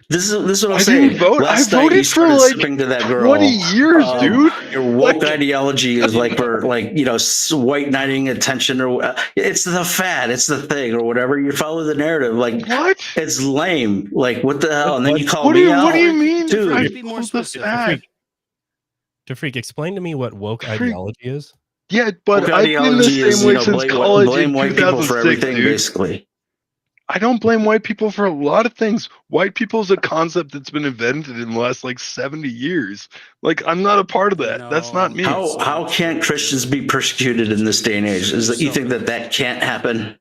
This is what I'm I saying. didn't vote. Last I night voted you for, started like, sipping to that girl. 20 years, dude. Your woke Like- ideology is like for white knighting attention, or it's the fad, it's the thing, or whatever. You follow the narrative. Like, What? it's lame. Like, what the hell? And then you call What me do out. you mean? Dude, I be more pulled the specific. fad. DeFreak, explain to me what woke ideology is. Yeah, but woke I've been the ideology is, same way since college blame in white people for 2006, everything, dude. basically. I don't blame white people for a lot of things. White people is a concept that's been invented in the last like 70 years. Like, I'm not a part of that. That's not me. How can't Christians be persecuted in this day and age? Is that you think that can't happen?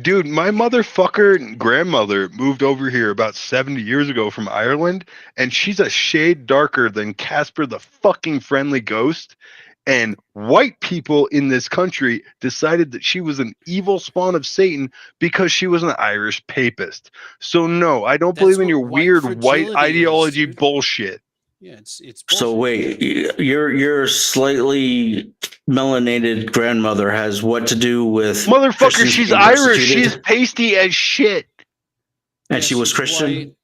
Dude, my motherfucker grandmother moved over here about 70 years ago from Ireland, and she's a shade darker than Casper the fucking Friendly Ghost. And white people in this country decided that she was an evil spawn of Satan because she was an Irish papist. So no, I don't believe in your weird white ideology bullshit. Yeah, it's So wait, your slightly melanated grandmother has what to do with Motherfucker, Christians she's being Irish. persecuted? She's pasty as shit. And she was she's Christian? white,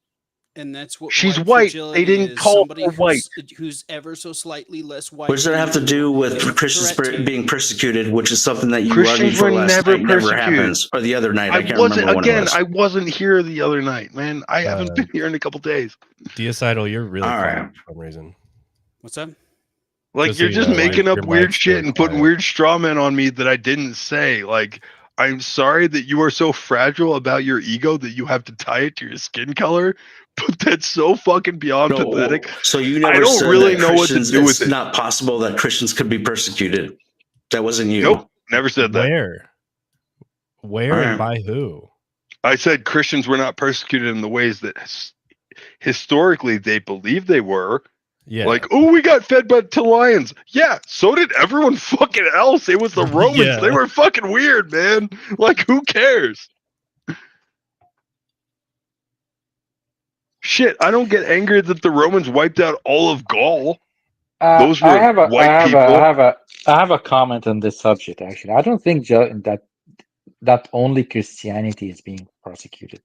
and that's what She's white. white. Fragility They didn't is. call Somebody her white. who's ever so slightly less white. What does that have to do with Christians being persecuted, which is something that you argued Christians for were last never night, never persecuted. happens, or the other night? I can't wasn't remember when it again. was. I wasn't here the other night, man. I haven't been here in a couple days. Deocidal, you're really All quiet right. for some reason. What's that? Like, Just so you're you just know, making like, up your weird mic's shit very and putting quiet. weird straw men on me that I didn't say. Like, I'm sorry that you are so fragile about your ego that you have to tie it to your skin color, but that's so fucking beyond pathetic. So you never I don't said really that know what to Christians, do with it's it. not possible that Christians could be persecuted. That wasn't you. Nope, never said that. Where All right. and by who? I said Christians were not persecuted in the ways that historically they believed they were. Yeah. Like, oh, we got fed to lions. Yeah, so did everyone fucking else. It was the Romans. Yeah. They were fucking weird, man. Like, who cares? Shit, I don't get angry that the Romans wiped out all of Gaul. Those were white people. I have a comment on this subject. Actually, I don't think that only Christianity is being prosecuted.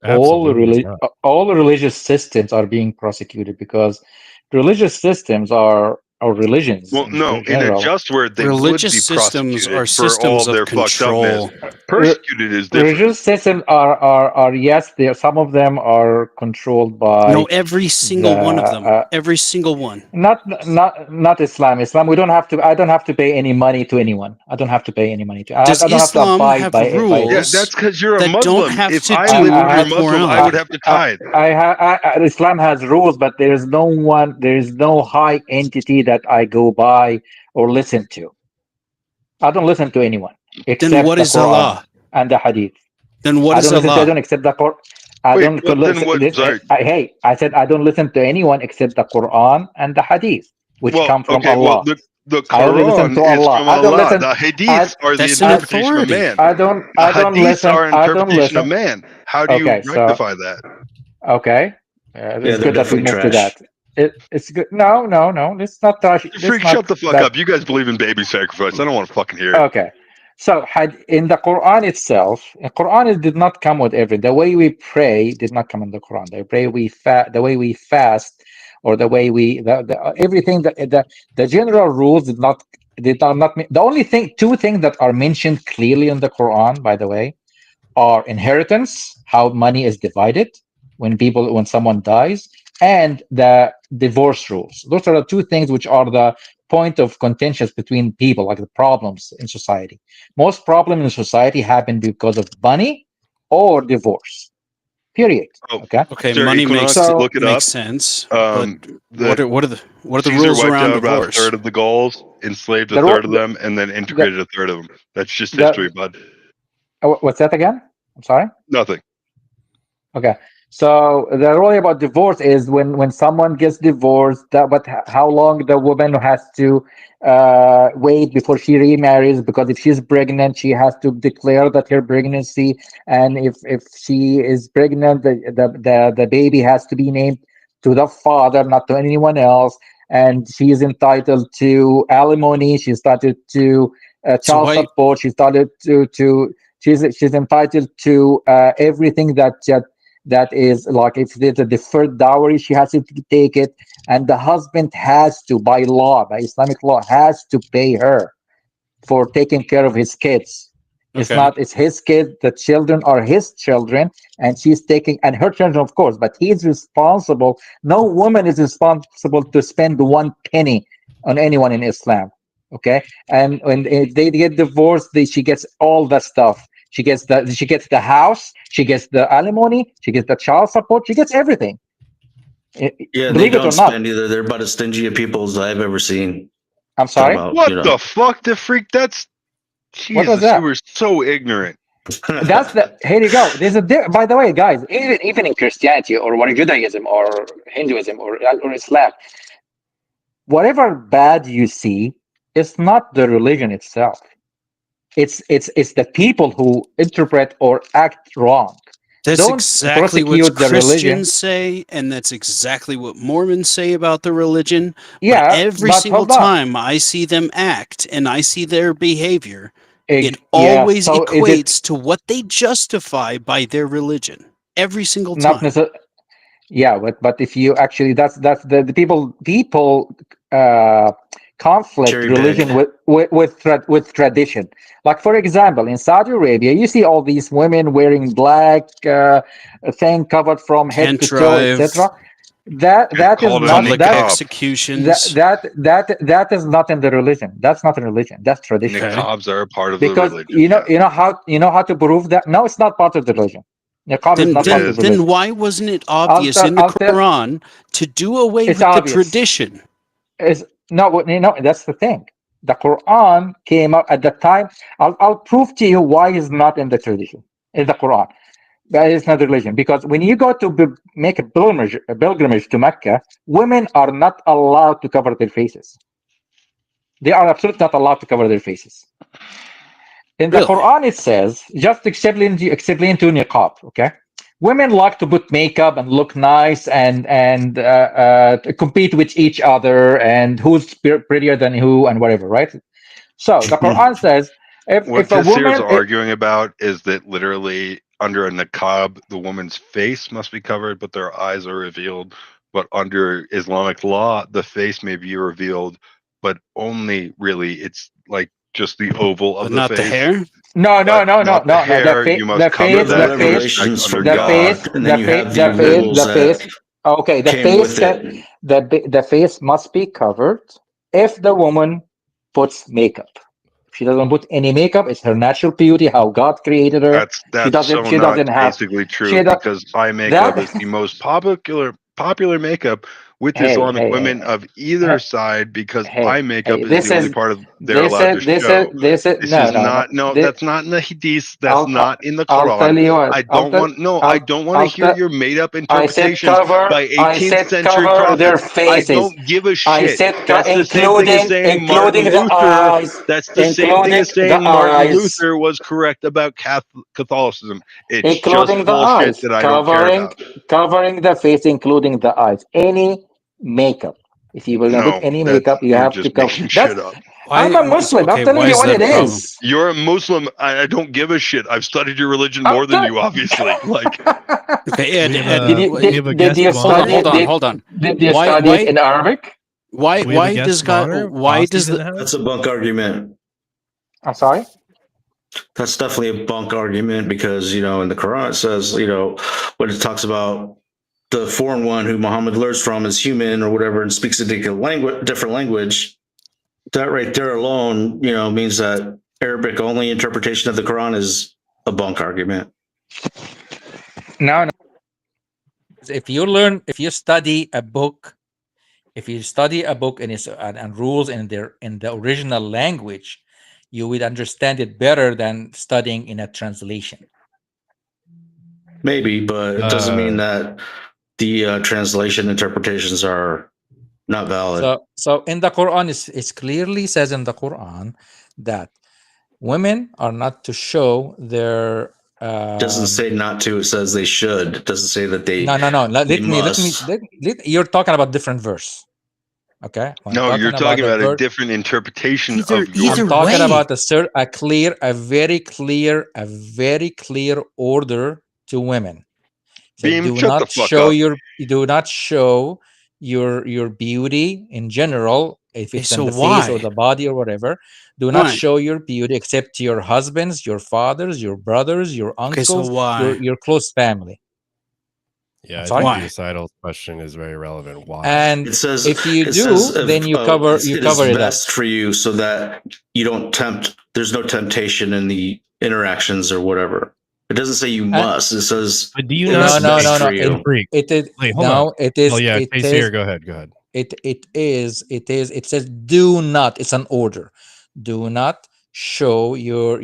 Absolutely not. All religious systems are being prosecuted because religious systems or religions. Well, no, in a just word, they religious would be systems prosecuted are for all systems their of fucked control. upness. Persecuted is different. Religious systems are yes, some of them are controlled by. No, every single one of them. Every single one. Not Islam. Islam, we don't have to. I don't have to pay any money to anyone. I don't have to pay any money to. I Does don't Islam have to abide have by rules Yeah, that's because you're a that Muslim. don't have If to I do lived with with a Muslim, I would have to tithe. Islam has rules, but there is no high entity that I go by or listen to. I don't listen to anyone except Then what the is Quran Allah? and the Hadith. Then what I is don't listen to. I Allah? don't accept the Quran. Hey, I said I don't listen to anyone except the Quran and the Hadith, which come from Allah. Well, the I only listen Quran to is Allah. from I don't Allah. listen. The Hadiths are the That's an interpretation of authority. man. I don't Hadiths listen. are I don't interpretation of listen. man. How do you Okay, so rectify that? okay, Yeah, it's they're good that we definitely move to trash. that. It's good. No. Let's not touch. Freak, shut the fuck up. You guys believe in baby sacrifice. I don't want to fucking hear it. Okay. So in the Quran itself, the Quran did not come with everything. The way we pray did not come in the Quran. The way we fast, or the way everything that the general rules did not. The only two things that are mentioned clearly in the Quran, by the way, are inheritance, how money is divided when someone dies, and the divorce rules. Those are the two things which are the point of contentions between people, like the problems in society. Most problems in society happen because of money or divorce. Period. Okay. Okay, Sir, money Equinox, look it up. makes sense. The- But what are the Caesar rules wiped around out about a divorce? third of the Gauls, enslaved a The third of ru- them, and then integrated a third of them. That's just the- history, bud. What's that again? I'm sorry. Nothing. Okay. So the rule about divorce is when someone gets divorced, how long the woman has to wait before she remarries, because if she's pregnant, she has to declare that her pregnancy, and if she is pregnant, the baby has to be named to the father, not to anyone else, and she is entitled to alimony. She's entitled to child support. She's entitled to she's entitled to everything that is, like, if there's a deferred dowry, she has to take it, and the husband has to, by Islamic law, has to pay her for taking care of his kids. It's his kids. The children are his children, and and her children, of course, but he's responsible. No woman is responsible to spend 1 penny on anyone in Islam. Okay, and when they get divorced, she gets all that stuff. She gets the house, she gets the alimony, she gets the child support, she gets everything. Yeah, Believe they it or don't not. spend either. They're about as stingy of people as I've ever seen. I'm sorry? What the fuck, the freak? That's Jesus. What was that? You were so ignorant. Here you go. By the way, guys, even in Christianity or Judaism or Hinduism or Islam, whatever bad you see, it's not the religion itself. It's the people who interpret or act wrong. That's Don't exactly what Christians say, and that's exactly what Mormons say about the religion. Yeah, but every but single hold on. time I see them act and I see their behavior, it Yeah, always so is equates to what they justify by their religion. Every single not time. necessarily. Yeah, but if you actually, that's the people conflict Cherry religion pick. with tradition. Like, for example, in Saudi Arabia, you see all these women wearing black thing covered from head to toe, etc. That is not public executions. that is not in the religion. That's not in religion. That's tradition. Niqabs are a part of Because the religion. you know how to prove that. No, it's not part of the religion. Niqab is not part of the religion. Then why wasn't it obvious in the Quran to do away with the tradition? No, that's the thing. The Quran came out at the time. I'll prove to you why it's not in the tradition, in the Quran. That is not religion, because when you go to make a pilgrimage to Mecca, women are not allowed to cover their faces. They are absolutely not allowed to cover their faces. In the Really? Quran, it says, just explain to niqab, okay? Women like to put makeup and look nice and to compete with each other and who's prettier than who and whatever, right? So the Quran says, What if a Kassir's woman, arguing about is that literally under a niqab, the woman's face must be covered, but their eyes are revealed. But under Islamic law, the face may be revealed, but only really it's like just the oval of But the not face. the hair? no, Not the hair. You must cover the that for respect revelations under from the God. face, God, and then you have the face, rules the face. that Okay, the came face with it. the face must be covered if the woman puts makeup. If she doesn't put any makeup, it's her natural beauty, how God created her. That's so She not doesn't have basically she true does because eye makeup is that. the most popular makeup with Hey, Islamic hey, women hey, of either side because eye hey, makeup hey. is the only part of they're allowed to show. This No, is no, no. not that's not in the hadith. That's I'll, not in the I'll tell Quran. you what. I don't want to hear your made up I said interpretations cover. by I 18th said century cover their prophets. I faces. don't give a I shit. said That's the same thing as saying Martin including the Luther. eyes, That's the same thing as the saying Martin eyes, Luther was correct about Catholicism. It's just including the bullshit eyes, that I don't care about. covering the face, including the eyes. Any makeup. If you were gonna put No, any that makeup, you you're have to just cover. making That's. shit up. I'm a Muslim. I'm Okay, telling why you is what that it a problem? is. You're a Muslim. I don't give a shit. I've studied your religion I'm more than you, obviously. Like, Okay, Ed, We have Ed, a we have a guest you monitor. study? hold on. Did you Why, study it in Arabic? We have a guest monitor. Why Boss is does in the, the house. That's a bunk argument. I'm sorry. That's definitely a bunk argument because, in the Quran it says, when it talks about the foreign one who Muhammad learns from is human or whatever and speaks a different language, that right there alone, means that Arabic only interpretation of the Quran is a bunk argument. No. If you study a book, and rules in the original language, you would understand it better than studying in a translation. Maybe, but it doesn't mean that the translation interpretations are not valid. So in the Quran, it clearly says in the Quran that women are not to show their. Doesn't say not to. It says they should. It doesn't say that they. No. Let must. You're talking about different verse. Okay. no, you're talking about a different interpretation of your. I'm talking about a very clear order to women. So Beam, shut the fuck up. do not show your beauty in general, if it's in the face or the body or whatever. Do not show your beauty except to your husbands, your fathers, your brothers, your uncles, your close family. Yeah, I think the Isidal question is very relevant. Why? And it says if you do, then you cover it it up. best for you so that you don't tempt. There's no temptation in the interactions or whatever. It doesn't say you must. It says. But do you not? No. It is. Wait, hold on. It is. Oh yeah, Casey, go ahead. Go ahead. It is. It says do not. It's an order. Do not show your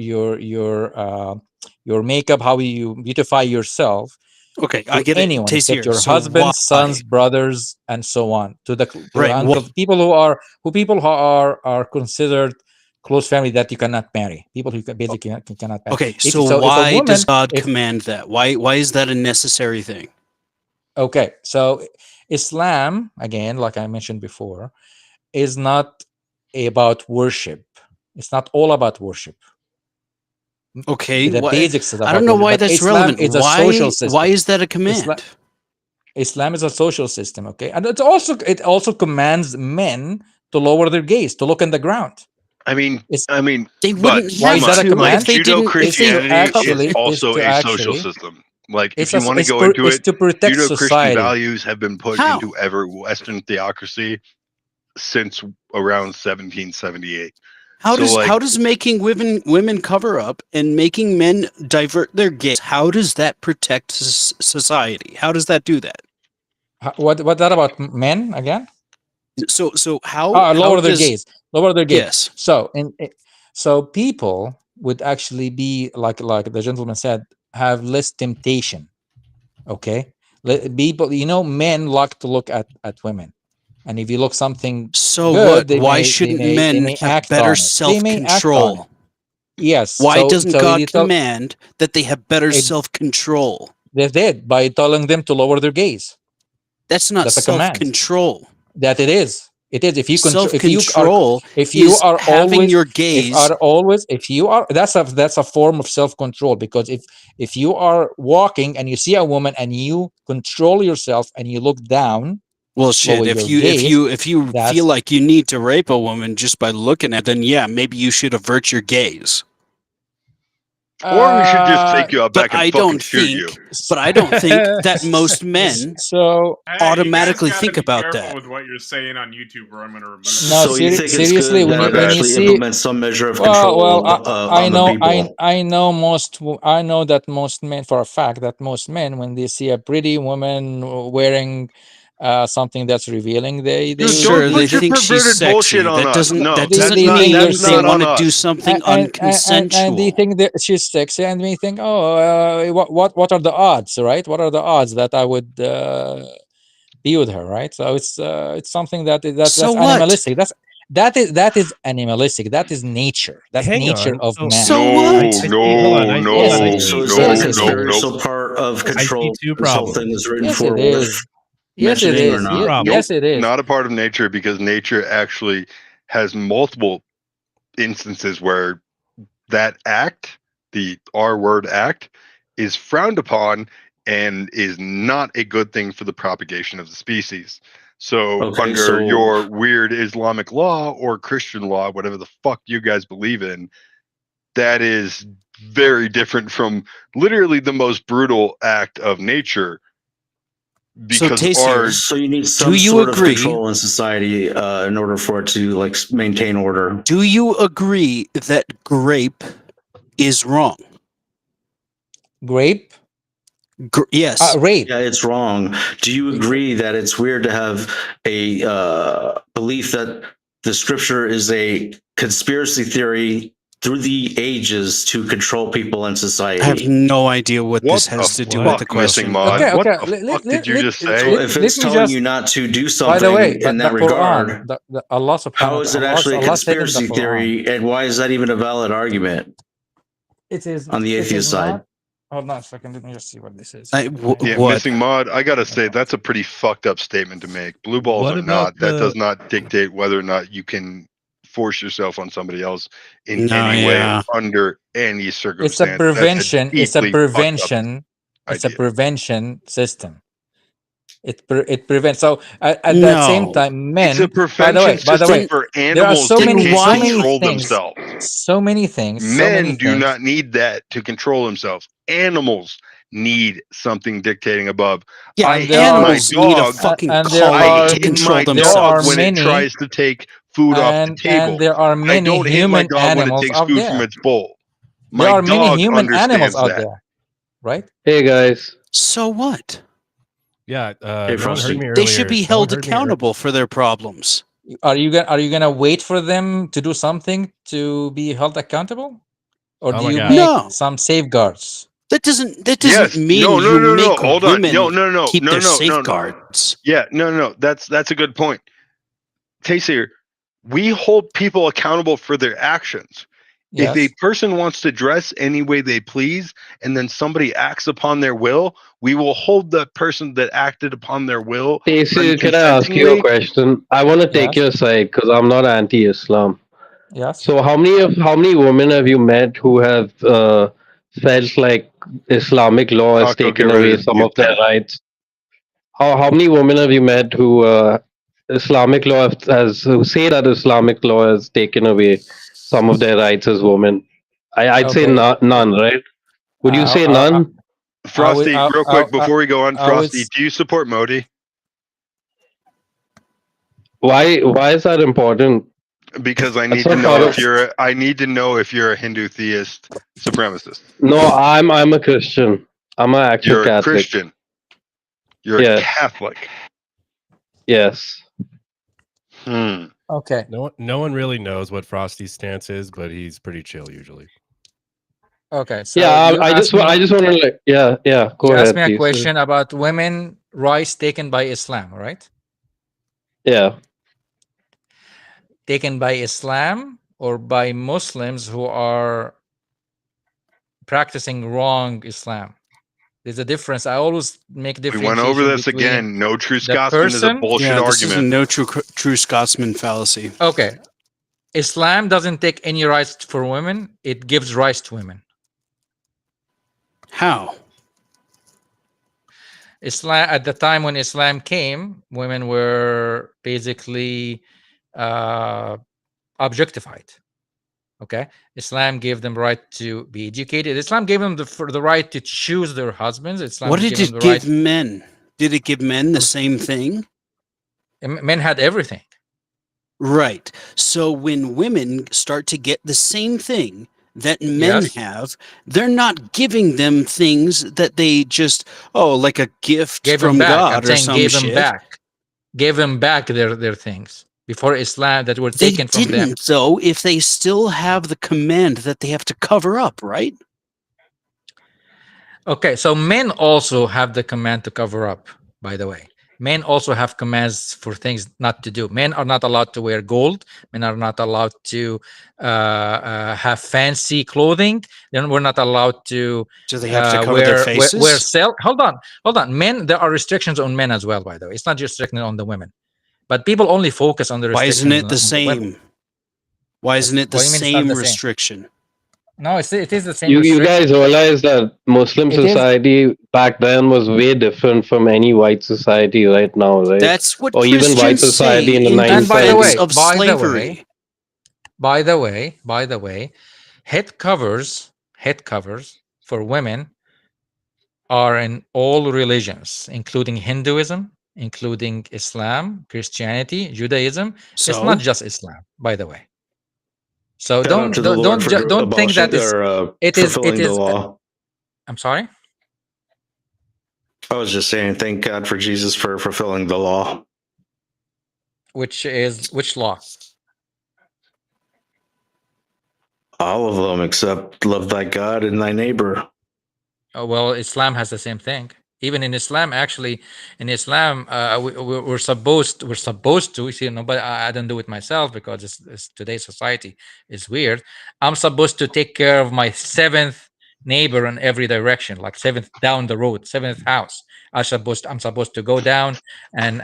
makeup, how you beautify yourself. Okay, I get anyone it. except your husband, sons, brothers, and so on. To the uncles, people who are considered close family that you cannot marry. People who basically cannot marry. Okay, so why does God command that? Why is that a necessary thing? Okay, so Islam, again, like I mentioned before, is not about worship. It's not all about worship. Okay, the basics of I don't know why that's Islam relevant. is a social system. Why is that a command? Islam is a social system, okay, and it also commands men to lower their gaze, to look in the ground. I mean, they wouldn't why is that a command? Judo-Christianity is also a social system. Like, if you want to go into it, to protect Judo-Christian values have been put into every Western theocracy since around 1778. How does making women cover up and making men divert their gaze, how does that protect society? How does that do that? What that about men again? So how lower their gaze. Yes. So people would actually be like the gentleman said, have less temptation. Okay, people, men like to look at women, and if you look something So good, what? they Why may they shouldn't may they men may have act better on it. They may act on it. self-control? Yes. Why doesn't So God you tell command that they have better it, self-control? they did by telling them to lower their gaze. That's not That's a command. self-control. That it is. It is. If you control, Self-control if you is are having always, your gaze. if you are, that's a form of self-control, because if you are walking and you see a woman and you control yourself and you look down, well, shit. lower If your gaze, you feel like you need to rape a woman just by looking at, then yeah, maybe you should avert your gaze. Or we should just take you out But back and I fucking don't shoot you. think. But I don't think that most men so automatically you guys think gotta be about careful that. with what you're saying on YouTube, or I'm gonna remove you. So you think it's seriously, good when that you see, implement some measure of well, control I on know, the people? I know that most men, for a fact, that most men, when they see a pretty woman wearing something that's revealing, they Don't put your perverted bullshit on That us. doesn't No, that doesn't that's not. mean That's they not want on to do us. something and unconsensual. they think that she's sexy, and we think, what are the odds, right? What are the odds that I would be with her, right? So it's something that's So what? animalistic. That is animalistic. That is nature. That's Hang nature on. of So- man. So No, what? So is that a Yes, it is. conspiratorial part of control? two This whole problems. thing is written Yes, for it worth is. Yes, it mentioning or is. not? Yes, it is. Not a part of nature, because nature actually has multiple instances where that act, the R word act, is frowned upon and is not a good thing for the propagation of the species. So Okay, under so- your weird Islamic law or Christian law, whatever the fuck you guys believe in, that is very different from literally the most brutal act of nature. Because So you need some sort of control in society in order for it to like maintain order. Do you agree that grape is wrong? Grape? Yes. Rape. Yeah, it's wrong. Do you agree that it's weird to have a belief that the scripture is a conspiracy theory through the ages to control people in society? I have no idea what this What has the to do with the fuck, Missing question. Mod? Okay, What okay. the fuck did you just say? So if it's telling you not to do By something the way, in the that regard, Quran, Allah subhanahu how is it actually a Allah said in the conspiracy Quran, theory, and why is that even a valid argument it is on the it atheist is side? not. Hold on a second. Let me just see what this is. Yeah, what? Missing Mod, I gotta say that's a pretty fucked up statement to make. Blue balls What or about not, that the- does not dictate whether or not you can force yourself on somebody else in No, any way yeah. under any circumstance. It's a prevention. That's a deeply fucked up It's a idea. prevention system. It prevents. So at that No. same time, men. It's a By the way, prevention system for there are animals so that many, can't so many control things. themselves. So many things. Men do not need that to control themselves. Animals need something dictating above. Yeah, I hit my animals need a dog. fucking and there collar are- to hit control my themselves. dog when it tries to take food off the table. and there are I many don't hit my human dog when it animals takes out food there. from its bowl. There My are many dog human animals understands out that. there, right? Hey guys. So what? Yeah, Hey, no one heard Frosty. me earlier. They should be No one held heard me accountable for their problems. Are you gonna wait for them to do something to be held accountable, or Oh do my you God. make No. some safeguards? That doesn't Yes. mean No, you no. make Hold on. women No. keep their No. safeguards. Yeah, no. That's a good point. Taser, we hold people accountable for their actions. Yes. If a person wants to dress any way they please and then somebody acts upon their will, we will hold the person that acted upon their will. Stacey, can I ask you a unconsentingly. question? I want to take your side because I'm not anti-Islam. Yes. So how many women have you met who have felt like Islamic law has Taco, get taken ready away to some get of their paid. rights? How many women have you met who Islamic law who say that Islamic law has taken away some of their rights as women? I'd say Okay. none, right? Would you say none? Frosty, real quick before we go on, I would Frosty, do you support Modi? Why is that important? Because I That's need to not know part if of- you're a Hindu theist supremacist. No, I'm a Christian. I'm an actual You're a Catholic. Christian. You're Yes. a Catholic. Yes. Okay. No one really knows what Frosty's stance is, but he's pretty chill usually. Okay, so Yeah, you I asked just me. I just want to like yeah. Go You asked ahead, me a please. question about women rights taken by Islam, right? Yeah. Taken by Islam or by Muslims who are practicing wrong Islam. There's a difference. I always make We differentiation went over this between again. No true the Scotsman is a person. bullshit Yeah, this is a argument. no true Scotsman fallacy. Okay, Islam doesn't take any rights for women. It gives rights to women. How? Islam, at the time when Islam came, women were basically objectified. Okay, Islam gave them right to be educated. Islam gave them the right to choose their husbands. Islam What did gave them it the give right. men? Did it give men the same thing? Men had everything. Right. So when women start to get the same thing that men Yes. have, they're not giving them things that they just, like a gift Gave them from back. God I'm or saying some gave them shit. back. Gave them back their things before Islam that were They taken from them. didn't, though, if they still have the command that they have to cover up, right? Okay, so men also have the command to cover up, by the way. Men also have commands for things not to do. Men are not allowed to wear gold. Men are not allowed to have fancy clothing. Then we're not allowed to Do they have to cover their faces? wear silk. Hold on. Men, there are restrictions on men as well, by the way. It's not just restricted on the women. But people only focus on the Why restrictions isn't it the on the women. same? Why isn't it the What do you mean it's not same the same? restriction? No, it is the same You restriction. guys realize that Muslim It is- society back then was way different from any white society right now, right? That's what Or even white Christians society say in the in And by the 1970s. way, defense of slavery. by the way, head covers for women are in all religions, including Hinduism, including Islam, Christianity, Judaism. It's not just Islam, by the way. So Shout out to the Lord for don't think that fulfilling the law. I'm sorry. I was just saying, thank God for Jesus for fulfilling the law. Which law? All of them except love thy God and thy neighbor. Oh, well, Islam has the same thing. Even in Islam, actually, we're supposed to. You know, but I don't do it myself because it's today's society is weird. I'm supposed to take care of my seventh neighbor in every direction, like seventh down the road, seventh house. I'm supposed to go down and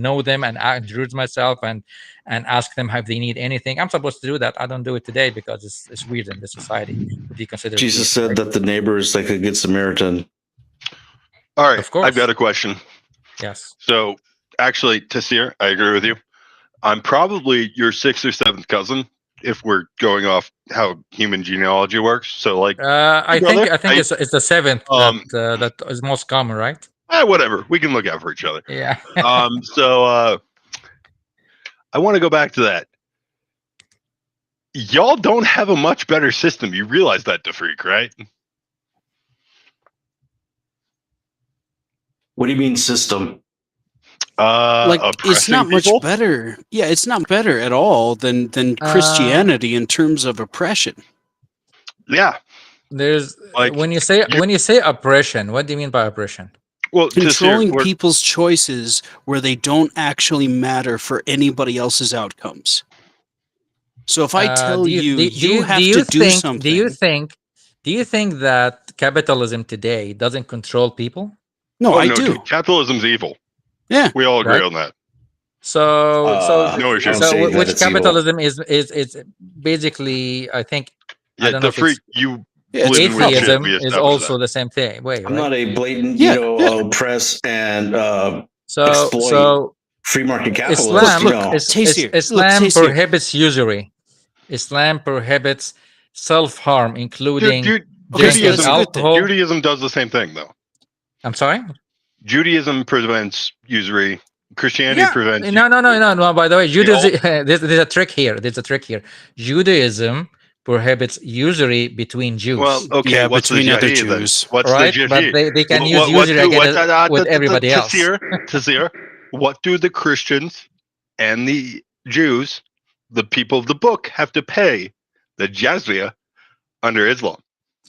know them and introduce myself and ask them if they need anything. I'm supposed to do that. I don't do it today because it's weird in this society to be considered. Jesus weird, said right? that the neighbor is like a good Samaritan. All right, Of course. I've got a question. Yes. So, actually, Tassir, I agree with you. I'm probably your sixth or seventh cousin if we're going off how human genealogy works. So, like, I think it's the seventh that is most common, right? Whatever. We can look out for each other. Yeah. So I want to go back to that. Y'all don't have a much better system. You realize that, DeFreak, right? What do you mean system? It's not people? much better. Yeah, it's not better at all than Christianity in terms of oppression. Yeah. There's when you say oppression, what do you mean by oppression? Well, controlling people's choices where they don't actually matter for anybody else's outcomes. So if I tell you have to do something, do you think that capitalism today doesn't control people? No, I do. Dude, capitalism's evil. Yeah, we all agree on that. Which capitalism is basically, I think. Yeah, I don't know if atheism is also the same thing. Wait, I'm right? not a blatant, oppress and exploit free market capitalist. Islam prohibits usury. Islam prohibits self-harm, including drinking alcohol. Judaism does the same thing, though. I'm sorry? Judaism prevents usury. Christianity prevents. No. By the way, Judaism. There's a trick here. Judaism prohibits usury between Jews. Well, okay, what's between other Jews? What's right? the But they can use usury again with everybody else. Tassir, what do the Christians and the Jews, the people of the book, have to pay the jizya under Islam?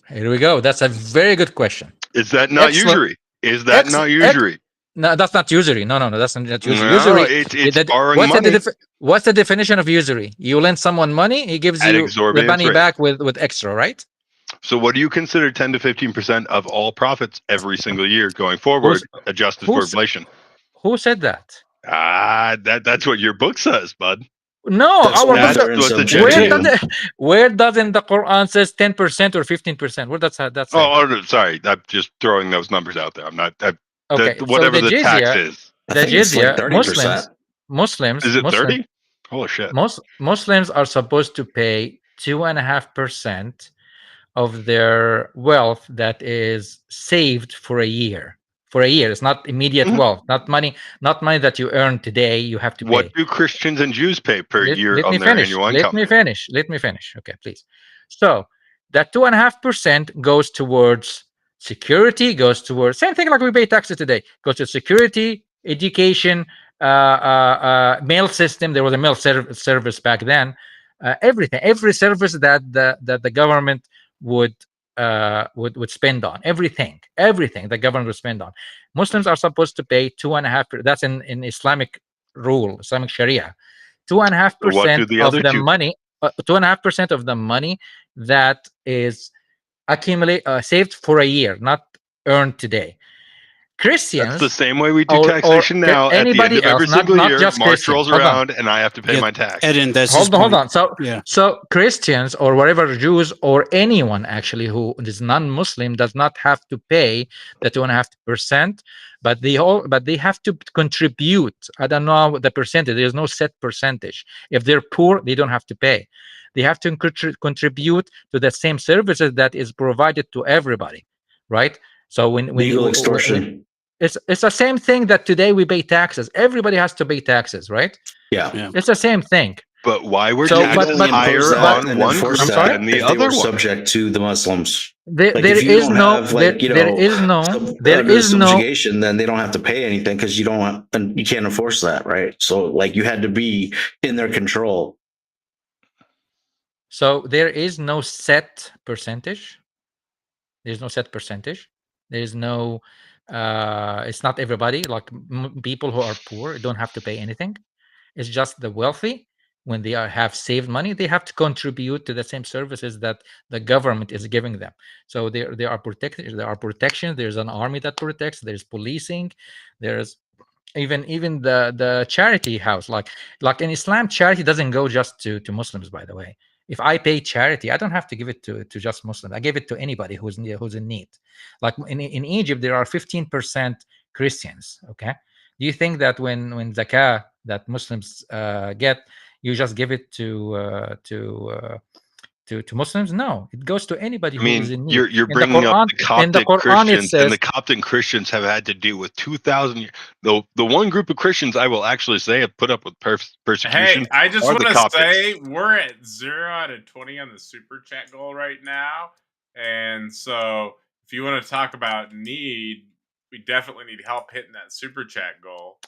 Here we go. That's a very good question. Is that not usury? Is that not usury? No, that's not usury. No, that's not usury. No, usury, it's borrowing money. What's the definition of usury? You lend someone money, he gives At you the exorbitant money rate. back with extra, right? So what do you consider 10 to 15% of all profits every single year going forward, adjusted for inflation? Who said that? That's what your book says, bud. No, That's our what book. they're subject Where doesn't the Quran says 10% or 15%? Where that's say? Oh, sorry. I'm just throwing those numbers out there. I'm not. Okay, whatever so the tax is. The jizya, Muslims. Is it 30? Holy shit. Muslims are supposed to pay 2.5% of their wealth that is saved for a year. For a year, it's not immediate wealth, not money that you earn today. You have to pay. What do Christians and Jews pay per year on their annual income? Let me finish. Okay, please. So that 2.5% goes towards security, goes towards same thing like we pay taxes today. Goes to security, education, mail system. There was a mail service back then. Everything, every service that the government would spend on, everything the government would spend on. Muslims are supposed to pay 2.5%. That's in Islamic rule, Islamic Sharia. 2.5% of the money. 2.5% of the money that is saved for a year, not earned today. Christians. That's the same way we do taxation now. At the end of every single year, March rolls around and I have to pay my tax. Hold on. So Christians or whatever, Jews or anyone actually who is non-Muslim does not have to pay the 2.5%, but they have to contribute. I don't know the percentage. There's no set percentage. If they're poor, they don't have to pay. They have to contribute to the same services that is provided to everybody, right? So when legal extortion. It's the same thing that today we pay taxes. Everybody has to pay taxes, right? Yeah. It's the same thing. But why were taxes higher on one group than the other one? Subject to the Muslims. There is no subjugation, then they don't have to pay anything because you can't enforce that, right? So like you had to be in their control. So there is no set percentage. There's no set percentage. There's no. It's not everybody. Like people who are poor don't have to pay anything. It's just the wealthy. When they have saved money, they have to contribute to the same services that the government is giving them. So they are protected. There are protections. There's an army that protects. There's policing. There's even the charity house. Like in Islam, charity doesn't go just to Muslims. By the way, if I pay charity, I don't have to give it to just Muslims. I give it to anybody who's in need. Like in Egypt, there are 15% Christians. Okay, do you think that when zakah that Muslims get, you just give it to Muslims? No, it goes to anybody who is in need. You're bringing up the Coptic Christians, and the Coptic Christians have had to deal with 2,000 years. The one group of Christians I will actually say have put up with persecution. Hey, I just want to say we're at 0 out of 20 on the super chat goal right now, and so if you want to talk about need, we definitely need help hitting that super chat goal.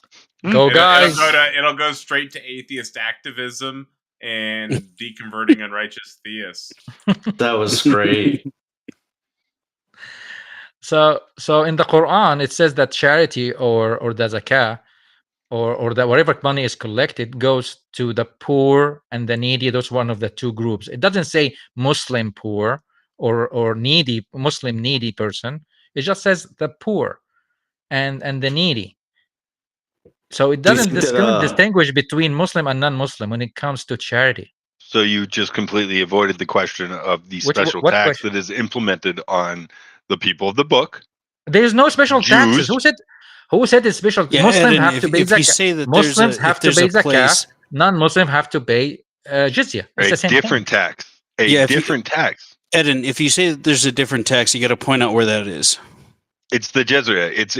Go guys! It'll go straight to atheist activism and deconverting unrighteous theists. That was great. So in the Quran, it says that charity or the zakah or that whatever money is collected goes to the poor and the needy. Those one of the two groups. It doesn't say Muslim poor or needy Muslim needy person. It just says the poor and the needy. So it doesn't distinguish between Muslim and non-Muslim when it comes to charity. So you just completely avoided the question of the special tax that is implemented on the people of the book. There's no special taxes. Who said it's special? Yeah, Muslims have to pay if you say that Muslims have to pay zakah. Non-Muslim have to pay jizya. It's the same different thing. Tax. Different tax. Eden, if you say that there's a different tax, you got to point out where that is. It's the jizya. It's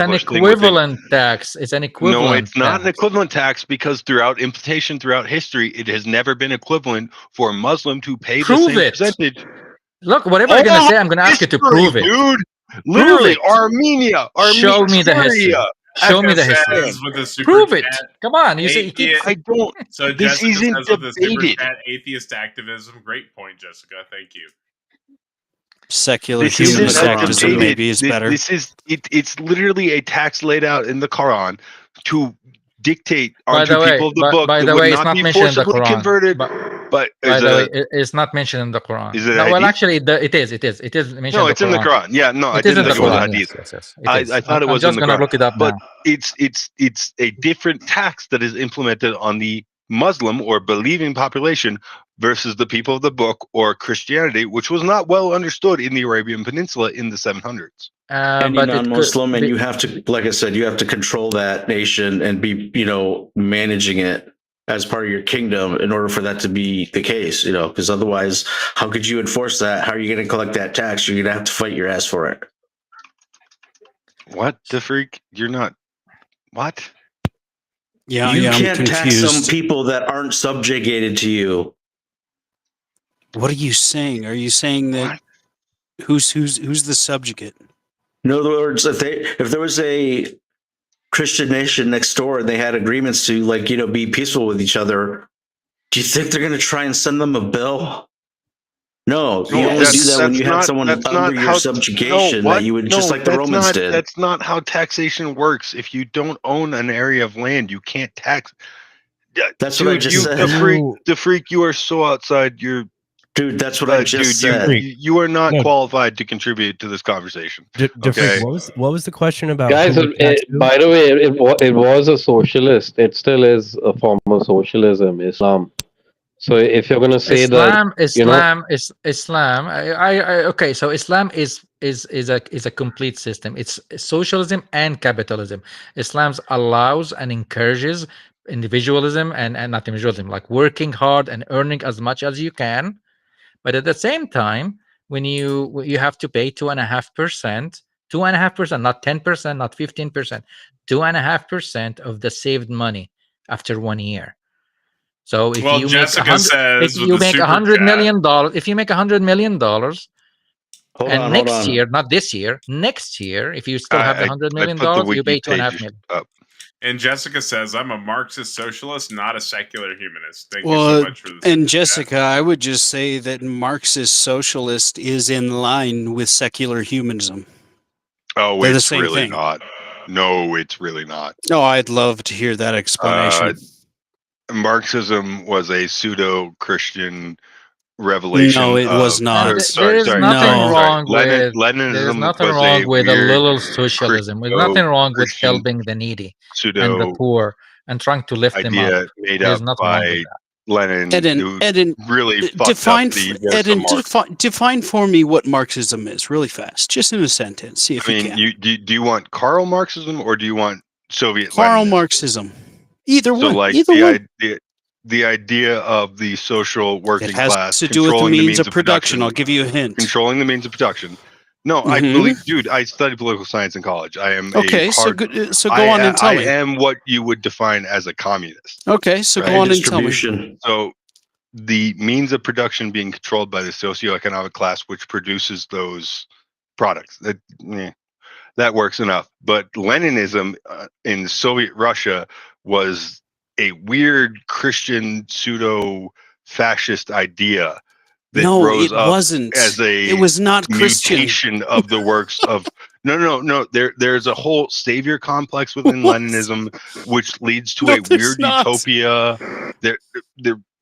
an equivalent tax. It's an equivalent. No, it's not an equivalent tax because throughout history, it has never been equivalent for a Muslim to pay the same percentage. Look, whatever I'm going to say, I'm going to ask you to prove it, dude. Literally, Armenia. Show me the history. Show me the history. says with a super Prove it. chat, Come on. You say I don't. So This Jessica isn't says with a super debated. chat, atheist activism. Great point, Jessica. Thank you. Secular This humanist isn't activism debated. maybe is better. This is it's literally a tax laid out in the Quran to dictate onto people of the book by that the would way, it's not not be mentioned in the forcibly Quran. converted. But By is the way, it it's not mentioned in the Quran. is it No, a well, hadith? actually, it is. It is mentioned. No, it's in the Quran. Yeah, no, I It is in didn't the think it was a Quran. hadith. Yes, it is. I thought it I'm was in just the gonna Quran. look it up But now. it's a different tax that is implemented on the Muslim or believing population versus the people of the book or Christianity, which was not well understood in the Arabian Peninsula in the 700s. Any But it could non-Muslim, and be- you have to, like I said, you have to control that nation and be, managing it as part of your kingdom in order for that to be the case, because otherwise, how could you enforce that? How are you going to collect that tax? You're going to have to fight your ass for it. What the freak? You're not. What? Yeah, you I'm can't tax confused. some people that aren't subjugated to you. What are you saying? Are you saying that who's the subjugate? In other words, if there was a Christian nation next door and they had agreements to be peaceful with each other, do you think they're going to try and send them a bill? No, you only do that when you have someone under your subjugation that you would just like the Romans did. That's not how taxation works. If you don't own an area of land, you can't tax. That's what I just said. The freak, you are so outside your. Dude, that's what I just said. You are not qualified to contribute to this conversation. Okay. What was the question about? Guys, by the way, it was a socialist. It still is a form of socialism, Islam. So if you're going to say Islam, that, Islam. Okay. So Islam is a complete system. It's socialism and capitalism. Islam allows and encourages individualism and not individualism, like working hard and earning as much as you can, but at the same time, when you have to pay 2.5%, 2.5%, not 10%, not 15%, 2.5% of the saved money after 1 year. So if you Jessica make says if you make $100 million, if you make $100 million, and next year, not this year, next year, if you still have the $100 million, you pay 2.5 million. And Jessica says, "I'm a Marxist socialist, not a secular humanist." Thank you so much for this. And Jessica, I would just say that Marxist socialist is in line with secular humanism. Oh, They're the it's same really thing. not. No, it's really not. No, I'd love to hear that explanation. Marxism was a pseudo-Christian revelation. No, it was not. There is nothing wrong with a little socialism. There's nothing wrong with helping the needy and the poor and trying to lift them up. Made There's up nothing wrong with by that. Lenin, Eden, really fucked up the works of Marx. Define for me what Marxism is, really fast, just in a sentence. See if you can. Do you want Karl Marxism or do you want Soviet Karl Leninism? Marxism? Either one. Like the idea of the social working class. It has to do with the means of production. I'll give you a hint. Controlling the means of production. No, I believe, dude. I studied political science in college. I am so go on and tell me. I am what you would define as a communist. Okay, so go on and tell me. So, the means of production being controlled by the socioeconomic class, which produces those products. That works enough. But Leninism in Soviet Russia was a weird Christian pseudo-fascist idea. That rose up wasn't. As it was not Christian. Mutation of the works of no. There's a whole savior complex within Leninism, which leads to a weird utopia.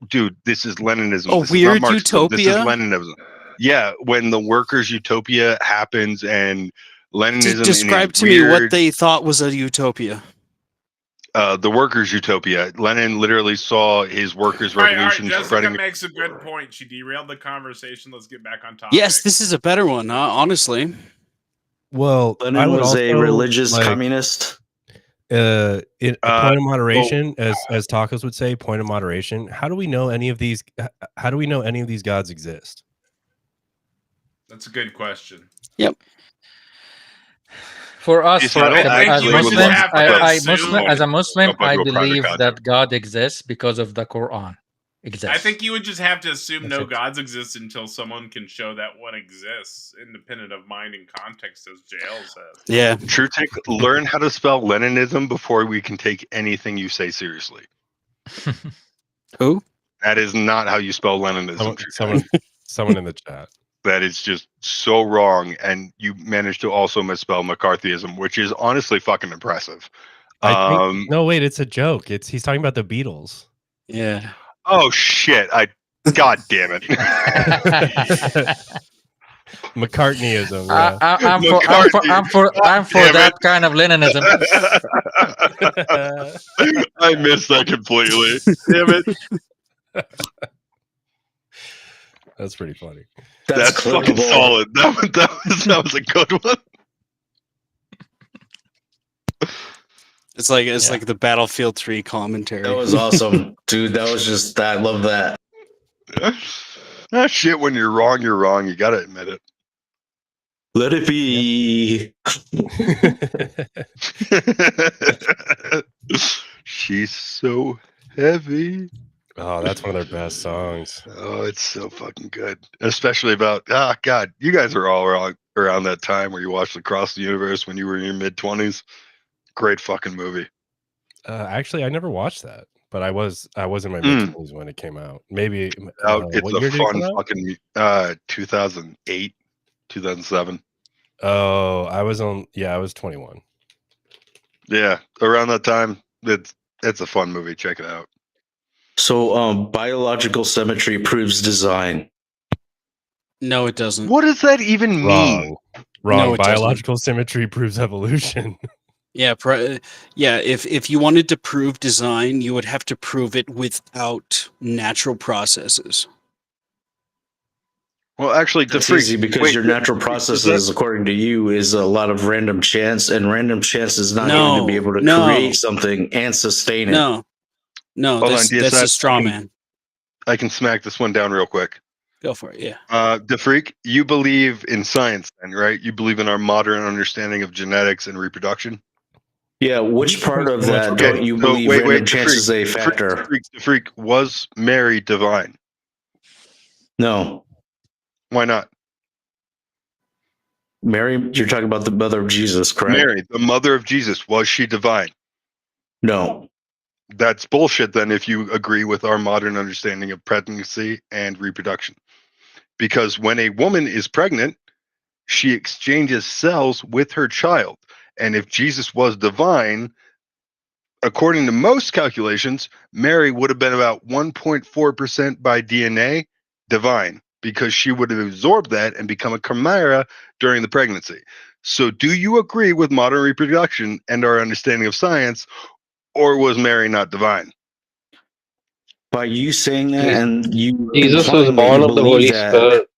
Dude, this is Leninism. A weird utopia. This is Leninism. Yeah, when the workers' utopia happens and Leninism. Describe to me what they thought was a utopia. The workers' utopia. Lenin literally saw his workers' revolution Jessica spreading. makes a good point. She derailed the conversation. Let's get back on topic. Yes, this is a better one, honestly. Well, Lenin was a religious communist. Point of moderation, as Tacos would say, point of moderation. How do we know any of these? How do we know any of these gods exist? That's a good question. Yep. For us, as a Muslim, I believe that God exists because of the Quran. exists. I think you would just have to assume no That's it. gods exist until someone can show that one exists, independent of mind and context, as JL says. Yeah. True Tick, learn how to spell Leninism before we can take anything you say seriously. Who? That is not how you spell Leninism. Someone in the chat. That is just so wrong, and you managed to also misspell McCarthyism, which is honestly fucking impressive. No, wait, it's a joke. He's talking about the Beatles. Yeah. Oh shit! God damn it! McCartneyism. Yeah. I'm for that kind of Leninism. I missed that completely. Damn it! That's pretty funny. That's fucking solid. That was a good one. It's like the Battlefield 3 commentary. That was awesome, dude. That was just I love that. Shit, when you're wrong, you're wrong. You gotta admit it. Let it be. She's so heavy. Oh, that's one of their best songs. Oh, it's so fucking good. Especially about God, you guys are all around that time where you watched Across the Universe when you were in your mid-20s. Great fucking movie. Actually, I never watched that, but I was in my mid-20s when it came out. Maybe It's what year a did it fun come out? fucking 2008, 2007. Oh, I was 21. Yeah, around that time. It's a fun movie. Check it out. So, biological symmetry proves design. No, it doesn't. What does that even mean? Wrong. No, it Biological symmetry proves evolution. Yeah, if you wanted to prove design, you would have to prove it without natural processes. Well, actually, That's easy because your natural processes, according to you, is a lot of random chance, and random chance is not going to be able to create something and sustain it. No, that's a straw man. I can smack this one down real quick. Go for it, yeah. DeFreak, you believe in science, then, right? You believe in our modern understanding of genetics and reproduction? Yeah, which part of that don't you believe random chance is a factor? DeFreak, was Mary divine? No. Why not? Mary, you're talking about the mother of Jesus, correct? Mary, the mother of Jesus, was she divine? No. That's bullshit then if you agree with our modern understanding of pregnancy and reproduction. Because when a woman is pregnant, she exchanges cells with her child. And if Jesus was divine, according to most calculations, Mary would have been about 1.4% by DNA divine, because she would have absorbed that and become a chimera during the pregnancy. So do you agree with modern reproduction and our understanding of science, or was Mary not divine? By you saying that, and you Jesus was born of the Holy Spirit.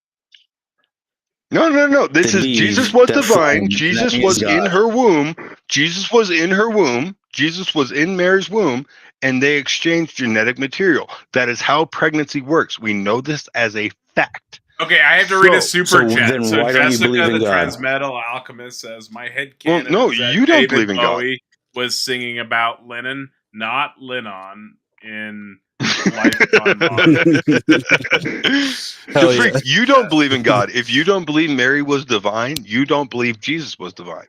No. This is Jesus was divine. Jesus was in her womb. Jesus was in her womb. Jesus was in Mary's womb, and they exchanged genetic material. That is how pregnancy works. We know this as a fact. Okay, I have to read a super chat. Then So why don't you Jessica, believe in the God? Transmetal Alchemist, says, "My headcanon no, is that you don't David believe in God. Bowie was singing about Lennon, not Lennon, in Life Gone Wrong." DeFreak, you don't believe in God. If you don't believe Mary was divine, you don't believe Jesus was divine.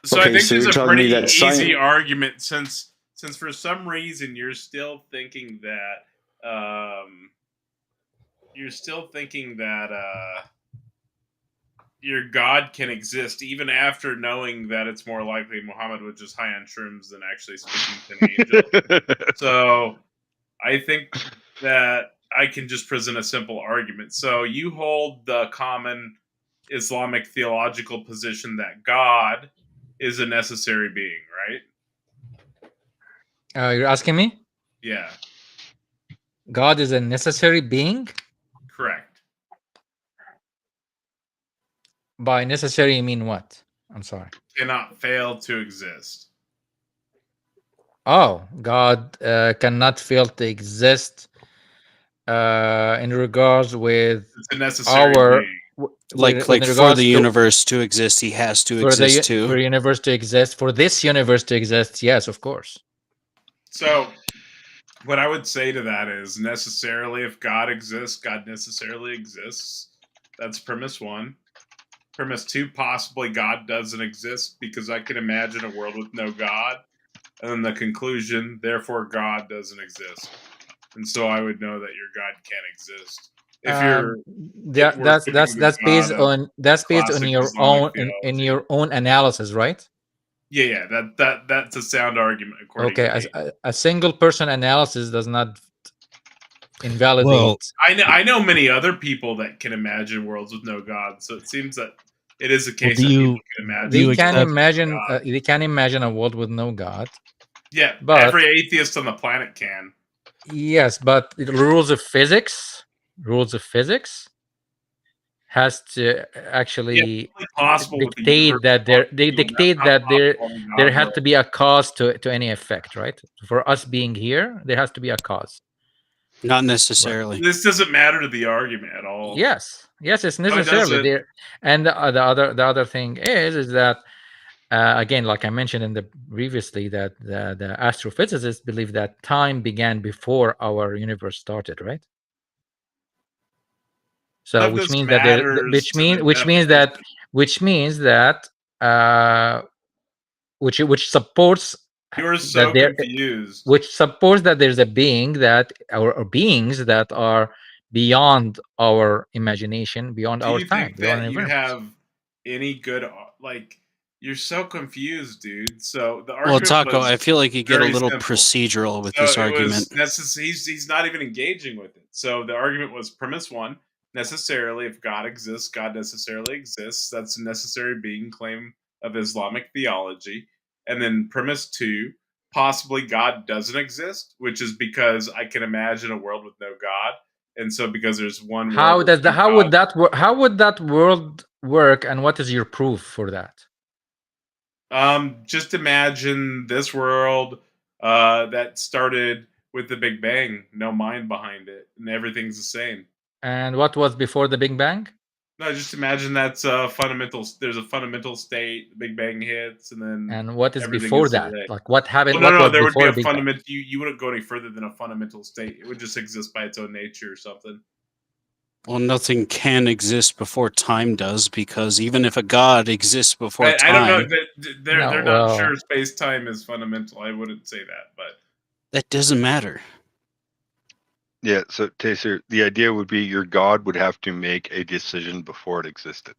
So I think there's a pretty easy argument since for some reason you're still thinking that your God can exist even after knowing that it's more likely Muhammad was just high on shrooms than actually speaking to an angel. So I think that I can just present a simple argument. So you hold the common Islamic theological position that God is a necessary being, right? You're asking me? Yeah. God is a necessary being? Correct. By necessary, you mean what? I'm sorry. Cannot fail to exist. Oh, God cannot fail to exist in regards with it's a necessary being. Like for the universe to exist, he has to exist too. For the universe to exist, for this universe to exist, yes, of course. So What I would say to that is necessarily if God exists, God necessarily exists. That's premise 1. Premise 2, possibly God doesn't exist because I can imagine a world with no God. And then the conclusion, therefore God doesn't exist. And so I would know that your God can't exist. If we're picking the God of that's based on classic your Islamic own in theology. your own analysis, right? Yeah, that's a sound argument according to me. A single person analysis does not invalidate. I know many other people that can imagine worlds with no God, so it seems that it is a case that people can imagine. They can imagine. They can imagine a world with no God. Yeah, but every atheist on the planet can. Yes, but the rules of physics has to actually dictate that there has to be a cause to any effect, right? For us being here, there has to be a cause. Not necessarily. This doesn't matter to the argument at all. Yes, it's necessarily there. And the other thing is that again, like I mentioned in the previously, that the astrophysicists believe that time began before our universe started, right? So which means that which supports you're so confused. Which supports that there's a being that or beings that are beyond our imagination, beyond our time. Do you think that you have any good like? You're so confused, dude. So the argument Taco, was I feel like you get a little simple. procedural with this argument. He's not even engaging with it. So the argument was premise 1: necessarily, if God exists, God necessarily exists. That's a necessary being claim of Islamic theology. And then premise 2: possibly God doesn't exist, which is because I can imagine a world with no God. And so, because there's one how world, does the how would that world work, and what is your proof for that? Just imagine this world that started with the Big Bang, no mind behind it, and everything's the same. And what was before the Big Bang? No, just imagine that's a fundamental. There's a fundamental state. The Big Bang hits, and then. And what is before that? Like what happened? Well, no, there would be a fundamental. You wouldn't go any further than a fundamental state. It would just exist by its own nature or something. Well, nothing can exist before time does, because even if a god exists before time, I don't know. They're not sure space time is fundamental. I wouldn't say that, but that doesn't matter. Yeah, so Taser, the idea would be your god would have to make a decision before it existed,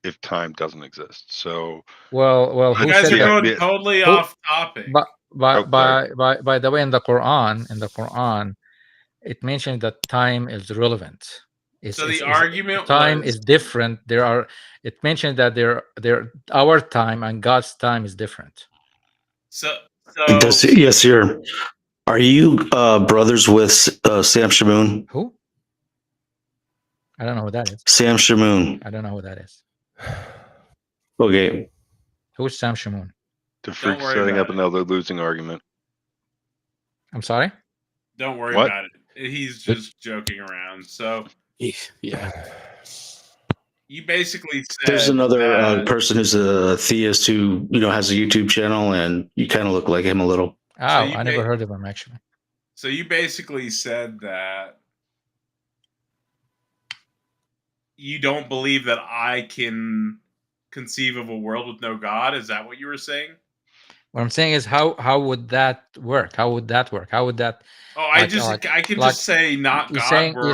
if time doesn't exist. So, well, you guys are going totally off topic. But by the way, in the Quran, it mentions that time is relevant. So the argument time is different. It mentioned that our time and God's time is different. So yes, sir. Are you brothers with Sam Shamoon? Who? I don't know who that is. Sam Shamoon. I don't know who that is. Okay. Who's Sam Shamoon? The freak's setting up another losing argument. I'm sorry? Don't worry about it. He's just joking around. So yeah. You basically said there's another person who's a theist who has a YouTube channel, and you kind of look like him a little. Oh, I never heard of him actually. So you basically said that you don't believe that I can conceive of a world with no God. Is that what you were saying? What I'm saying is how would that work? How would that work? How would that? Oh, I can just say not God world.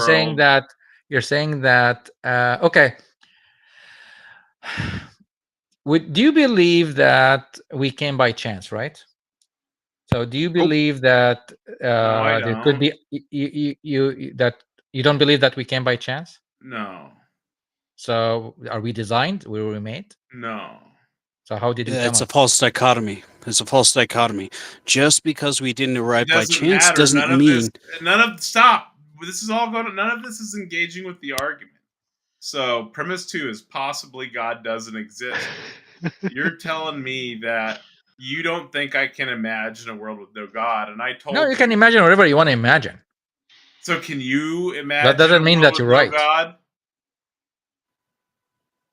You're saying that. Okay. Do you believe that we came by chance, right? So do you believe that there could be that you don't believe that we came by chance? No. So are we designed? Were we made? No. So how did we come It's a false dichotomy. It's a false dichotomy. Just because we didn't arrive by chance doesn't mean. Stop. This is all going. None of this is engaging with the argument. So premise 2 is possibly God doesn't exist. You're telling me that you don't think I can imagine a world with no God, and I told you can imagine whatever you want to imagine. So can you imagine? That doesn't mean that you're right. God?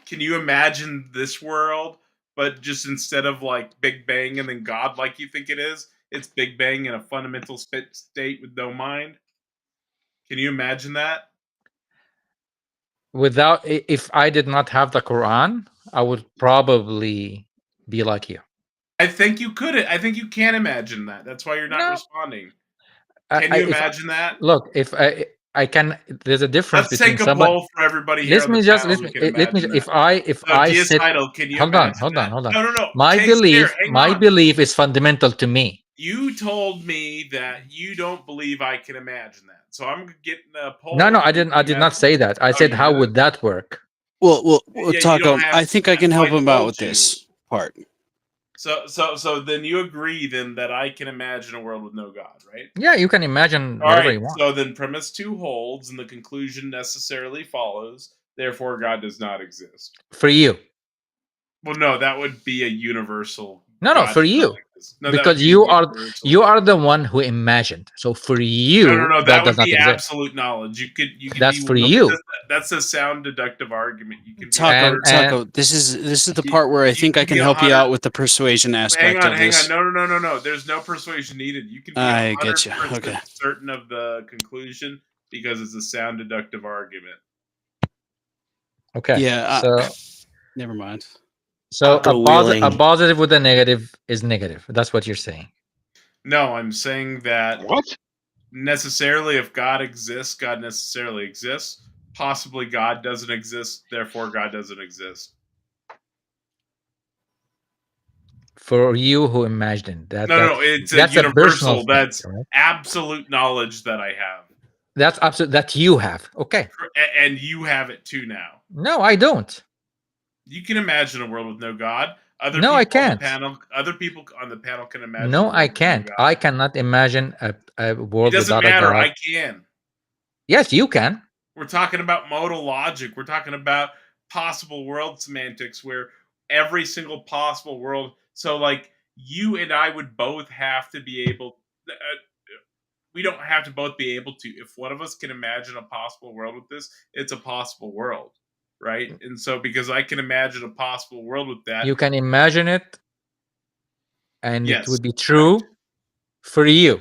Can you imagine this world, but just instead of like Big Bang and then God, like you think it is, its Big Bang in a fundamental state with no mind? Can you imagine that? If I did not have the Quran, I would probably be like you. I think you could. I think you can imagine that. That's why you're not responding. Can you imagine that? Look, if I can, there's a difference Let's between take a somebody. poll for everybody here on the panel who can imagine that. If I sit, can you hold on. imagine that? Hold on. No. My belief is fundamental to me. You told me that you don't believe I can imagine that, so I'm getting a poll. No, I didn't. I did not say that. I said, how would that work? Well, Yeah, Taco, I think I can help him out with this part. So then you agree then that I can imagine a world with no God, right? Yeah, you can imagine All whatever right, you want. so then premise 2 holds, and the conclusion necessarily follows. Therefore, God does not exist. For you. Well, no, that would be a universal. No, for you. No, because you are the one who imagined. So for you, no, that would be absolute knowledge. You could that's for you. That's a sound deductive argument. You can Taco. This is the part where I think I can help you out with the persuasion aspect of this. Hang on. No. There's no persuasion needed. You can be I get you. Okay. certain of the conclusion because it's a sound deductive argument. Okay. Yeah. So never mind. So a positive with a negative is negative. That's what you're saying. No, I'm saying that necessarily if God exists, God necessarily exists. Possibly God doesn't exist, therefore God doesn't exist. For you who imagined that. No, it's a universal. That's absolute knowledge that I have. That's absolute that you have. Okay. And you have it too now. No, I don't. You can imagine a world with no God. I can't. Other people on the panel can imagine. No, I can't. I cannot imagine a world without a God. It doesn't matter. I can. Yes, you can. We're talking about modal logic. We're talking about possible world semantics where every single possible world. So, like, you and I would both have to be able. We don't have to both be able to. If one of us can imagine a possible world with this, it's a possible world. Right, and so because I can imagine a possible world with that, you can imagine it, and it would be true for you.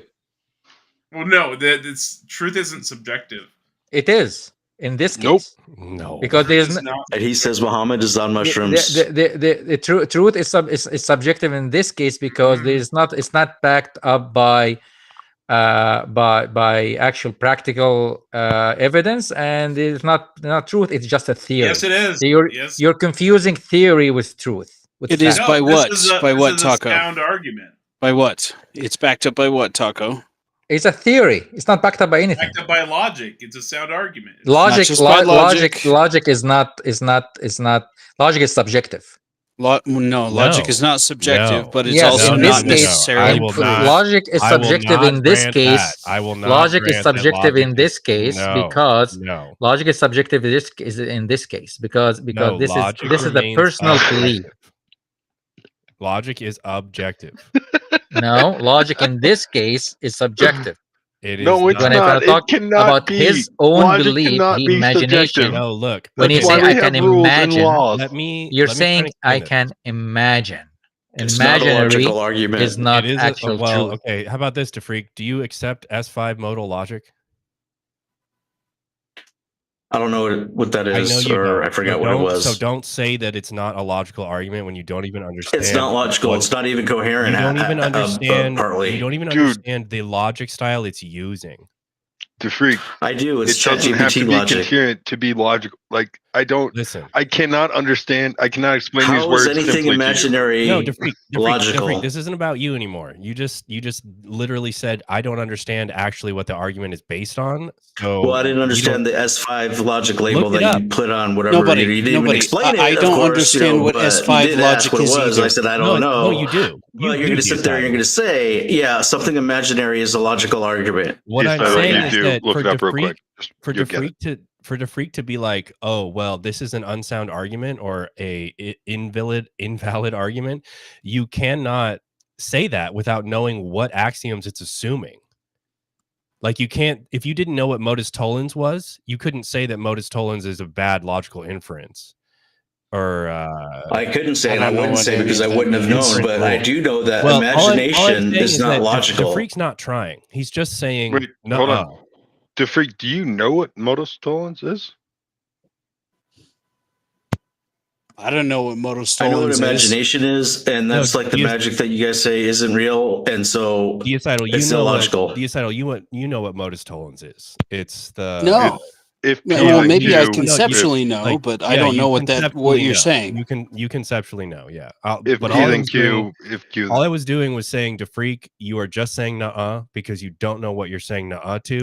Well, no, this truth isn't subjective. It is in this case. No, because there's he says Muhammad is on mushrooms. The truth is subjective in this case because it's not backed up by actual practical evidence, and it's not truth. It's just a theory. Yes, it is. You're confusing theory with truth. It is by what? By what, Taco? A sound argument. By what? It's backed up by what, Taco? It's a theory. It's not backed up by anything. Backed up by logic. It's a sound argument. Logic is not. Logic is subjective. Logic is not subjective, but it's also not necessarily proved. Logic is subjective in this case. I will not. Logic is subjective in this case because logic is subjective in this case because this is the personal belief. Logic is objective. No, logic in this case is subjective. It is no, it's not. It cannot about be. his own Logic belief, cannot be imagination. subjective. No, look. When you say I can imagine, you're let me saying I can imagine. It's not a logical argument. Is not actual truth. Okay, how about this, DeFreak? Do you accept S5 modal logic? I don't know what that is, I forgot what it was. So don't say that it's not a logical argument when you don't even understand. It's not logical. It's not even coherent. You don't even understand. Partly. You don't even understand the logic style it's using. DeFreak. I do. It's it doesn't have to be coherent to be logical. Like I don't. Listen. I cannot understand. I cannot explain How these words. How is anything imaginary? No, DeFreak, logical. This isn't about you anymore. You just literally said I don't understand actually what the argument is based on. So well, I didn't understand the S5 logic label that you put on whatever. You didn't even explain it. I don't understand what S5 logic is either. I said I don't know. No, you do. Well, you're going to sit there and you're going to say, yeah, something imaginary is a logical argument. What I'm saying is that look it up real quick. For DeFreak to be like, oh well, this is an unsound argument or a invalid argument, you cannot say that without knowing what axioms it's assuming. Like you can't, if you didn't know what modus tollens was, you couldn't say that modus tollens is a bad logical inference. or I couldn't say, and I don't know wouldn't what say any because of I that wouldn't have means. known. But I do know that well, all I'm imagination saying is not that logical. DeFreak's not trying. He's just saying, Wait, hold on. DeFreak, do you know what modus tollens is? I don't know what modus I know what tollens imagination is, and that's like the magic that you guys say isn't real, and so Deocidal, it's illogical. Deocidal, you know what modus tollens is. It's the No. If well, maybe I Q, conceptually know, but I don't know what you're saying. You conceptually know, yeah. If but P all I then was Q, doing, if Q, all I was doing was saying to Freak, you are just saying nuh-uh because you don't know what you're saying nuh-uh to,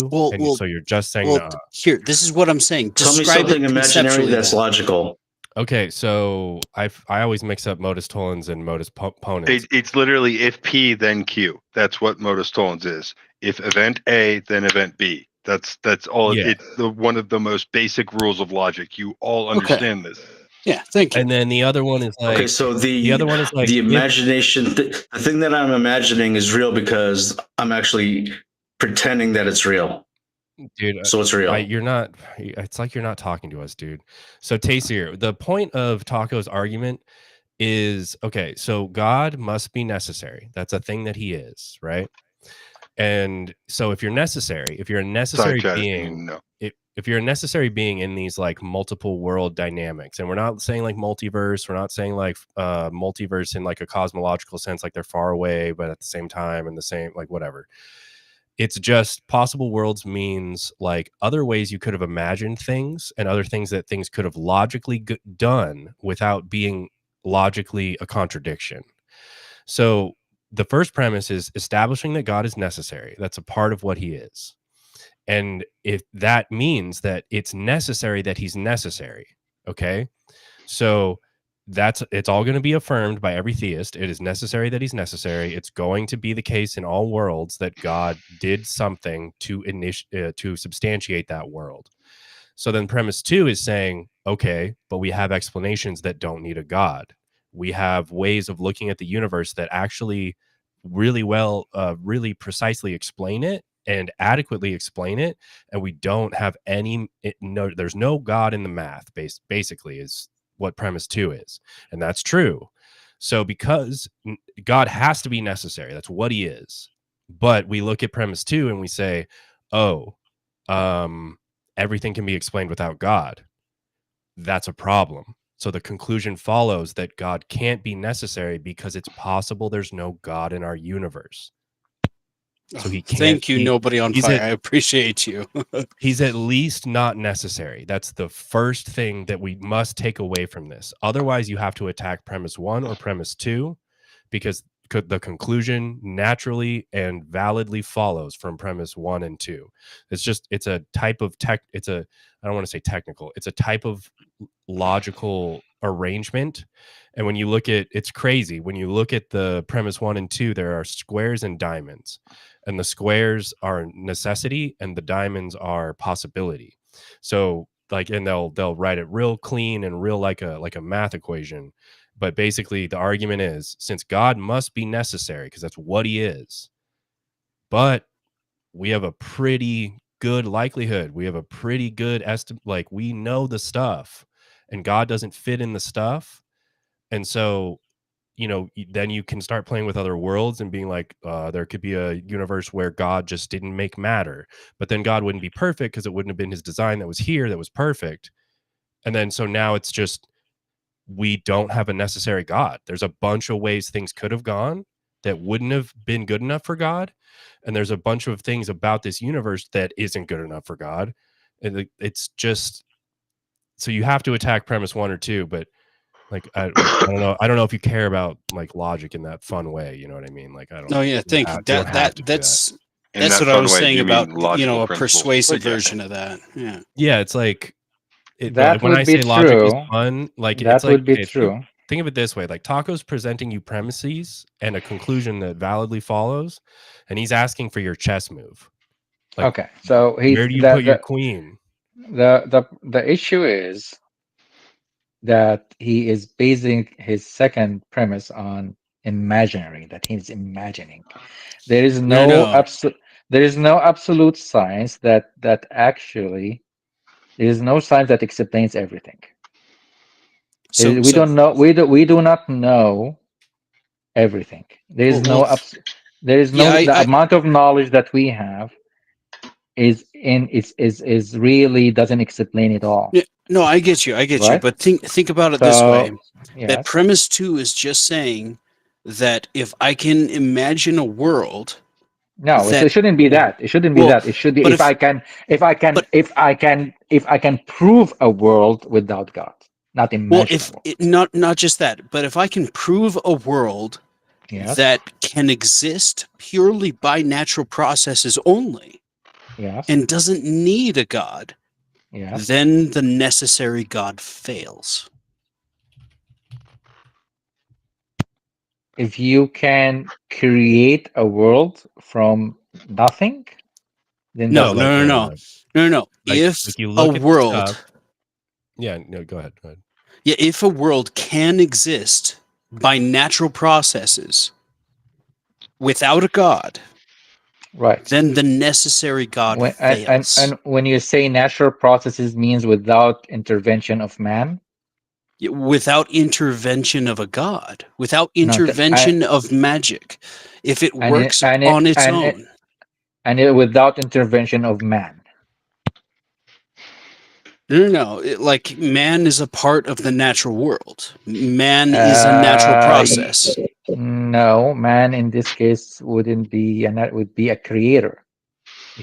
so you're just saying nuh-uh. Here, this is what I'm saying. Tell me Describe something it imaginary conceptually that's then. logical. Okay, so I always mix up modus tollens and modus ponens. It's literally if P then Q. That's what modus tollens is. If event A then event B. That's all. Yeah. It's one of the most basic rules of logic. You all understand this. Yeah, thank you. And then the other one is like, okay, so the other one is like the imagination. The thing that I'm imagining is real because I'm actually pretending that it's real. Dude, so it's real. You're not. It's like you're not talking to us, dude. So Taysir, the point of Taco's argument is okay. So God must be necessary. That's a thing that he is, right? And so if you're necessary, if you're a necessary being, if you're a necessary being in these like multiple world dynamics, and we're not saying like multiverse, we're not saying like multiverse in like a cosmological sense, like they're far away, but at the same time and the same, like whatever. It's just possible worlds means like other ways you could have imagined things and other things that things could have logically done without being logically a contradiction. So the first premise is establishing that God is necessary. That's a part of what he is. And if that means that it's necessary that he's necessary, okay? So it's all going to be affirmed by every theist. It is necessary that he's necessary. It's going to be the case in all worlds that God did something to substantiate that world. So then premise 2 is saying, okay, but we have explanations that don't need a God. We have ways of looking at the universe that actually really well, really precisely explain it and adequately explain it. And we don't have there's no God in the math, basically is what premise 2 is. And that's true. So because God has to be necessary, that's what he is. But we look at premise 2 and we say, oh, everything can be explained without God. That's a problem. So the conclusion follows that God can't be necessary because it's possible there's no God in our universe. So he can't. Thank you, nobody on fire. I appreciate you. He's at least not necessary. That's the first thing that we must take away from this. Otherwise, you have to attack premise 1 or premise 2, because the conclusion naturally and validly follows from premise 1 and 2. It's a type of I don't want to say technical. It's a type of logical arrangement. And when you look at, it's crazy. When you look at the premise 1 and 2, there are squares and diamonds, and the squares are necessity and the diamonds are possibility. So like, and they'll write it real clean and real like a math equation. But basically the argument is, since God must be necessary because that's what he is, but we have a pretty good likelihood, we have a pretty good estimate, like we know the stuff, and God doesn't fit in the stuff. And so, then you can start playing with other worlds and being like, there could be a universe where God just didn't make matter, but then God wouldn't be perfect because it wouldn't have been his design that was here that was perfect. And then so now it's just, we don't have a necessary God. There's a bunch of ways things could have gone that wouldn't have been good enough for God. And there's a bunch of things about this universe that isn't good enough for God. And it's just, so you have to attack premise 1 or 2, but like, I don't know if you care about like logic in that fun way. You know what I mean? Like, I don't. Oh yeah, thank you. That's what I was saying about, a persuasive version of that. Yeah. Yeah. It's like, that when would I be say logic is true. fun, like That it's like, would be true. Think of it this way: like Taco's presenting you premises and a conclusion that validly follows, and he's asking for your chess move. Like, okay, so where do you put your queen? The issue is that he is basing his second premise on imaginary, that he's imagining. There is no absolute science that actually, there is no science that explains everything. We don't know. We do not know everything. There is no the amount of knowledge that we have is really doesn't explain it all. No, I get you. Right? But think about it this way. Yes. That premise 2 is just saying that if I can imagine a world. No, it shouldn't be that. It shouldn't be that. It should be if I can prove a world without God, not imagine. Not just that, but if I can prove a world that can exist purely by natural processes only, and doesn't need a God, then the necessary God fails. If you can create a world from nothing, then no. Like, If you look a at world, go ahead. Yeah, if a world can exist by natural processes without a God, right, then the necessary God fails. And when you say natural processes means without intervention of man, without intervention of a God, without intervention of magic, if it works on its own, and without intervention of man. No. Like man is a part of the natural world. Man is a natural process. No, man in this case wouldn't be, and that would be a creator.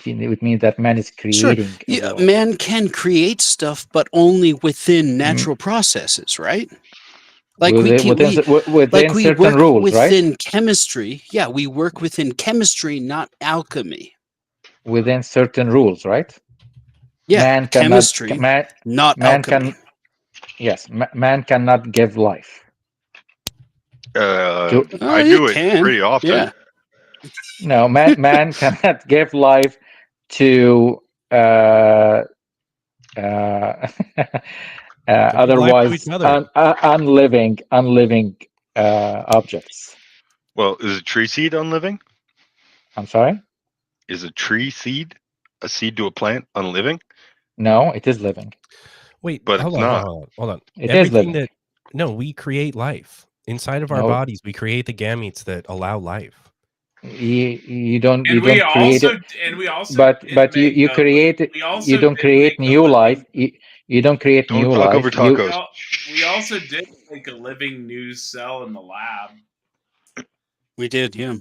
It would mean that man is creating. Sure. Man can create stuff, but only within natural processes, right? Like within we certain work rules, within right? chemistry. Yeah, we work within chemistry, not alchemy. Within certain rules, right? Yeah, man chemistry, not alchemy. Man cannot give life. I do it pretty often. Yeah. No, man cannot give life to otherwise unliving objects. Well, is a tree seed unliving? I'm sorry? Is a tree seed a seed to a plant unliving? No, it is living. Wait, but hold it's on, not. Hold on. It is living. We create life inside of our bodies. We create the gametes that allow life. You don't. And you we don't create also, it. and we also, But you create. You don't create new life. You don't create new life. Don't talk over tacos. We also did make a living new cell in the lab. We did, yeah.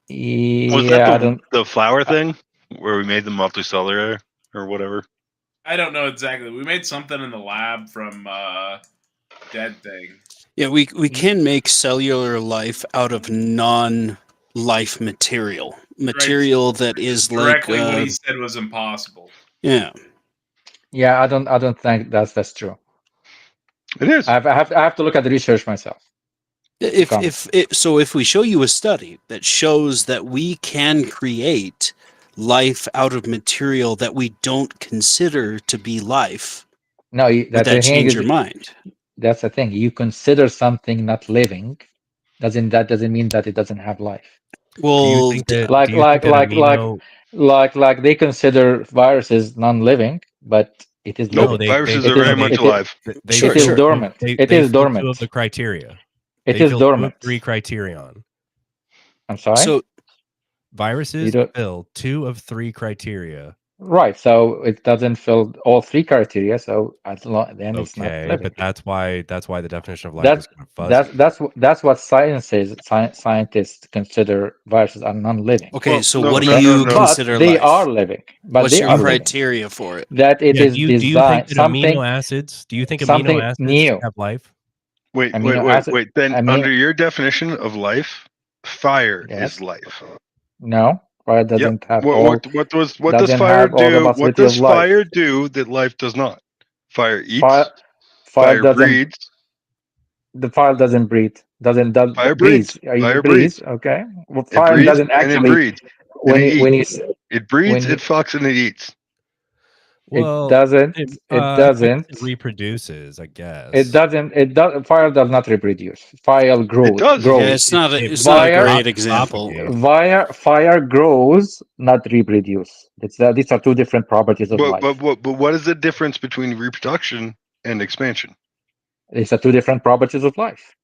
Was that the flower thing where we made the multicellular or whatever? I don't know exactly. We made something in the lab from dead thing. Yeah, we can make cellular life out of non-life material that is directly like what he said was impossible. Yeah. Yeah, I don't think that's true. It is. I have to look at the research myself. If we show you a study that shows that we can create life out of material that we don't consider to be life, no, would that change your mind? That's the thing. You consider something not living, doesn't mean that it doesn't have life. Well, like they consider viruses non-living, but it is living. No, viruses are very much alive. It is dormant. It is dormant. Two of the criteria. It is dormant. 3 criterion. I'm sorry. So viruses fill 2 of 3 criteria. Right. So it doesn't fill all 3 criteria. So then it's not living. But that's why the definition of life is kind of fuzzy. That's what science is. Scientists consider viruses are non-living. Okay, so what do you consider they life? are living. But what's they your are criteria for it? That it is do you think that amino acids? Do you think amino acids new have life? Wait. Then under your definition of life, fire is life. No, fire doesn't have what does fire do? What does fire do that life does not? Fire eats. Fire breeds. The fire doesn't breathe. Fire breeds. Fire breeds. Okay. Well, fire doesn't actually. And it breeds. It breeds. It fucks and it eats. Well, it doesn't. It reproduces, I guess. It doesn't. Fire does not reproduce. Fire grows. It does. Yeah, it's not a great example. Fire grows, not reproduce. These are 2 different properties of life. But what is the difference between reproduction and expansion? It's two different properties of life.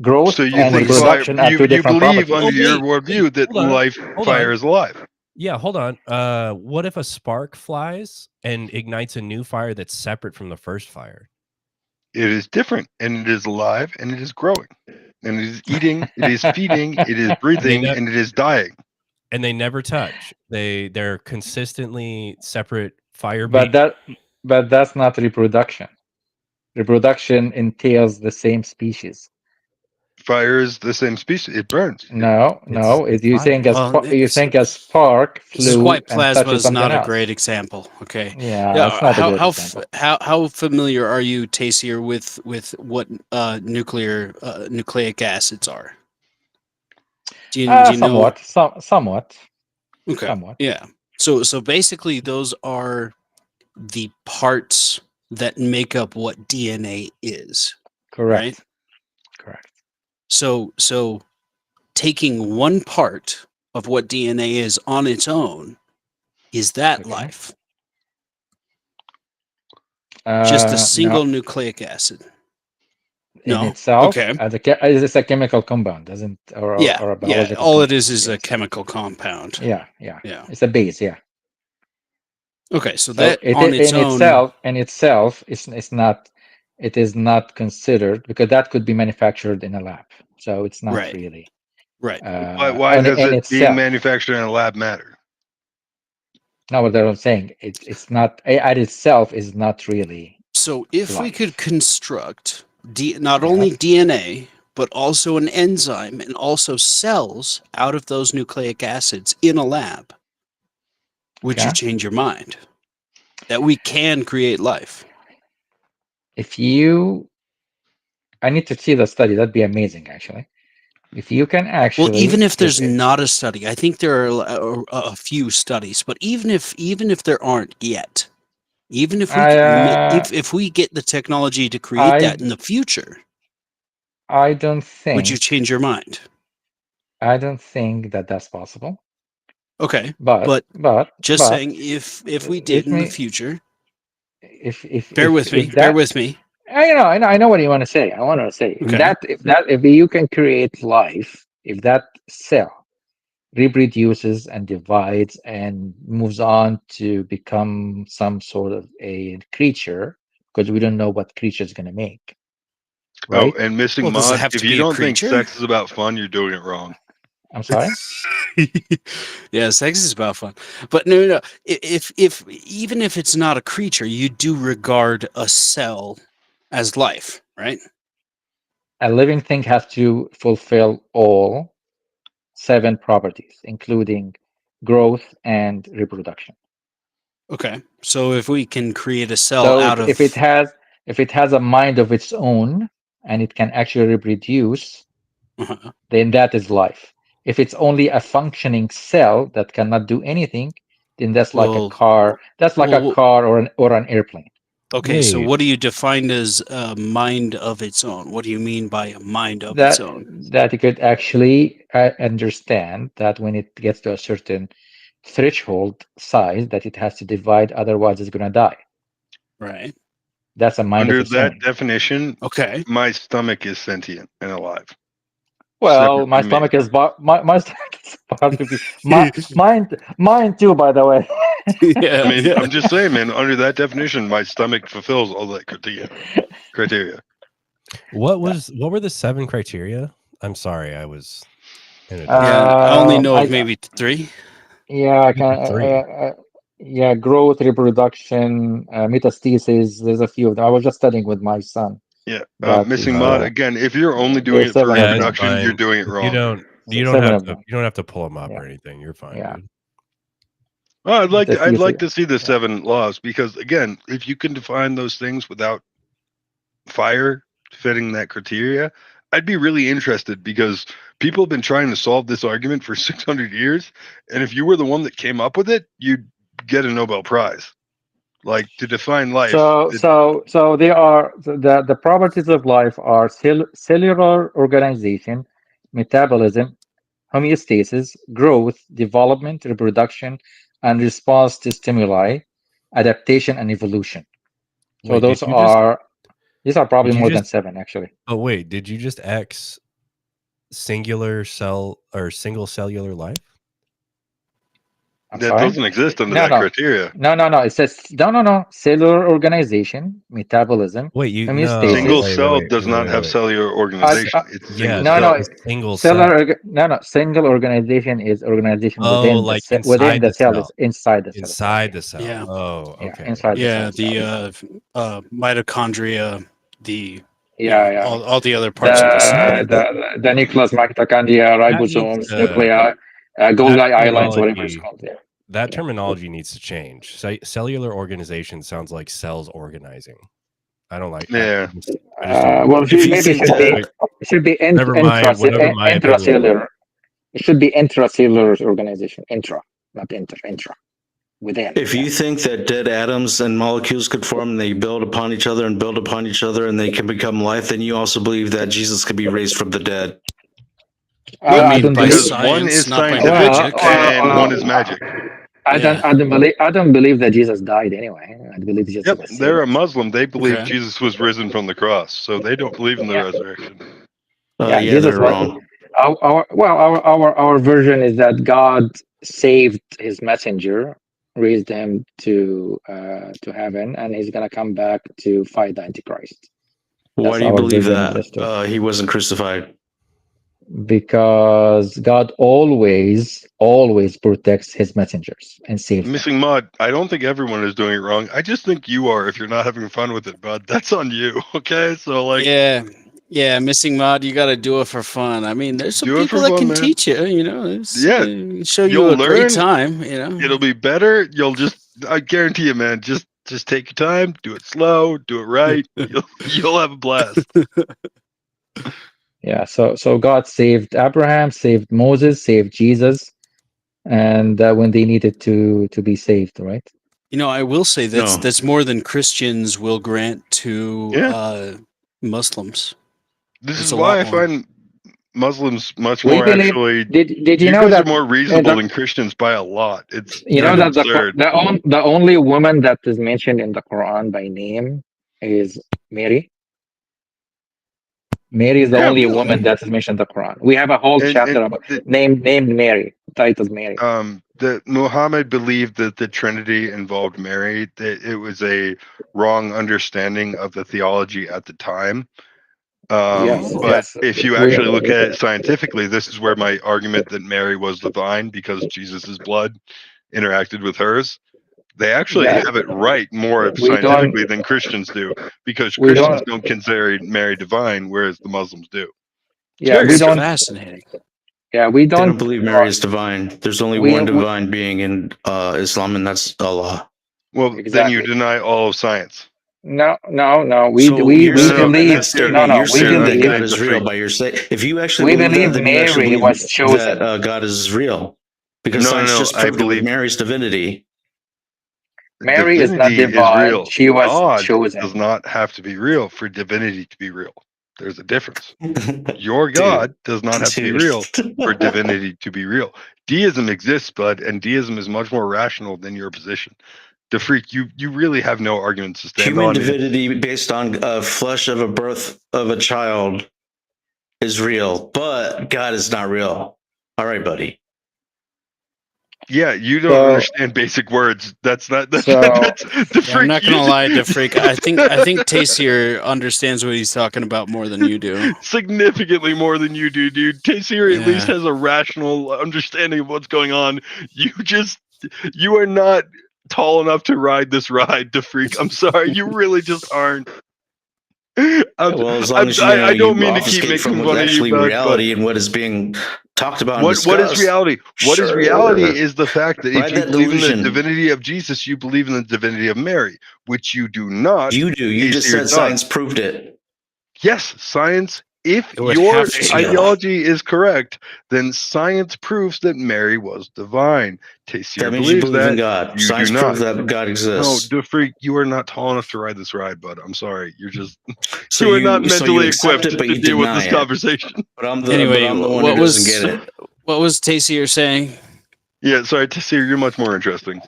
Growth So you and think reproduction fire, are two you different believe properties. under your worldview that fire is alive. Yeah, hold on. What if a spark flies and ignites a new fire that's separate from the first fire? It is different, and it is alive, and it is growing, and it is eating, it is feeding, it is breathing, and it is dying. And they never touch. They're consistently separate fire. But that's not reproduction. Reproduction entails the same species. Fire is the same species. It burns. No. If you think a spark flew white and touched plasma is something not a else. great example. Okay. Yeah, that's not a good example. How familiar are you, Taysir, with what nucleic acids are? Do you know? Somewhat. Okay. Somewhat. Yeah. So basically, those are the parts that make up what DNA is. Correct. Right? Correct. So taking one part of what DNA is on its own, is that life? Just a single nucleic acid. In itself, okay. It's a chemical compound, or a biological all compound. it is a chemical compound. Yeah. It's a base. Yeah. Okay, so that on its own, itself, it's not. It is not considered, because that could be manufactured in a lab. So it's not really. Right. Why does it being manufactured in a lab matter? No, what I'm saying, it's not at itself is not really. So if we could construct not only DNA, but also an enzyme and also cells out of those nucleic acids in a lab, would you change your mind that we can create life? I need to see the study. That'd be amazing, actually. If you can actually, well, even if there's not a study, I think there are a few studies. But even if there aren't yet, even if we if we get the technology to create that in the future, I don't think. Would you change your mind? I don't think that that's possible. Okay, but saying if we did in the future, if bear with me. I know what you want to say. I want to say if you can create life, if that cell reproduces and divides and moves on to become some sort of a creature, because we don't know what creature is going to make. Right? Oh, and missing mod. If you don't think sex is about fun, you're doing it wrong. I'm sorry. Yeah, sex is about fun, but no. If even if it's not a creature, you do regard a cell as life, right? A living thing has to fulfill all 7 properties, including growth and reproduction. Okay, so if we can create a cell if it has a mind of its own and it can actually reproduce, then that is life. If it's only a functioning cell that cannot do anything, then that's like a car. That's like a car or an airplane. Okay, so what do you define as a mind of its own? What do you mean by a mind of its own? That it could actually understand that when it gets to a certain threshold size, that it has to divide, otherwise it's going to die. Right. That's a mind Under of its that own. definition, okay, my stomach is sentient and alive. Well, my stomach is my stomach is part of mine too, by the way. Yeah, I mean, I'm just saying, man. Under that definition, my stomach fulfills all that criteria. What were the 7 criteria? I'm sorry, I was. I only know of maybe 3. Yeah, I can. Growth, reproduction, metastasis. There's a few of them. I was just studying with my son. Yeah, missing mod again. If you're only doing it for reproduction, you're doing it wrong. You don't have to pull them up or anything. You're fine, dude. Well, I'd like to see the 7 laws, because again, if you can define those things without fire fitting that criteria, I'd be really interested, because people have been trying to solve this argument for 600 years, and if you were the one that came up with it, you'd get a Nobel Prize. Like, to define life. So they are the properties of life are cellular organization, metabolism, homeostasis, growth, development, reproduction, and response to stimuli, adaptation, and evolution. So those are. These are probably more than 7, actually. Oh wait, did you just X singular cell or single cellular life? That doesn't exist under that criteria. No. It says no. Cellular organization, metabolism, homeostasis. Single cell does not have cellular organization. It's single cell. Single Single organization is organization Oh, within like the within the cell. cell. Is inside the cell. Inside the cell. Yeah. Oh, okay. Inside Yeah, the cell. mitochondria, the Yeah. all the other parts of the cell. The nucleus, mitochondria, ribosomes, nuclei, Golgi islands, whatever it's called. Yeah. That terminology needs to change. Cellular organization sounds like cells organizing. I don't like. Yeah. I just don't. Well, maybe it should be intracellular. It should be intracellular organization. Not intra. Within. If you think that dead atoms and molecules could form and they build upon each other and they can become life, then you also believe that Jesus could be raised from the dead. I mean, because one is scientific and one is magic. I don't believe that Jesus died anyway. I believe Jesus was saved. They're a Muslim. They believe Jesus was risen from the cross, so they don't believe in the resurrection. Jesus they're wrong. Our version is that God saved his messenger, raised him to heaven, and he's gonna come back to fight the Antichrist. Why do you believe that he wasn't crucified? Because God always protects his messengers and saves them. Missing Mod, I don't think everyone is doing it wrong. I just think you are. If you're not having fun with it, bud, that's on you. Okay, so like, yeah, Missing Mod, you got to do it for fun. I mean, there's some people that can teach you. You know, show you a great time. You know, it'll be better. I guarantee you, man. Just take your time, do it slow, do it right. You'll have a blast. Yeah, so God saved Abraham, saved Moses, saved Jesus, and when they needed to be saved, right? You know, I will say that's more than Christians will grant to Muslims. This is why I find Muslims much more actually. Did you know guys that are more reasonable than Christians by a lot? It's that absurd. the only woman that is mentioned in the Quran by name is Mary. Mary is the only woman that is mentioned in the Quran. We have a whole chapter about named Mary. The title is Mary. That Muhammad believed that the Trinity involved Mary. That it was a wrong understanding of the theology at the time. But if you actually look at it scientifically, this is where my argument that Mary was divine because Jesus's blood interacted with hers. They actually have it right more scientifically than Christians do, because Christians don't consider Mary divine, whereas the Muslims do. Yeah, we don't. Fascinating. Yeah, we They don't believe Mary is divine. There's only one divine being in Islam, and that's Allah. Well, then you deny all of science. No. We believe. You're saying that God is real by your say. If you actually believe that, Mary was chosen, that God is real, because science just proved it with Mary's divinity. Mary is not divine. She was chosen. Does not have to be real for divinity to be real. There's a difference. Your God does not have to be real for divinity to be real. Deism exists, bud, and deism is much more rational than your position. The freak, you really have no arguments to stand on. Human divinity based on flesh of a birth of a child is real, but God is not real. All right, buddy. Yeah, you don't understand basic words. That's not. That's the freak. I'm not gonna lie, the freak. I think Taysir understands what he's talking about more than you do. Significantly more than you do, dude. Taysir at least has a rational understanding of what's going on. You are not tall enough to ride this ride, the freak. I'm sorry, you really just aren't. As long as I don't mean to keep making fun of you, reality and what is being talked about. What is reality? What is reality is the fact that if you believe in the divinity of Jesus, you believe in the divinity of Mary, which you do not. You do. You just said science proved it. Yes, science. If your ideology is correct, then science proves that Mary was divine. That means you believe in God. Science proves that God exists. No, freak, you are not tall enough to ride this ride, bud. I'm sorry. You're just you are not mentally equipped to deal with this conversation. But I'm the one who doesn't get it. What was Taysir saying? Yeah, sorry, Taysir, you're much more interesting.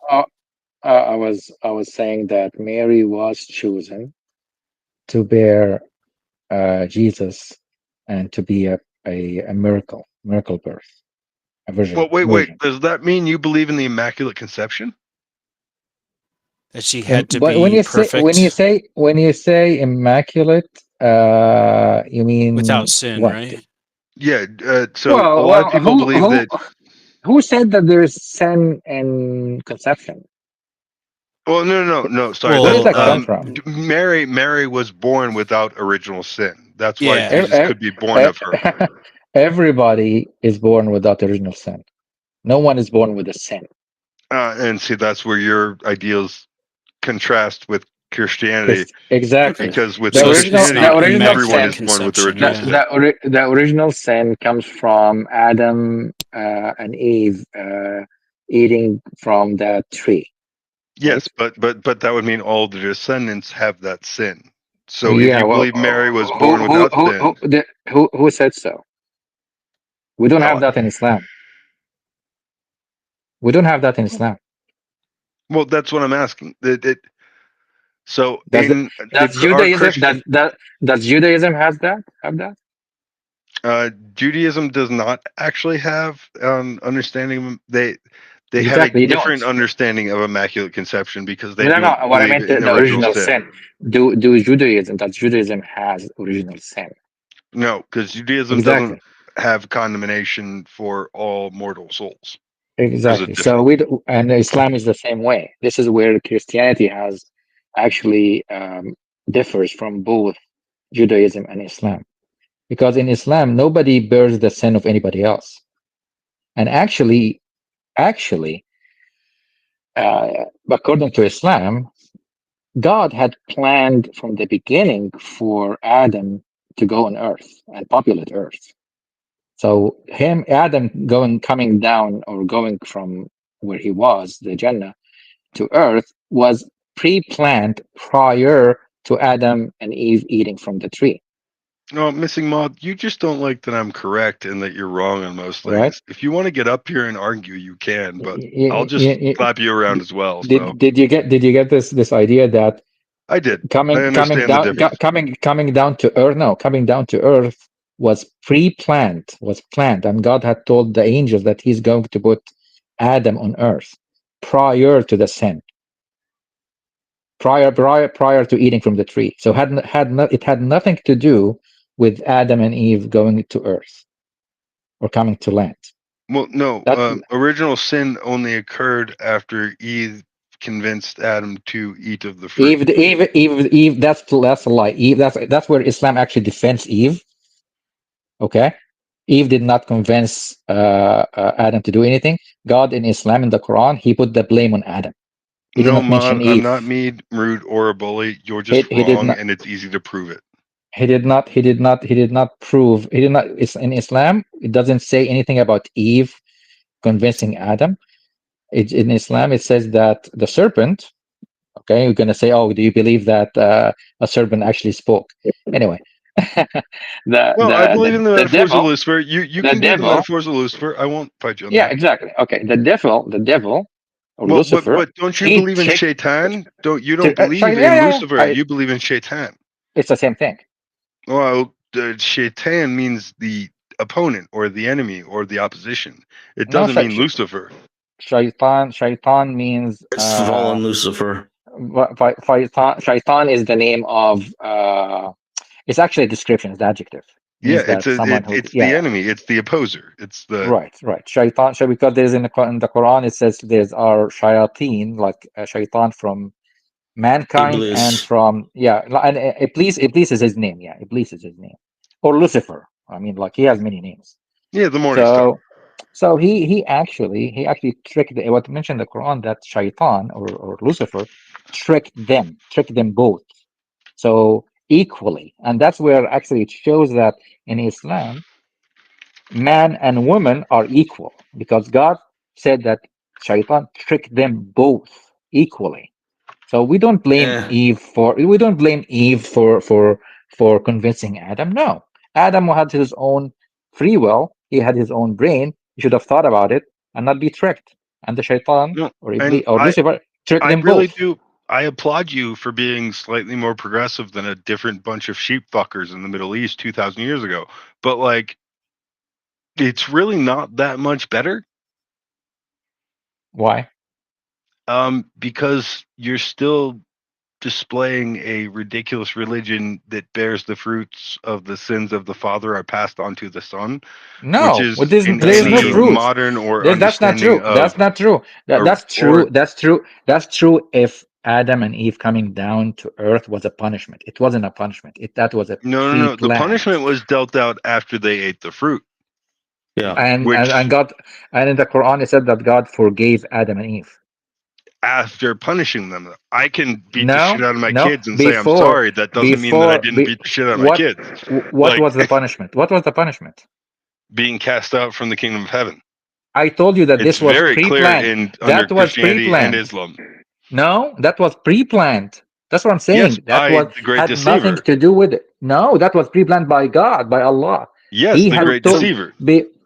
I was saying that Mary was chosen to bear Jesus and to be a miracle birth, a virgin. Well, wait. Does that mean you believe in the Immaculate Conception? That she had to but be when you perfect. when you say immaculate, you mean without sin, what? right? Yeah. So a lot of people believe that. Who said that there's sin in conception? Well, no. Sorry. Well, where does that come from? Mary was born without original sin. That's why Yeah. Jesus could be born of her. Everybody is born without original sin. No one is born with a sin. And see, that's where your ideals contrast with Christianity. Exactly. Because with The Christianity, original everyone sin, is born with conception, original sin. the original sin comes from Adam and Eve eating from that tree. Yes, but that would mean all the descendants have that sin. So if Yeah, you well, believe Mary was born without sin, who said so? We don't have well, that in Islam. We don't have that in Islam. well, that's what I'm asking. So Does our Judaism Christian does Judaism have that? Judaism does not actually have understanding. They have Exactly, a you don't. different understanding of Immaculate Conception because they No, don't what I believe meant in the original original sin. sin. Does Judaism has original sin? No, because Judaism Exactly. doesn't have condemnation for all mortal souls. Exactly. So and Islam is the same way. This is where Christianity has actually differs from both Judaism and Islam, because in Islam nobody bears the sin of anybody else, and actually, according to Islam, God had planned from the beginning for Adam to go on Earth and populate Earth. So Adam coming down or going from where he was, the Jannah, to Earth was pre-planned prior to Adam and Eve eating from the tree. No, Missing Mod, you just don't like that I'm correct and that you're wrong on most things. Right. If you want to get up here and argue, you can, but I'll just slap you around as well. Did you get this idea that I did. coming I understand the difference. coming down to Earth? No, coming down to Earth was pre-planned, and God had told the angels that He's going to put Adam on Earth prior to the sin, prior to eating from the tree. So it had nothing to do with Adam and Eve going to Earth or coming to land. Well, no, original sin only occurred after Eve convinced Adam to eat of the fruit. Eve. That's a lie. Eve. That's where Islam actually defends Eve. Okay, Eve did not convince Adam to do anything. God in Islam in the Quran, He put the blame on Adam. He did not mention Eve. I'm not mean, rude, or a bully. You're just wrong, and it's easy to prove it. He did not prove. It's in Islam. It doesn't say anything about Eve convincing Adam. In Islam, it says that the serpent. Okay, you're gonna say, "Oh, do you believe that a serpent actually spoke?" Anyway, I believe in the metaphors of Lucifer. You can do the metaphors of Lucifer. I won't fight you on that. Yeah, exactly. Okay, the devil, or Lucifer. But don't you believe in Shaitan? You don't believe in Lucifer. You believe in Shaitan. It's the same thing. Well, Shaitan means the opponent or the enemy or the opposition. It doesn't mean Lucifer. Shaitan means fallen Lucifer. Shaitan is the name of. It's actually a description. It's the adjective. Yeah, it's the enemy. It's the opposer. It's the right. Shaitan. Because there's in the Quran, it says there's our shayateen, like Shaitan from mankind Iblis. and from and Iblis is his name. Yeah, Iblis is his name, or Lucifer. I mean, like he has many names. Yeah, the morning star. So he actually tricked what mentioned in the Quran that Shaitan or Lucifer tricked them both. So equally, and that's where actually it shows that in Islam, man and woman are equal because God said that Shaitan tricked them both equally. So we don't blame Eve for convincing Adam. No, Adam had his own free will. He had his own brain. He should have thought about it and not be tricked. And the Shaitan or Lucifer tricked them both. I applaud you for being slightly more progressive than a different bunch of sheep fuckers in the Middle East 2,000 years ago. But like, it's really not that much better. Why? Because you're still displaying a ridiculous religion that bears the fruits of the sins of the father are passed on to the son. No, which is in there's no any fruits. modern or That's not understanding true. That's of not true. or- That's true. or- That's true. That's true. If Adam and Eve coming down to earth was a punishment, it wasn't a punishment. That was a no. The pre-planned. punishment was dealt out after they ate the fruit. Yeah. And Which- and God, and in the Quran it said that God forgave Adam and Eve. After punishing them, I can beat the No, shit out of my no, kids and say I'm sorry. That doesn't mean that I didn't beat the shit out of my kids. What Like- was the punishment? What was the punishment? Being cast out from the kingdom of heaven. I told you that It's this was very clear pre-planned. under That was Christianity and pre-planned. Islam. No, that was pre-planned. That's what I'm saying. Yes, that by was the great had nothing deceiver. to do with it. No, that was pre-planned by God, by Allah. Yes, He the had great to deceiver.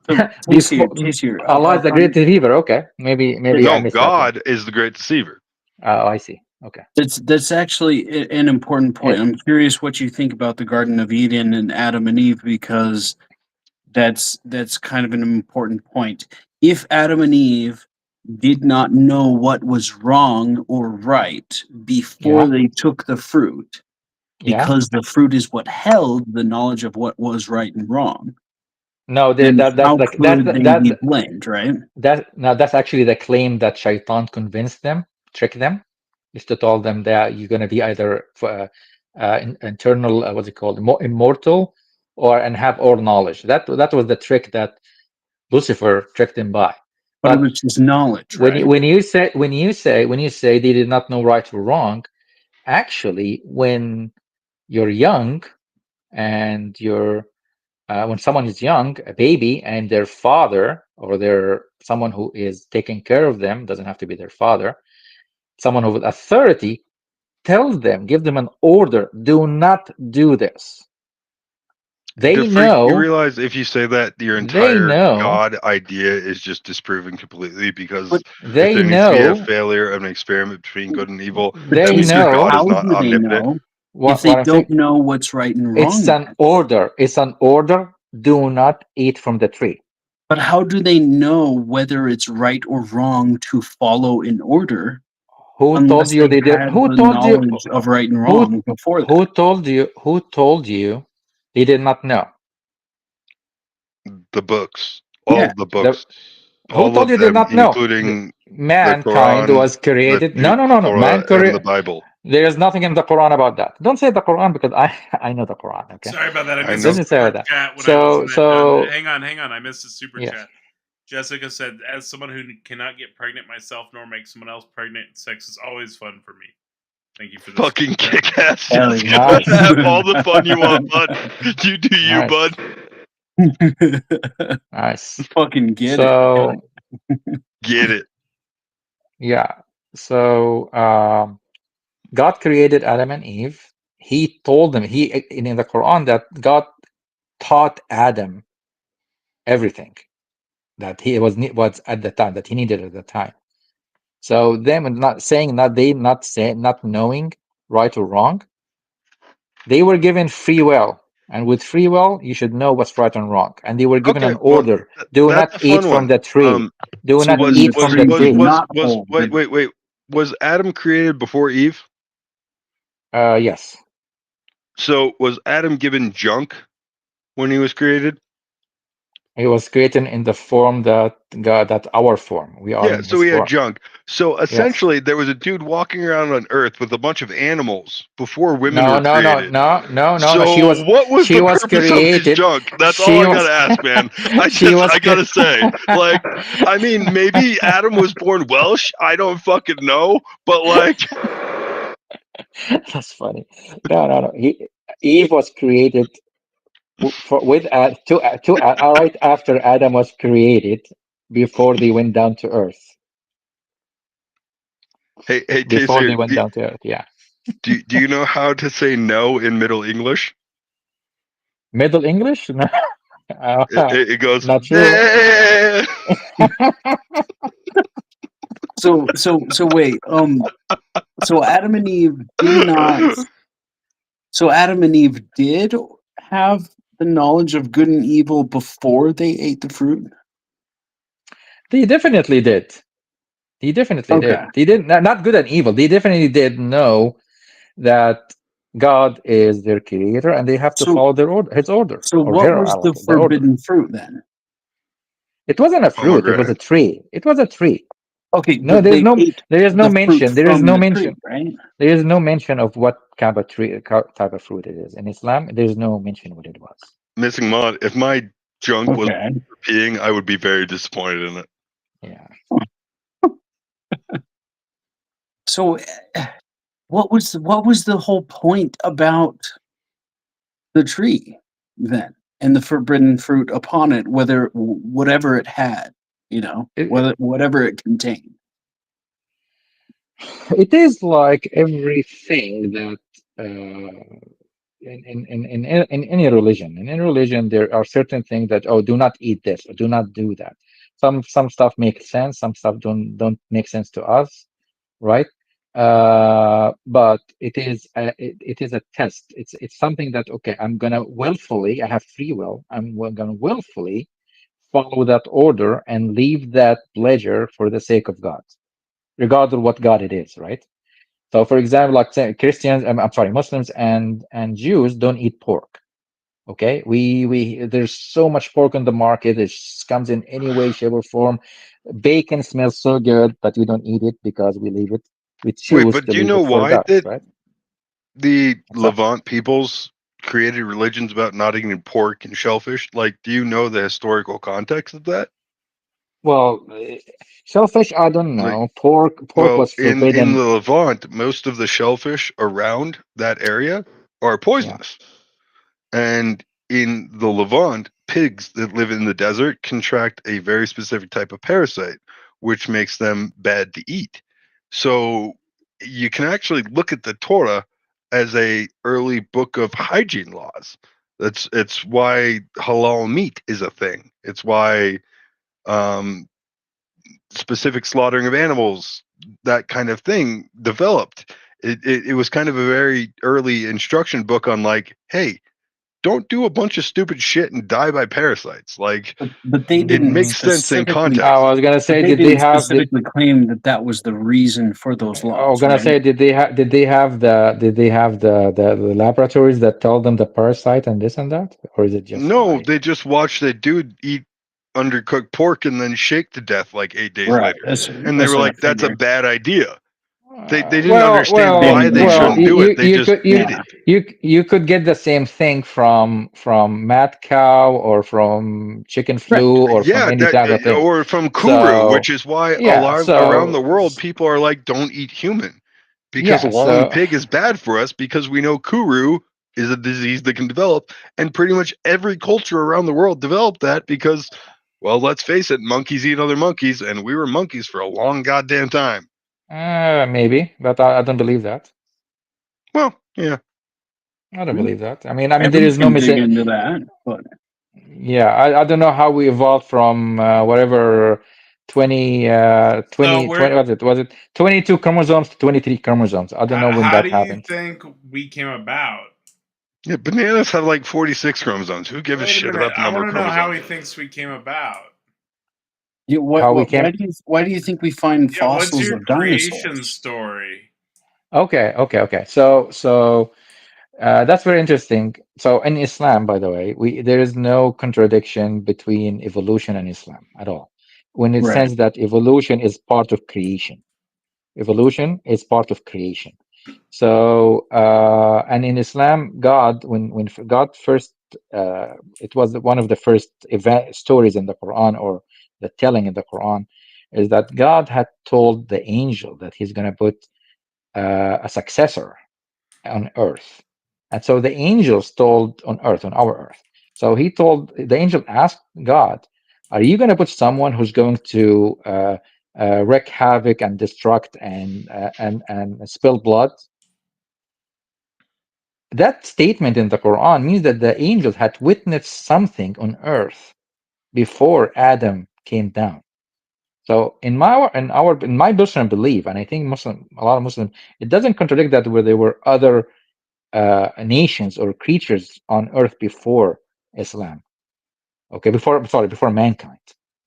Tasir, Allah is the great deceiver. Okay, maybe I No, missed God is the great deceiver. Oh, I see. Okay. That's actually an important point. I'm curious what you think about the Garden of Eden and Adam and Eve, because that's kind of an important point. If Adam and Eve did not know what was wrong or right before they took the fruit, because the fruit is what held the knowledge of what was right and wrong. No, then that's how could they be blamed, right? That's actually the claim that Shaitan convinced them, tricked them, is to tell them that you're going to be either internal, what's it called, immortal, and have all knowledge. That was the trick that Lucifer tricked him by. But it was just knowledge, right? When you say they did not know right or wrong, actually, when you're young and you're when someone is young, a baby, and their father or someone who is taking care of them, doesn't have to be their father, someone with authority tells them, give them an order, do not do this. They know. You realize if you say that, your entire God idea is just disproving completely, because if there needs to be a failure of an experiment between good and evil, that means your God is not omnipotent. If they don't know what's right and wrong, it's an order. It's an order. Do not eat from the tree. But how do they know whether it's right or wrong to follow an order? Who told you they did? Who told you of right and wrong before that? Who told you? Who told you they did not know? The books, all the books. Who told you they did not know? Including mankind the Quran, was created. No. Mankind the Bible. There is nothing in the Quran about that. Don't say the Quran, because I know the Quran. Okay. Sorry about that. I missed Didn't say that. Hang on. I missed the super chat. Jessica said, "As someone who cannot get pregnant myself nor make someone else pregnant, sex is always fun for me." Thank you for this. Fucking kick ass. Have all the fun you want, bud. You do you, bud. Nice. Fucking get it. Get it. Yeah. So God created Adam and Eve. He told them, in the Quran, that God taught Adam everything that he was at the time, that he needed at the time. So them not knowing right or wrong, they were given free will. And with free will, you should know what's right and wrong. And they were given an order: do not eat from the tree. Do not eat from the tree. Wait. Was Adam created before Eve? Yes. So was Adam given junk when he was created? He was created in the form that our form. We are. Yeah, so he had junk. So essentially, there was a dude walking around on Earth with a bunch of animals before women were created. No. So what was the purpose of his junk? That's all I gotta ask, man. I gotta say, like, I mean, maybe Adam was born Welsh. I don't fucking know, but like, that's funny. No. Eve was created right after Adam was created, before they went down to Earth. Hey, before they went down to Earth, yeah. Do you know how to say no in Middle English? Middle English? No. It goes. Not sure. So wait. So Adam and Eve did not. So Adam and Eve did have the knowledge of good and evil before they ate the fruit. They definitely did. They definitely did. They did not good and evil. They definitely did know that God is their creator, and they have to follow their his order. So or what her, was the forbidden fruit then? It wasn't a fruit. It was a tree. It was a tree. Okay, No, but there is they no ate mention. There is from no the mention. tree, right? There is no mention of what kind of tree, type of fruit it is. In Islam, there is no mention what it was. Missing mod. If my junk was peeing, I would be very disappointed in it. Yeah. So, what was the whole point about the tree then, and the forbidden fruit upon it, whatever it had, whatever it contained? It is like everything that in any religion. In any religion, there are certain things that do not eat this or do not do that. Some stuff makes sense. Some stuff don't make sense to us, right? But it is a test. It's something that I'm gonna willfully. I have free will. I'm gonna willfully follow that order and leave that pleasure for the sake of God, regardless of what God it is, right? So, for example, like say Christians, I'm sorry, Muslims and Jews don't eat pork. Okay, we there's so much pork on the market. It comes in any way, shape, or form. Bacon smells so good, but we don't eat it because we leave it. We choose but to do you leave know it for why God, right? the Levant peoples created religions about not eating pork and shellfish? Like, do you know the historical context of that? Well, shellfish, I don't know. Like, Pork was forbidden. In the Levant, most of the shellfish around that area are poisonous. And in the Levant, pigs that live in the desert contract a very specific type of parasite, which makes them bad to eat. So you can actually look at the Torah as a early book of hygiene laws. It's why halal meat is a thing. It's why specific slaughtering of animals, that kind of thing developed. It was kind of a very early instruction book on like, hey, don't do a bunch of stupid shit and die by parasites. Like, but they didn't. It makes sense in context. I was gonna say, did they have specifically claim that was the reason for those laws? I was gonna say, did they have the laboratories that tell them the parasite and this and that, or is it just no? They just watched that dude eat undercooked pork and then shake to death like 8 days later, and they were like, "That's a bad idea." They didn't understand why they shouldn't do it. They just did it. You could get the same thing from mad cow or from chicken flu or from any type of thing, or from kuru, which is why around the world people are like, "Don't eat human," because long pig is bad for us, because we know kuru is a disease that can develop, and pretty much every culture around the world developed that because, well, let's face it, monkeys eat other monkeys, and we were monkeys for a long goddamn time. Maybe, but I don't believe that. Well, yeah, I don't believe that. I mean, there is no dig into that, but yeah, I don't know how we evolved from whatever 20 was it 22 chromosomes to 23 chromosomes. I don't know when that happened. How do you think we came about? Yeah, bananas have like 46 chromosomes. Who gives a shit about the number of chromosomes? I want to know how he thinks we came about. Yeah, why do you think we find fossils of dinosaurs? What's your creation story? Okay. So that's very interesting. So in Islam, by the way, there is no contradiction between evolution and Islam at all. When it says that evolution is part of creation. Evolution is part of creation. So, and in Islam, God, when God first, it was one of the first stories in the Quran, or the telling in the Quran, is that God had told the angel that he's going to put a successor on earth. And so the angels told on earth, on our earth. So the angel asked God, are you going to put someone who's going to wreak havoc and destruct and spill blood? That statement in the Quran means that the angels had witnessed something on earth before Adam came down. So in my personal belief, and I think a lot of Muslims, it doesn't contradict that where there were other nations or creatures on earth before Islam. Okay, before mankind.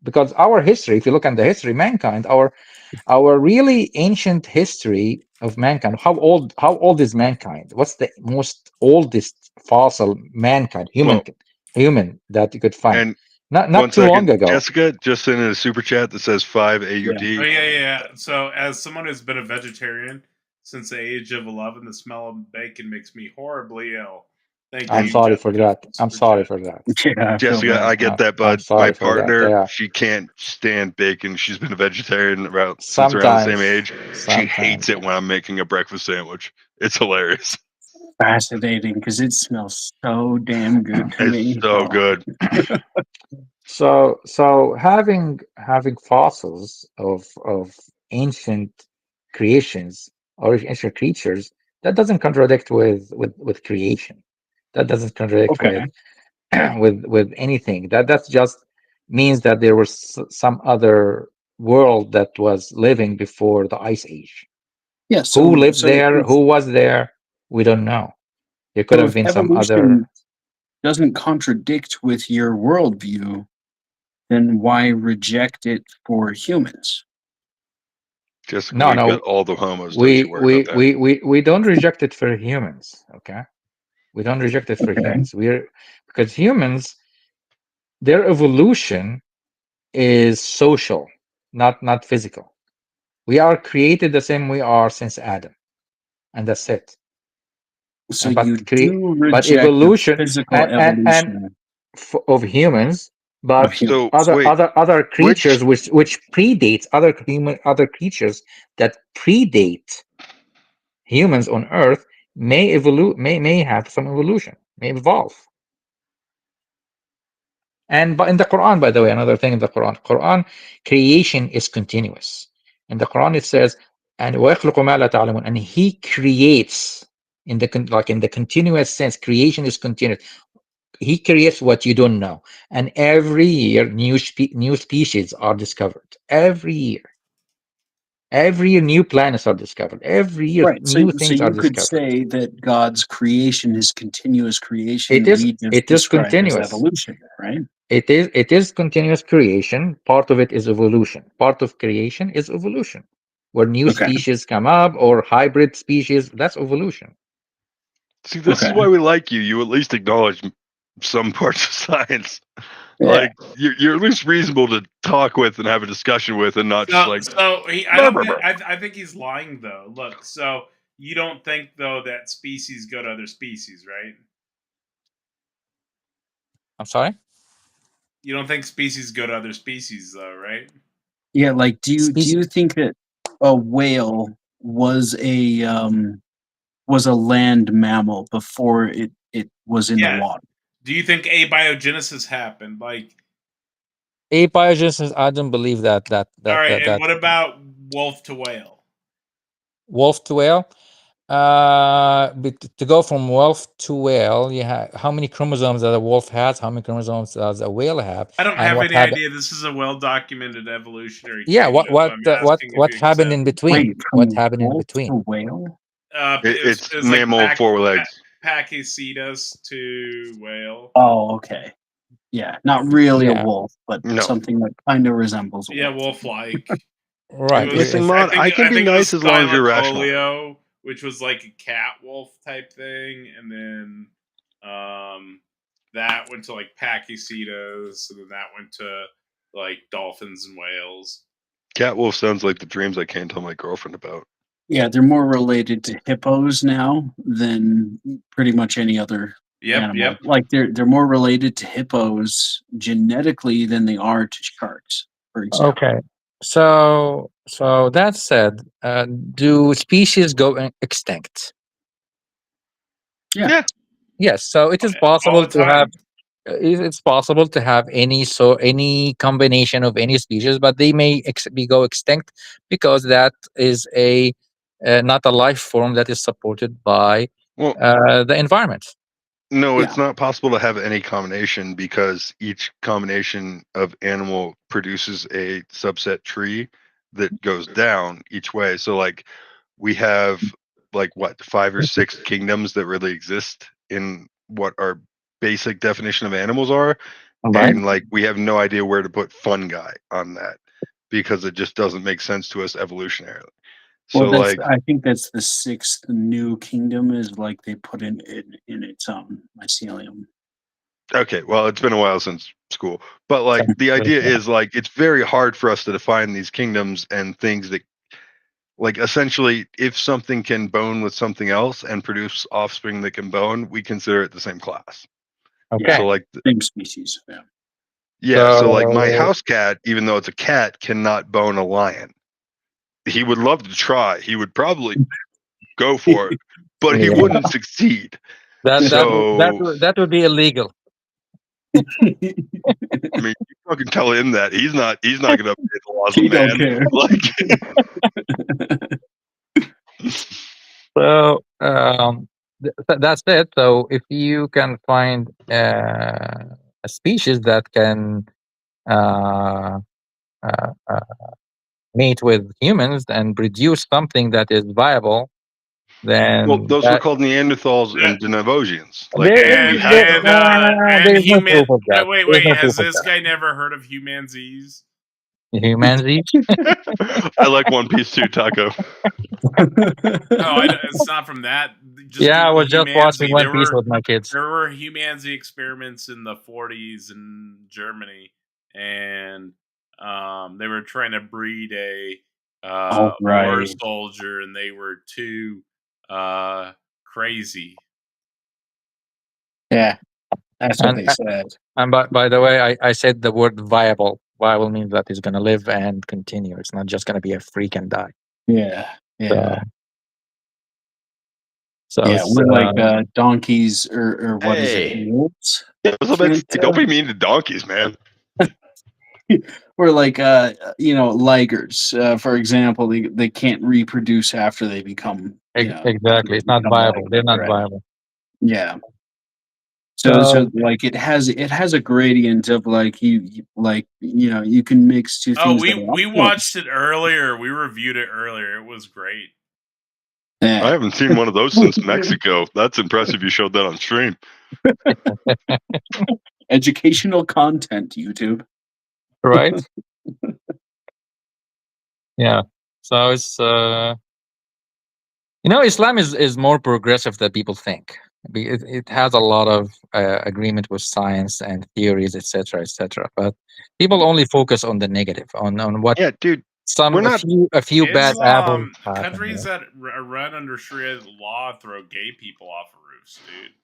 Because our history, if you look at the history, mankind, our really ancient history of mankind, how old is mankind? What's the most oldest fossil mankind, human that you could find? And not too long ago. Jessica just sent in a super chat that says 5 AUD. Oh yeah. So as someone who's been a vegetarian since the age of 11, the smell of bacon makes me horribly ill. Thank I'm you. sorry for Jessica, that. I'm sorry for that. Yeah, Jessica, I get that, I'm bud. sorry My for that. partner, Yeah. she can't stand bacon. She's been a vegetarian since around the same Sometimes. age. She hates it when I'm making a breakfast sandwich. It's hilarious. Fascinating, because it smells so damn good to me. It's so good. So having fossils of ancient creations or ancient creatures, that doesn't contradict with creation. That doesn't contradict Okay. with anything. That's just means that there was some other world that was living before the ice age. Yeah. Who lived there? Who was there? We don't know. There could So have if been some other. evolution doesn't contradict with your worldview, then why reject it for humans? Jessica, No, we've no. got all the homos. Don't you worry about that. We don't reject it for humans. Okay, we don't reject it for humans. Because humans, their evolution is social, not physical. We are created the same we are since Adam, and that's it. So you do reject but evolution the physical and evolution of humans, but So, other creatures which predates other creatures that predate humans on Earth may may have some evolution, may evolve. But in the Quran, by the way, another thing in the Quran, creation is continuous. In the Quran, it says, "And وَيَخْلُقُ مَا لَا تَعْلَمُونَ," and He creates in the continuous sense. Creation is continuous. He creates what you don't know, and every year new species are discovered. Every year new planets are discovered. Every year new things are you could discovered. say that God's creation is continuous creation. It is. We just It is describe continuous. as evolution, right? It is continuous creation. Part of it is evolution. Part of creation is evolution, where new species come up or hybrid species. That's evolution. See, this is why we like you. You at least acknowledge some parts of science. Yeah. Like you're at least reasonable to talk with and have a discussion with, and not just like. I think he's lying though. Look, so you don't think though that species go to other species, right? I'm sorry? You don't think species go to other species though, right? Yeah, like do you think that a whale was a land mammal before it was in the water? Do you think abiogenesis happened? Like abiogenesis, I don't believe that. All right, and what about wolf to whale? Wolf to whale? To go from wolf to whale, you have how many chromosomes that a wolf has? How many chromosomes does a whale have? I don't have any idea. This is a well-documented evolutionary. Yeah, what happened in between? What happened in between? Whale? It's like mammal with 4 legs. Pachycetus to whale. Oh, okay. Yeah, not really a wolf, but No. something that kind of resembles a wolf. Yeah, wolf-like. Right. Listen, Mod, I can be nice as long as you're rational. Skylocolio, which was like a cat wolf type thing, and then that went to like Pachycetus, and then that went to like dolphins and whales. Cat wolf sounds like the dreams I can't tell my girlfriend about. Yeah, they're more related to hippos now than pretty much any other animal. Yep. Like they're more related to hippos genetically than they are to sharks, for example. Okay. So that said, do species go extinct? Yeah. Yes. So it is possible to have. It's possible to have any combination of any species, but they may go extinct because that is not a life form that is supported by the environment. No, it's not possible to have any combination because each combination of animal produces a subset tree that goes down each way. So like we have like what 5 or 6 kingdoms that really exist in what our basic definition of animals are. Right. And like we have no idea where to put fungi on that because it just doesn't make sense to us evolutionarily. Well, So like I think that's the 6th new kingdom is like they put in its mycelium. okay, well, it's been a while since school, but like the idea is like it's very hard for us to define these kingdoms and things that like essentially if something can bone with something else and produce offspring that can bone, we consider it the same class. Okay. So like same species. Yeah. Yeah, so like my house cat, even though it's a cat, cannot bone a lion. He would love to try. He would probably go for it, but he wouldn't succeed. That would be illegal. I mean, you fucking tell him that he's not gonna obey the laws of man. So that's it. So if you can find a species that can mate with humans and produce something that is viable, then well, those were called Neanderthals and Denisovans. Like there, we had them. there's no proof of that. Wait, has this guy never heard of humanzees? Humanzees? I like One Piece too, Taco. It's not from that. Just I was just watching One Piece with my kids. There were humanzee experiments in the 40s in Germany, and they were trying to breed a war soldier, and they were too crazy. Yeah, that's what they said. And by the way, I said the word viable. Viable means that he's going to live and continue. It's not just going to be a freak and die. Yeah, yeah. So we're like donkeys or what is it? Wolves? Don't be mean to donkeys, man. We're like ligers, for example. They can't reproduce after they become exactly. It's not viable. They're not viable. Yeah. So like it has a gradient of like you can mix two things. We watched it earlier. We reviewed it earlier. It was great. Yeah. I haven't seen one of those since Mexico. That's impressive. You showed that on stream. Educational content, YouTube. Right? Yeah. So it's Islam is more progressive than people think. It has a lot of agreement with science and theories, etc., etc. But people only focus on the negative, on what. Yeah, dude. A few bad apples. Countries that run under Sharia law throw gay people off of roofs, dude.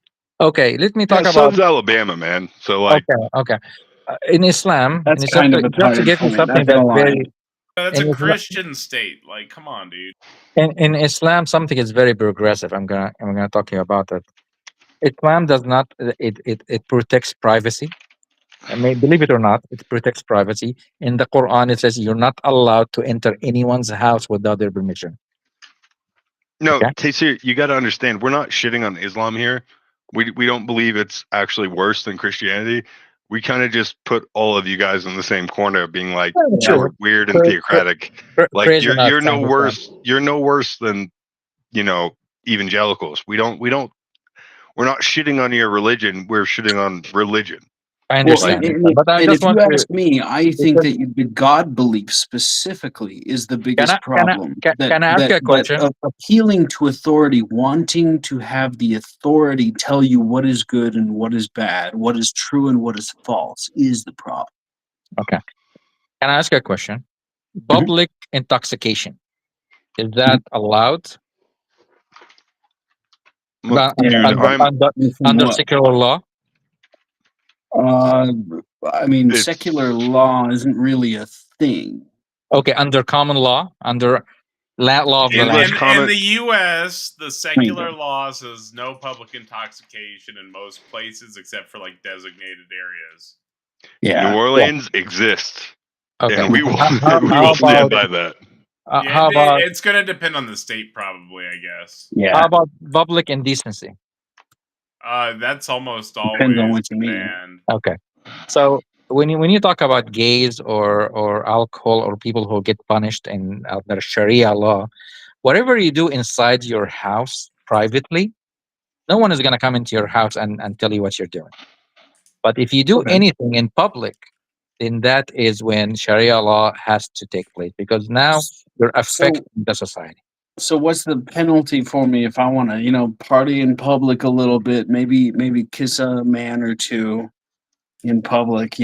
Okay, let me talk about. So's Alabama, man. So like, okay. In Islam, that's kind of just to get to something that's very. That's a Christian state. Like, come on, dude. In Islam, something is very progressive. I'm gonna talk to you about that. Islam does not. It protects privacy. I mean, believe it or not, it protects privacy. In the Quran, it says you're not allowed to enter anyone's house without their permission. No, Taysir, you got to understand, we're not shitting on Islam here. We don't believe it's actually worse than Christianity. We kind of just put all of you guys in the same corner, being like, we're weird and theocratic. Like you're no worse. You're no worse than evangelicals. We're not shitting on your religion. We're shitting on religion. I understand. But if you ask me, I think that the God belief specifically is the biggest problem. Can I ask you a question? Appealing to authority, wanting to have the authority tell you what is good and what is bad, what is true and what is false, is the problem. Okay. Can I ask you a question? Public intoxication, is that allowed? Under secular law? I mean, secular law isn't really a thing. Okay, under common law, under law of the land. In the U.S., the secular law says no public intoxication in most places except for like designated areas. Yeah, New Orleans exists, and we will stand by that. How about? It's going to depend on the state, probably. I guess. Yeah. How about public indecency? That's almost Depends on always what you mean. banned. Okay. So when you talk about gays or alcohol or people who get punished in under Sharia law, whatever you do inside your house privately, no one is going to come into your house and tell you what you're doing. But if you do Okay. anything in public, then that is when Sharia law has to take place, because now you're affecting the society. So what's the penalty for me if I want to, party in public a little bit, maybe kiss a man or two in public,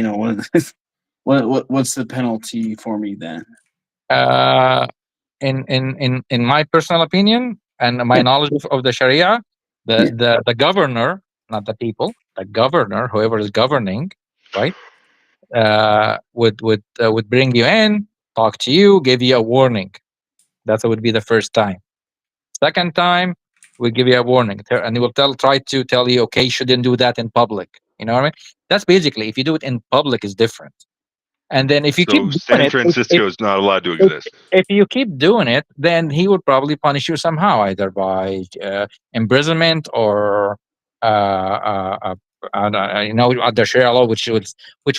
what's the penalty for me then? Uh, in my personal opinion and my knowledge of the Sharia, the governor, not the people, the governor, whoever is governing, right, would bring you in, talk to you, give you a warning. That would be the first time. Second time, we give you a warning, and he will try to tell you, okay, you shouldn't do that in public. You know what I mean? That's basically, if you do it in public, is different. And then if you keep So doing San it, Francisco is not allowed to exist. if you keep doing it, then he would probably punish you somehow, either by imprisonment or the Sharia law, which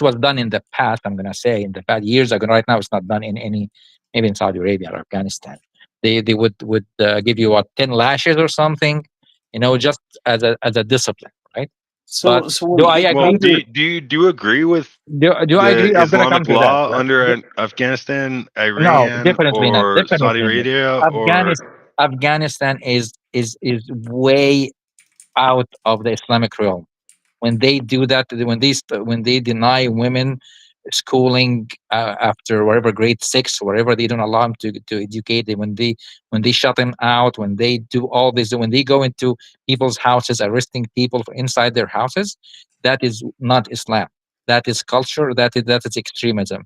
was done in the past. I'm gonna say in the past years ago. Right now, it's not done in any, maybe in Saudi Arabia or Afghanistan. They would give you 10 lashes or something, just as a discipline, right? So, But so do I agree? Well, do you agree with do I agree? the I'm gonna come Islamic to that. law under Afghanistan, No, Iran, definitely not. or Saudi Definitely not. Arabia, or Afghanistan is way out of the Islamic realm. When they do that, when they deny women schooling after whatever grade 6, whatever, they don't allow them to educate them, when they shut them out, when they do all this, when they go into people's houses arresting people inside their houses, that is not Islam. That is culture. That is extremism.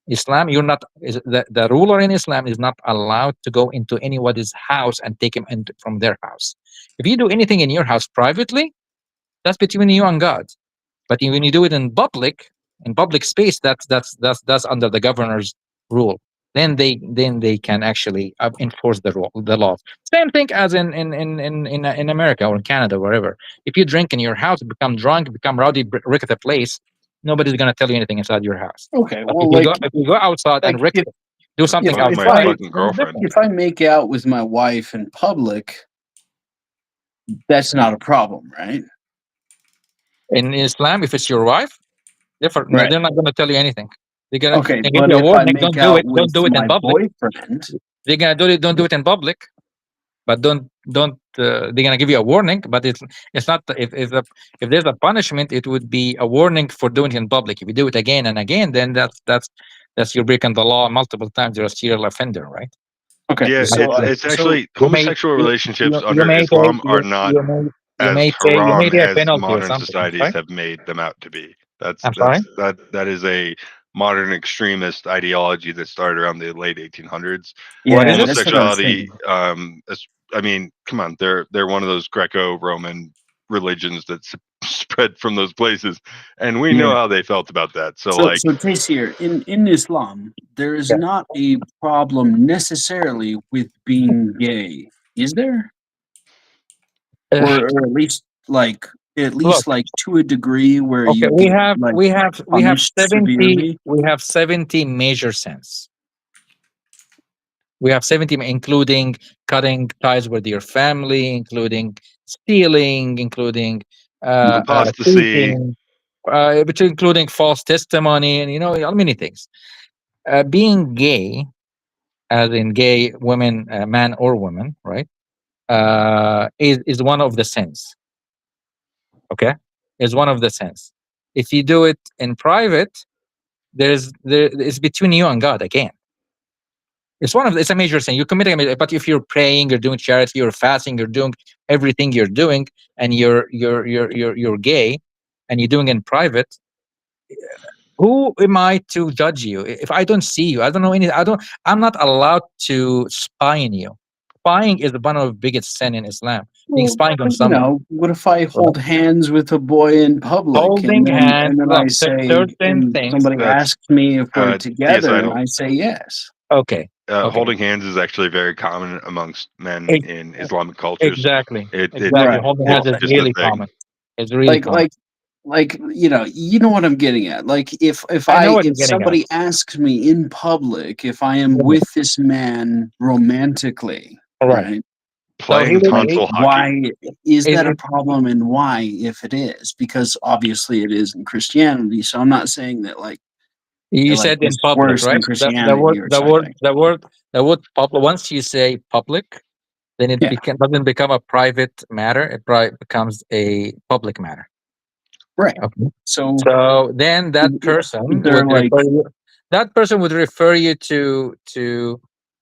Islam, you're not the ruler in Islam is not allowed to go into anybody's house and take him from their house. If you do anything in your house privately, that's between you and God. But when you do it in public space, that's under the governor's rule. Then they can actually enforce the laws. Same thing as in America or in Canada, wherever. If you drink in your house, become drunk, become rowdy, wreck the place, nobody's gonna tell you anything inside your house. Okay, But well, if you go outside and wreck, do something fuck outside, my fucking girlfriend. if I make out with my wife in public, that's not a problem, right? In Islam, if it's your wife, different. Right. They're not gonna tell you anything. They're gonna Okay, give but you a if I warning. make Don't do out it. Don't with do it in my public. boyfriend, They're gonna do it. Don't do it in public. But don't. They're gonna give you a warning. But it's not. If there's a punishment, it would be a warning for doing it in public. If you do it again and again, then that's you're breaking the law multiple times. You're a serial offender, right? okay. Yeah, So, it's actually you may homosexual relationships you under may Islam are not you as may pay haram a as penalty or modern something. societies have made them out to be. I'm sorry. That is a modern extremist ideology that started around the late 1800s. What is it? Homosexuality, I mean, come on, they're one of those Greco-Roman religions that spread from those places, and we know how they felt about that. So Taste here in Islam, there is not a problem necessarily with being gay, is there? Or at least like Look, to a degree where okay, you we get have like we have 70 70 major sins. We have 70, including cutting ties with your family, including stealing, including apostasy, cheating, including false testimony, and many things. Being gay, as in gay women, man or woman, right? Is one of the sins. Okay, is one of the sins. If you do it in private, it's between you and God again. It's a major sin. You're committing but if you're praying, you're doing charity, you're fasting, you're doing everything you're doing, and you're gay, and you're doing it in private. Who am I to judge you? If I don't see you, I don't know any. I'm not allowed to spy on you. Spying is one of the biggest sin in Islam. Being spying on someone. what if I hold hands with a boy in public Holding hands, and I say, certain things. somebody asks me if we're together, yes, and I say yes. Okay. Holding hands is actually very common amongst men in Islamic cultures. Exactly. It's Holding hands is just really a thing. common. It's really common. Like you know what I'm getting at. Like if I know what you're if getting at. somebody asks me in public if I am Yeah. with this man romantically, Right. right? Playing console hockey. Why is that a problem, and why, if it is? Because obviously it is in Christianity. So I'm not saying that like You like said in it's public, worse right? than Christianity or something. The word public. Once you say public, then it Yeah. doesn't become a private matter. It becomes a public matter. Right. Okay. So then that person they're would like- refer you, that person would refer you to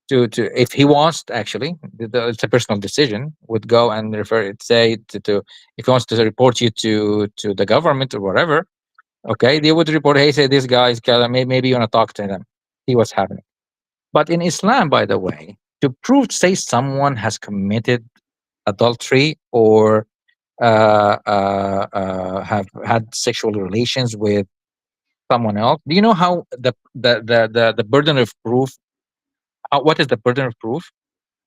if he wants to, actually it's a personal decision, would go and refer it, say to if he wants to report you to the government or whatever. Okay, they would report, hey, say this guy is maybe you want to talk to them, see what's happening. But in Islam, by the way, to prove, say someone has committed adultery or have had sexual relations with someone else. Do you know how the burden of proof? What is the burden of proof?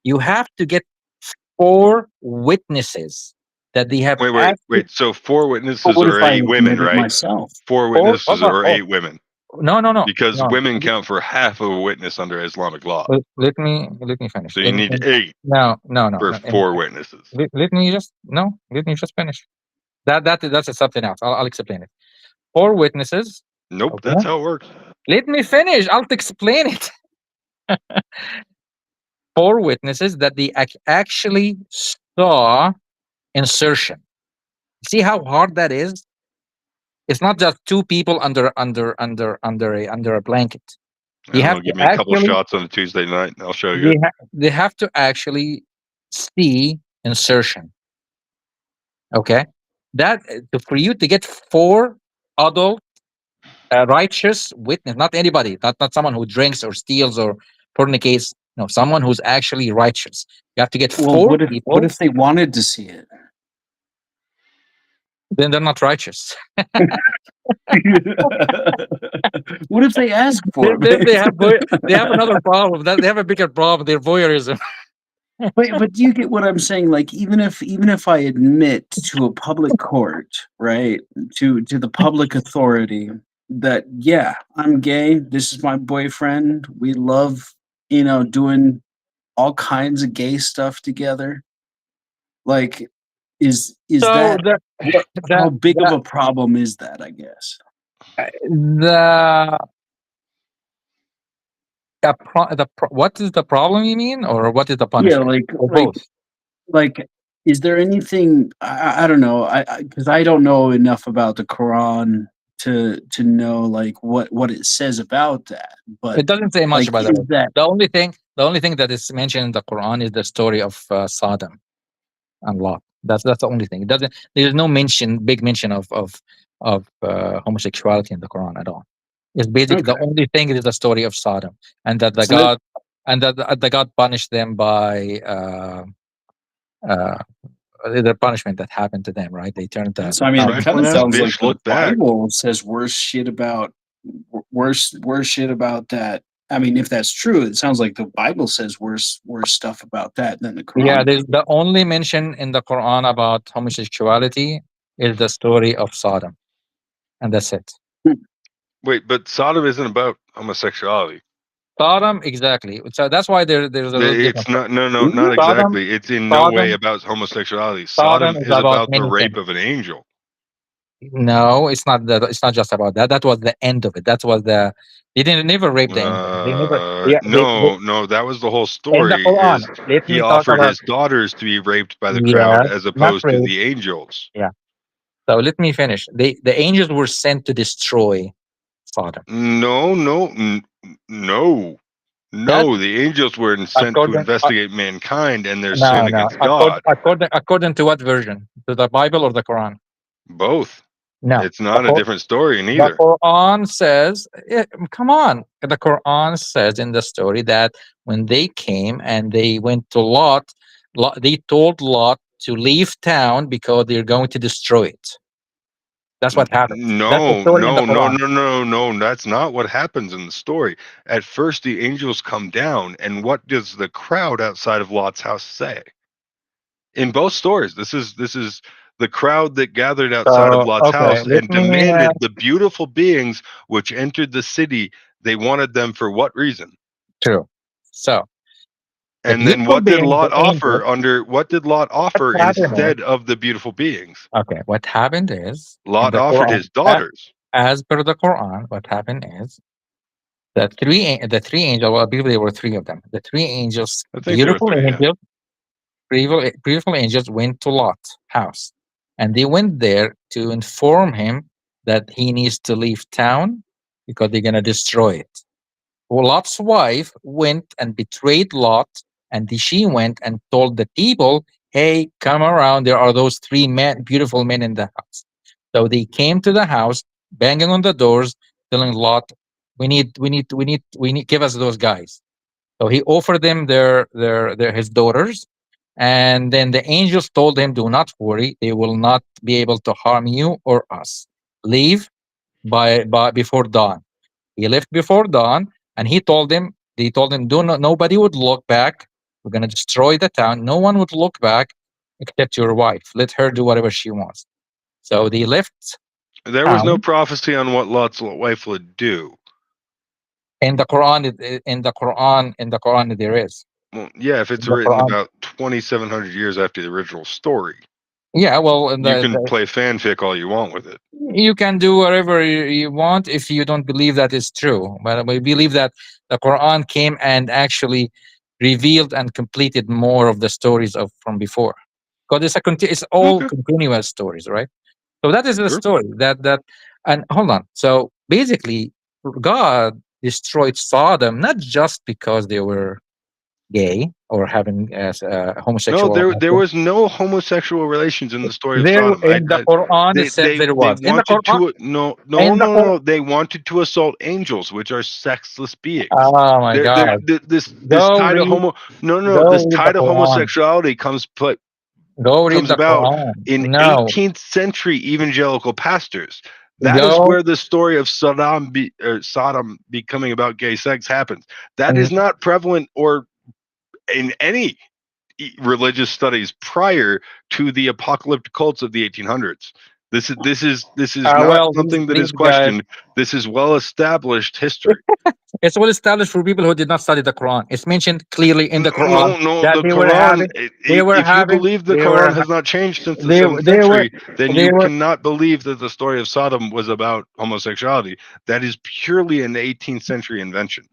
You have to get 4 witnesses that they have. Wait. So 4 witnesses or 8 women, right? Myself. 4 witnesses or 8 women. No. Because no. women count for half of a witness under Islamic law. Let me finish. So you need 8. No. For 4 witnesses. Let me just finish. That's something else. I'll explain it. 4 witnesses. Nope, Okay. that's how it works. Let me finish. I'll explain it. 4 witnesses that they actually saw insertion. See how hard that is? It's not just 2 people under a blanket. You have to give me a couple shots on a Tuesday night and I'll show you. They have to actually see insertion. Okay, that for you to get 4 adult righteous witness, not anybody, not someone who drinks or steals or fornicates. No, someone who's actually righteous. You have to get 4 people. What if they wanted to see it? Then they're not righteous. What if they ask for it? They have another problem. They have a bigger problem. They're voyeurism. but do you get what I'm saying? Like even if I admit to a public court, right, to the public authority that yeah, I'm gay. This is my boyfriend. We love doing all kinds of gay stuff together. Like, is So how big of a problem is that? I guess what is the problem, you mean, or what is the punishment? Yeah, or both. Like, is there anything? I don't know. Because I don't know enough about the Quran to know like what it says about that. But it doesn't say much about is that. The only thing that is mentioned in the Quran is the story of Sodom and Lot. That's the only thing. It doesn't. There's no big mention of homosexuality in the Quran at all. It's basically the only thing is the story of Sodom, and that the God punished them by the punishment that happened to them. Right? They turned. So I mean, it kind of sounds like the Bible says worse shit about that. I mean, if that's true, it sounds like the Bible says worse stuff about that than the Quran. Yeah, there's the only mention in the Quran about homosexuality is the story of Sodom, and that's it. Wait, but Sodom isn't about homosexuality. Sodom, exactly. So that's why there's a little It's difference. not exactly. It's in no way about homosexuality. Sodom is about the rape of an angel. No, it's not that. It's not just about that. That was the end of it. That was they didn't never rape the angel. They never. No, that was the whole story. In the Quran, he offered his daughters to be raped by the crowd as opposed to the angels. Yeah. So let me finish. The angels were sent to destroy Sodom. No. The angels were sent to investigate mankind and their sin against God. According to what version? To the Bible or the Quran? Both. No, it's not a different story in either. The Quran says, come on. The Quran says in the story that when they came and they went to Lot, they told Lot to leave town because they're going to destroy it. That's what happened. No. That's not what happens in the story. At first, the angels come down, and what does the crowd outside of Lot's house say? In both stories, this is The crowd that gathered outside of Lot's house and demanded the beautiful beings which entered the city. They wanted them for what reason? True. So, and then what did Lot offer instead of the beautiful beings? Okay, what happened is Lot offered his daughters. As per the Quran, what happened is the three angels. Well, I believe there were three of them. The three angels, beautiful angels, went to Lot's house, and they went there to inform him that he needs to leave town because they're gonna destroy it. Well, Lot's wife went and betrayed Lot, and she went and told the people, "Hey, come around! There are those three beautiful men in the house." So they came to the house, banging on the doors, telling Lot, "We need, give us those guys." So he offered them his daughters, and then the angels told him, "Do not worry; they will not be able to harm you or us. Leave by before dawn." He left before dawn, and they told him, nobody would look back. We're gonna destroy the town. No one would look back except your wife. Let her do whatever she wants. So they left. There was no prophecy on what Lot's wife would do. In the Quran, there is. Well, yeah, if it's written about 2,700 years after the original story. Yeah, well, you can play fanfic all you want with it. You can do whatever you want if you don't believe that is true. But we believe that the Quran came and actually revealed and completed more of the stories from before. Because it's all continuous stories, right? So that is the story. And hold on. So basically, God destroyed Sodom not just because they were gay or having homosexual. No, there was no homosexual relations in the story of Sodom. In the Quran, it said there was. They wanted they wanted to assault angels, which are sexless beings. Oh my God! This tie to homosexuality comes about in 18th century evangelical pastors. That is where the story of Sodom becoming about gay sex happens. That is not prevalent or in any religious studies prior to the apocalyptic cults of the 1800s. This is not something that is questioned. This is well established history. It's well established for people who did not study the Quran. It's mentioned clearly in the Quran. No, the Quran. If you believe the Quran has not changed since the 7th century, then you cannot believe that the story of Sodom was about homosexuality. That is purely an 18th century invention.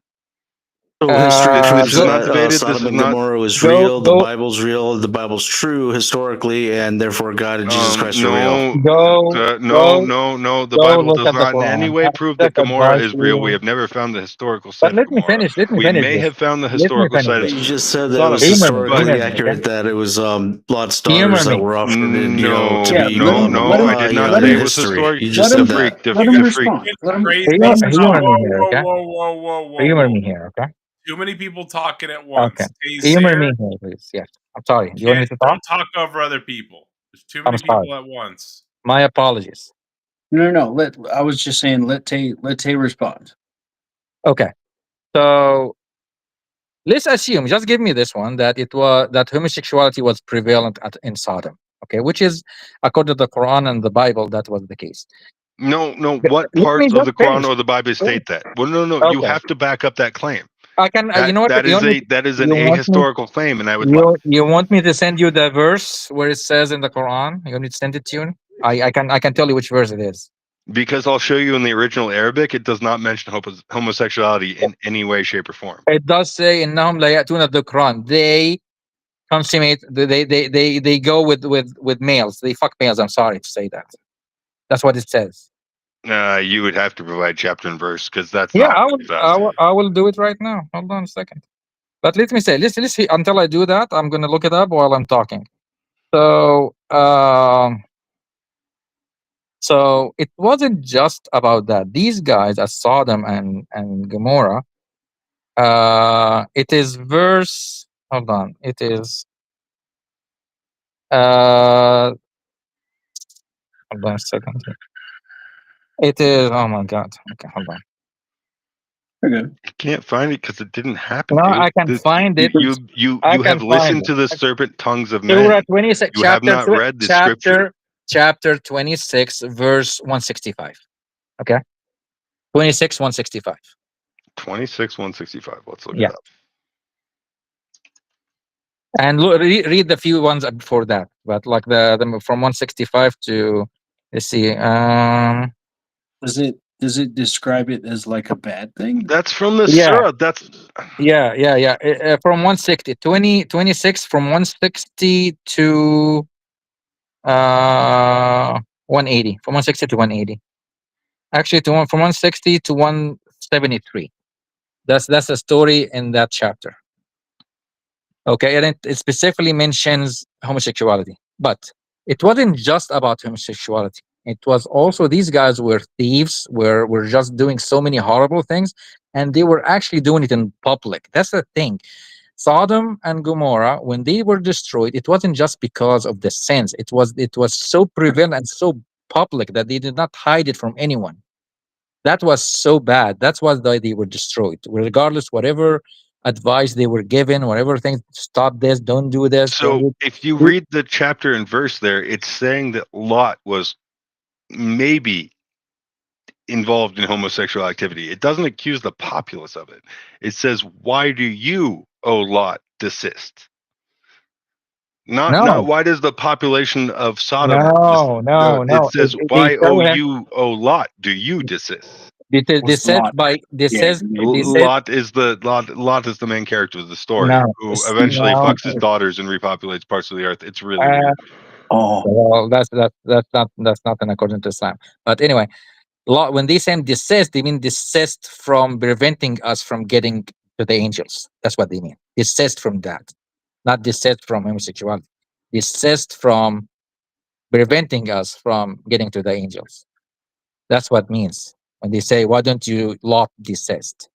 So history proves that Sodom and Gomorrah was real. The Bible's real. The Bible's true historically, and therefore God and Jesus Christ are real. No. The Bible does not in any way prove that Gomorrah is real. We have never found the historical site. But let me finish. We may have found the historical site. You just said that it was historically accurate. That it was Lot's daughters that were offered. No, I did not say it was historic. You just said that. Let him respond. Humor me here, okay? Too many people talking at once. Okay. Humor me here, please. Yes. I'm sorry. You want me to talk? Don't talk over other people. There's too many people at once. My apologies. No. I was just saying let Tay respond. Okay. So let's assume, just give me this one, that homosexuality was prevalent in Sodom. Okay, which is according to the Quran and the Bible, that was the case. No. What parts of the Quran or the Bible state that? Well, no. Okay. You have to back up that claim. I can. That, you know what? That is an ahistorical claim, and I would. You want me to send you the verse where it says in the Quran? You want me to send it to you? I can tell you which verse it is. Because I'll show you in the original Arabic, it does not mention homosexuality in any way, shape, or form. It does say innahum la ya'tuna al-Quran. They consummate. They go with males. They fuck males. I'm sorry to say that. That's what it says. You would have to provide chapter and verse because that's I will do it right now. Hold on a second. But let me say, let's see. Until I do that, I'm gonna look it up while I'm talking. So it wasn't just about that. These guys at Sodom and Gomorrah. It is verse. Hold on. It is. Hold on a second. It is. Oh my God. Okay, hold on. You can't find it because it didn't happen. No, I can find it. You have listened to the serpent tongues of men. Surah 26, you have not read the scripture. chapter 26, verse 165. Okay, 26, 165. 26, 165. Let's look Yeah, it up. and read the few ones before that, but like the from 165 to, let's see. Does it describe it as like a bad thing? That's from the Yeah, surah. That's yeah. From 160, 26 from 160 to 180. From 160 to 180. Actually, from 160 to 173. That's a story in that chapter. Okay, and it specifically mentions homosexuality, but it wasn't just about homosexuality. It was also, these guys were thieves, were just doing so many horrible things, and they were actually doing it in public. That's the thing. Sodom and Gomorrah, when they were destroyed, it wasn't just because of the sins. It was so prevalent and so public that they did not hide it from anyone. That was so bad. That's why they were destroyed. Regardless, whatever advice they were given, whatever things, stop this, don't do this, don't so. do. If you read the chapter and verse there, it's saying that Lot was maybe involved in homosexual activity. It doesn't accuse the populace of it. It says, "Why do you, O Lot, desist?" Not No, why does the population of Sodom no, no, it no. says, They "Why, tell O him you, O Lot, do you desist?" they said by they says they said Lot is the main character of the story, no, who eventually no. fucks his daughters and repopulates parts of the earth. It's really Uh, weird. well, that's not in according to Islam. But anyway, when they say desist, they mean desist from preventing us from getting to the angels. That's what they mean. Desist from that, not desist from homosexuality. Desist from preventing us from getting to the angels. That's what it means when they say, "Why don't you Lot desist?"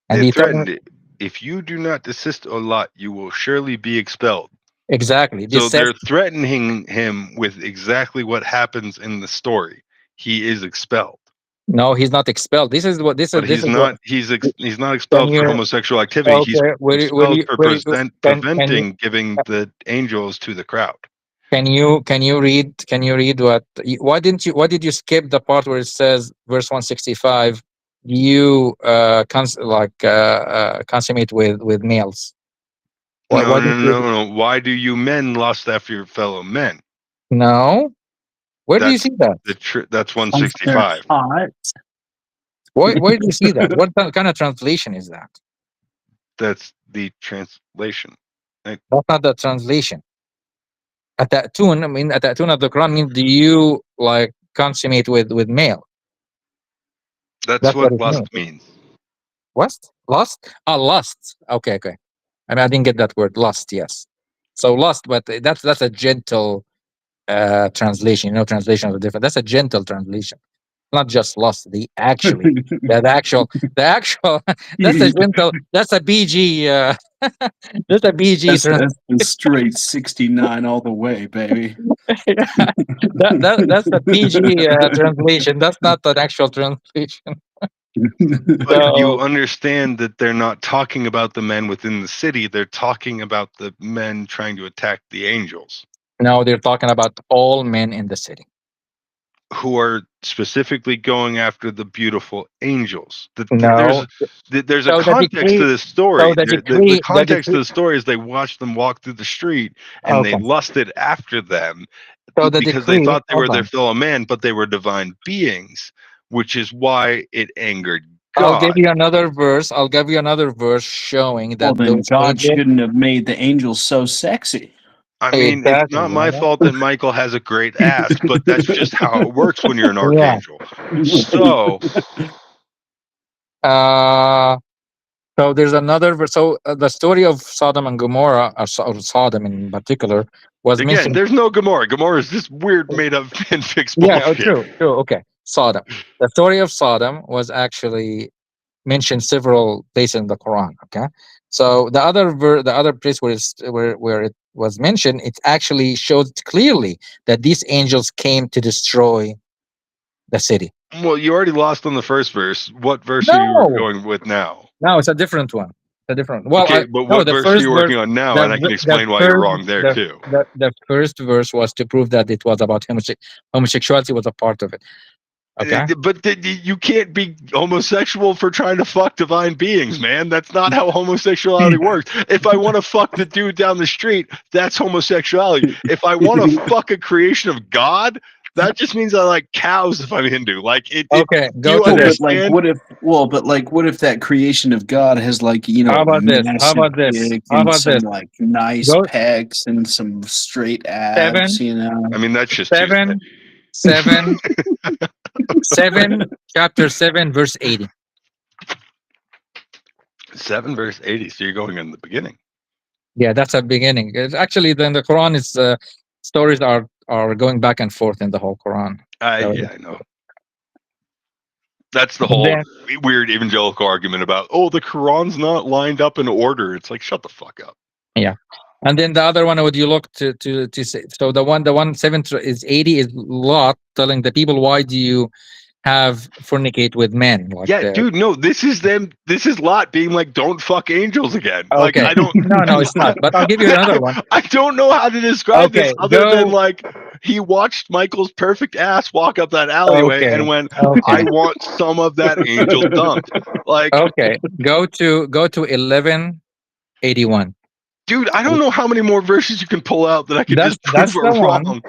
And They they tell him threatened, if you do not desist, O Lot, you will surely be expelled. exactly. So Desist. they're threatening him with exactly what happens in the story. He is expelled. No, he's not expelled. This is what this is. But This he's is what. not. He's not Can expelled for you? homosexual activity. He's Okay. expelled for Can you? preventing giving the angels to the crowd. Can you read what? Why did you skip the part where it says verse 165? You consummate with males. Why No, did no, you? no, no. Why do you men lust after your fellow men? No. Where do you That's see that? that's 165. Where do you see that? What kind of translation is that? That's the translation. That's not the translation. At that tune, at that tune of the Quran means, do you like consummate with male? That's That's what what it lust means. means. What? Lust? Ah, lust. Okay. I didn't get that word. Lust, yes. So lust, but that's a gentle translation. Translations are different. That's a gentle translation, not just lust. The actual. That's a gentle. That's a BG. That's a BG. That's the straight 69 all the way, baby. That's a PG translation. That's not an actual translation. But you understand that they're not talking about the men within the city. They're talking about the men trying to attack the angels. No, they're talking about all men in the city, who are specifically going after the beautiful angels. No. There's a So the context to decree. this story. So the The decree. The context decree. of the story is they watched them walk through the street and they Okay. lusted after them So the because they decree. thought they were Hold their on. fellow man, but they were divine beings, which is why it angered I'll give God. you another verse. I'll give you another verse showing Well, that then those God angels. shouldn't have made the angels so sexy. I mean, it's Exactly. not my fault that Michael has a great ass, but that's just how it works when you're an Yeah. archangel. So, So there's another verse. So the story of Sodom and Gomorrah, or Sodom in particular, was again, mentioned. there's no Gomorrah. Gomorrah is just weird, made up fanfics Yeah. bullshit. True. Okay. Sodom. The story of Sodom was actually mentioned several places in the Quran. Okay. So the other place where it was mentioned, it actually shows clearly that these angels came to destroy the city. Well, you already lost on the first verse. What verse are you No, going with now? no, it's a different one. a different. Well, okay, but no, what the verse are first you verse. working on now? And I can explain why you're wrong there too. The first verse was to prove that it was about homosexuality was a part of it. Okay. But you can't be homosexual for trying to fuck divine beings, man. That's not how homosexuality works. If I want to fuck the dude down the street, that's homosexuality. If I want to fuck a creation of God, that just means I like cows if I'm Hindu. Like okay, go to this. Like, what if? Well, but like, what if that creation of God has like How about this? How about this? How about some this? like nice pecs and some straight abs? I mean, that's just seven, chapter 7, verse 80. 7 verse 80. So you're going in the beginning. Yeah, that's a beginning. It's actually, then the Quran is stories are going back and forth in the whole Quran. Yeah, I know. That's the whole weird evangelical argument about, the Quran's not lined up in order. It's like, shut the fuck up. Yeah. And then the other one, would you look to say? So the one 7 is 80 is Lot telling the people, why do you have fornicate with men? Like dude, no, this is them. This is Lot being like, don't fuck angels again. Okay. Like, I don't. No, it's not. But I'll give you another one. I don't know how to describe this other than like he watched Michael's perfect ass walk up that alleyway and went, I want some of that angel dump. Like, okay, go to 1181. Dude, I don't know how many more verses you can pull out that I can just prove are wrong.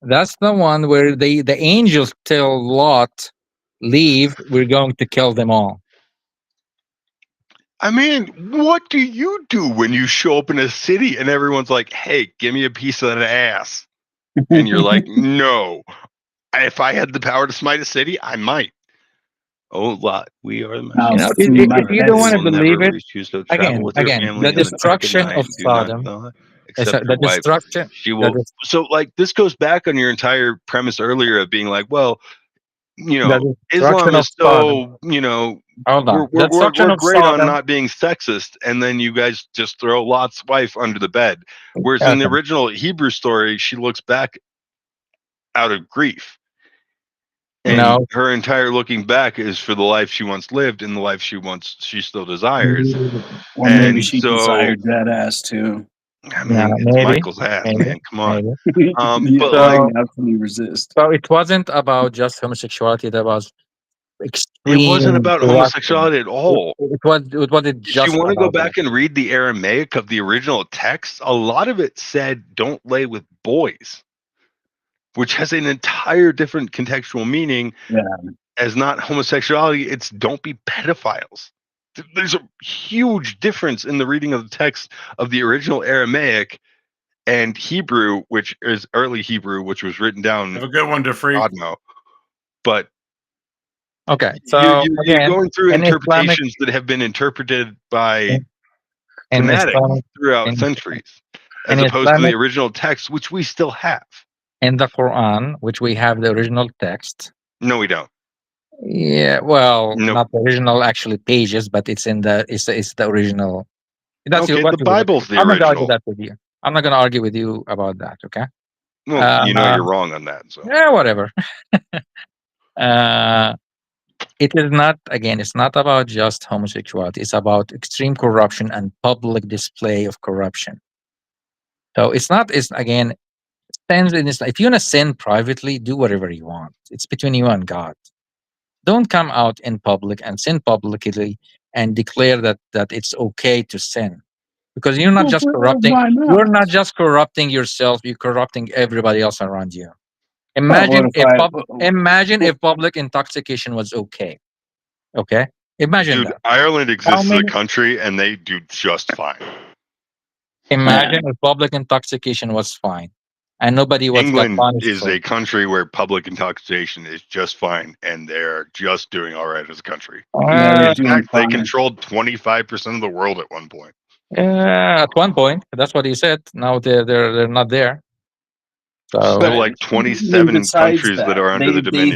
That's the one where the angels tell Lot, leave, we're going to kill them all. I mean, what do you do when you show up in a city and everyone's like, hey, give me a piece of that ass? And you're like, no. If I had the power to smite a city, I might. Oh, Lot, we are the if you don't want to believe it, again, the destruction of Sodom, the destruction. She will. So, like, this goes back on your entire premise earlier of being like, well, Islam is so, we're great on not being sexist, and then you guys just throw Lot's wife under the bed. Whereas in the original Hebrew story, she looks back out of grief. And her entire looking back is for the life she once lived and the life she still desires. Or maybe she desired that ass too. I mean, it's Michael's ass, man. Come on. But like, how can you resist? So it wasn't about just homosexuality. That was extreme. It wasn't about homosexuality at all. It was just. If you want to go back and read the Aramaic of the original text, a lot of it said, "Don't lay with boys," which has an entire different contextual meaning as not homosexuality. It's don't be pedophiles. There's a huge difference in the reading of the text of the original Aramaic and Hebrew, which is early Hebrew, which was written down. Have a good one, DeFree. God no. But okay, so you're going through interpretations that have been interpreted by fanatics throughout centuries, as opposed to the original text, which we still have. In the Quran, which we have the original text. No, we don't. Yeah, well, not the original actually pages, but it's in the it's the original. That's the Bible's the original. I'm not going to argue that with you. I'm not going to argue with you about that. Okay. Well, you're wrong on that. So yeah, whatever. It is not. Again, it's not about just homosexuality. It's about extreme corruption and public display of corruption. So it's not. It's again. If you want to sin privately, do whatever you want. It's between you and God. Don't come out in public and sin publicly and declare that it's okay to sin, because you're not just corrupting. You're not just corrupting yourself. You're corrupting everybody else around you. Imagine if public intoxication was okay. Okay, imagine that. Ireland exists as a country, and they do just fine. Imagine if public intoxication was fine. And nobody was England is a country where public intoxication is just fine, and they're just doing all right as a country. In fact, they controlled 25% of the world at one point. At one point, that's what he said. Now they're not there. So still like 27 countries that are under the dominion.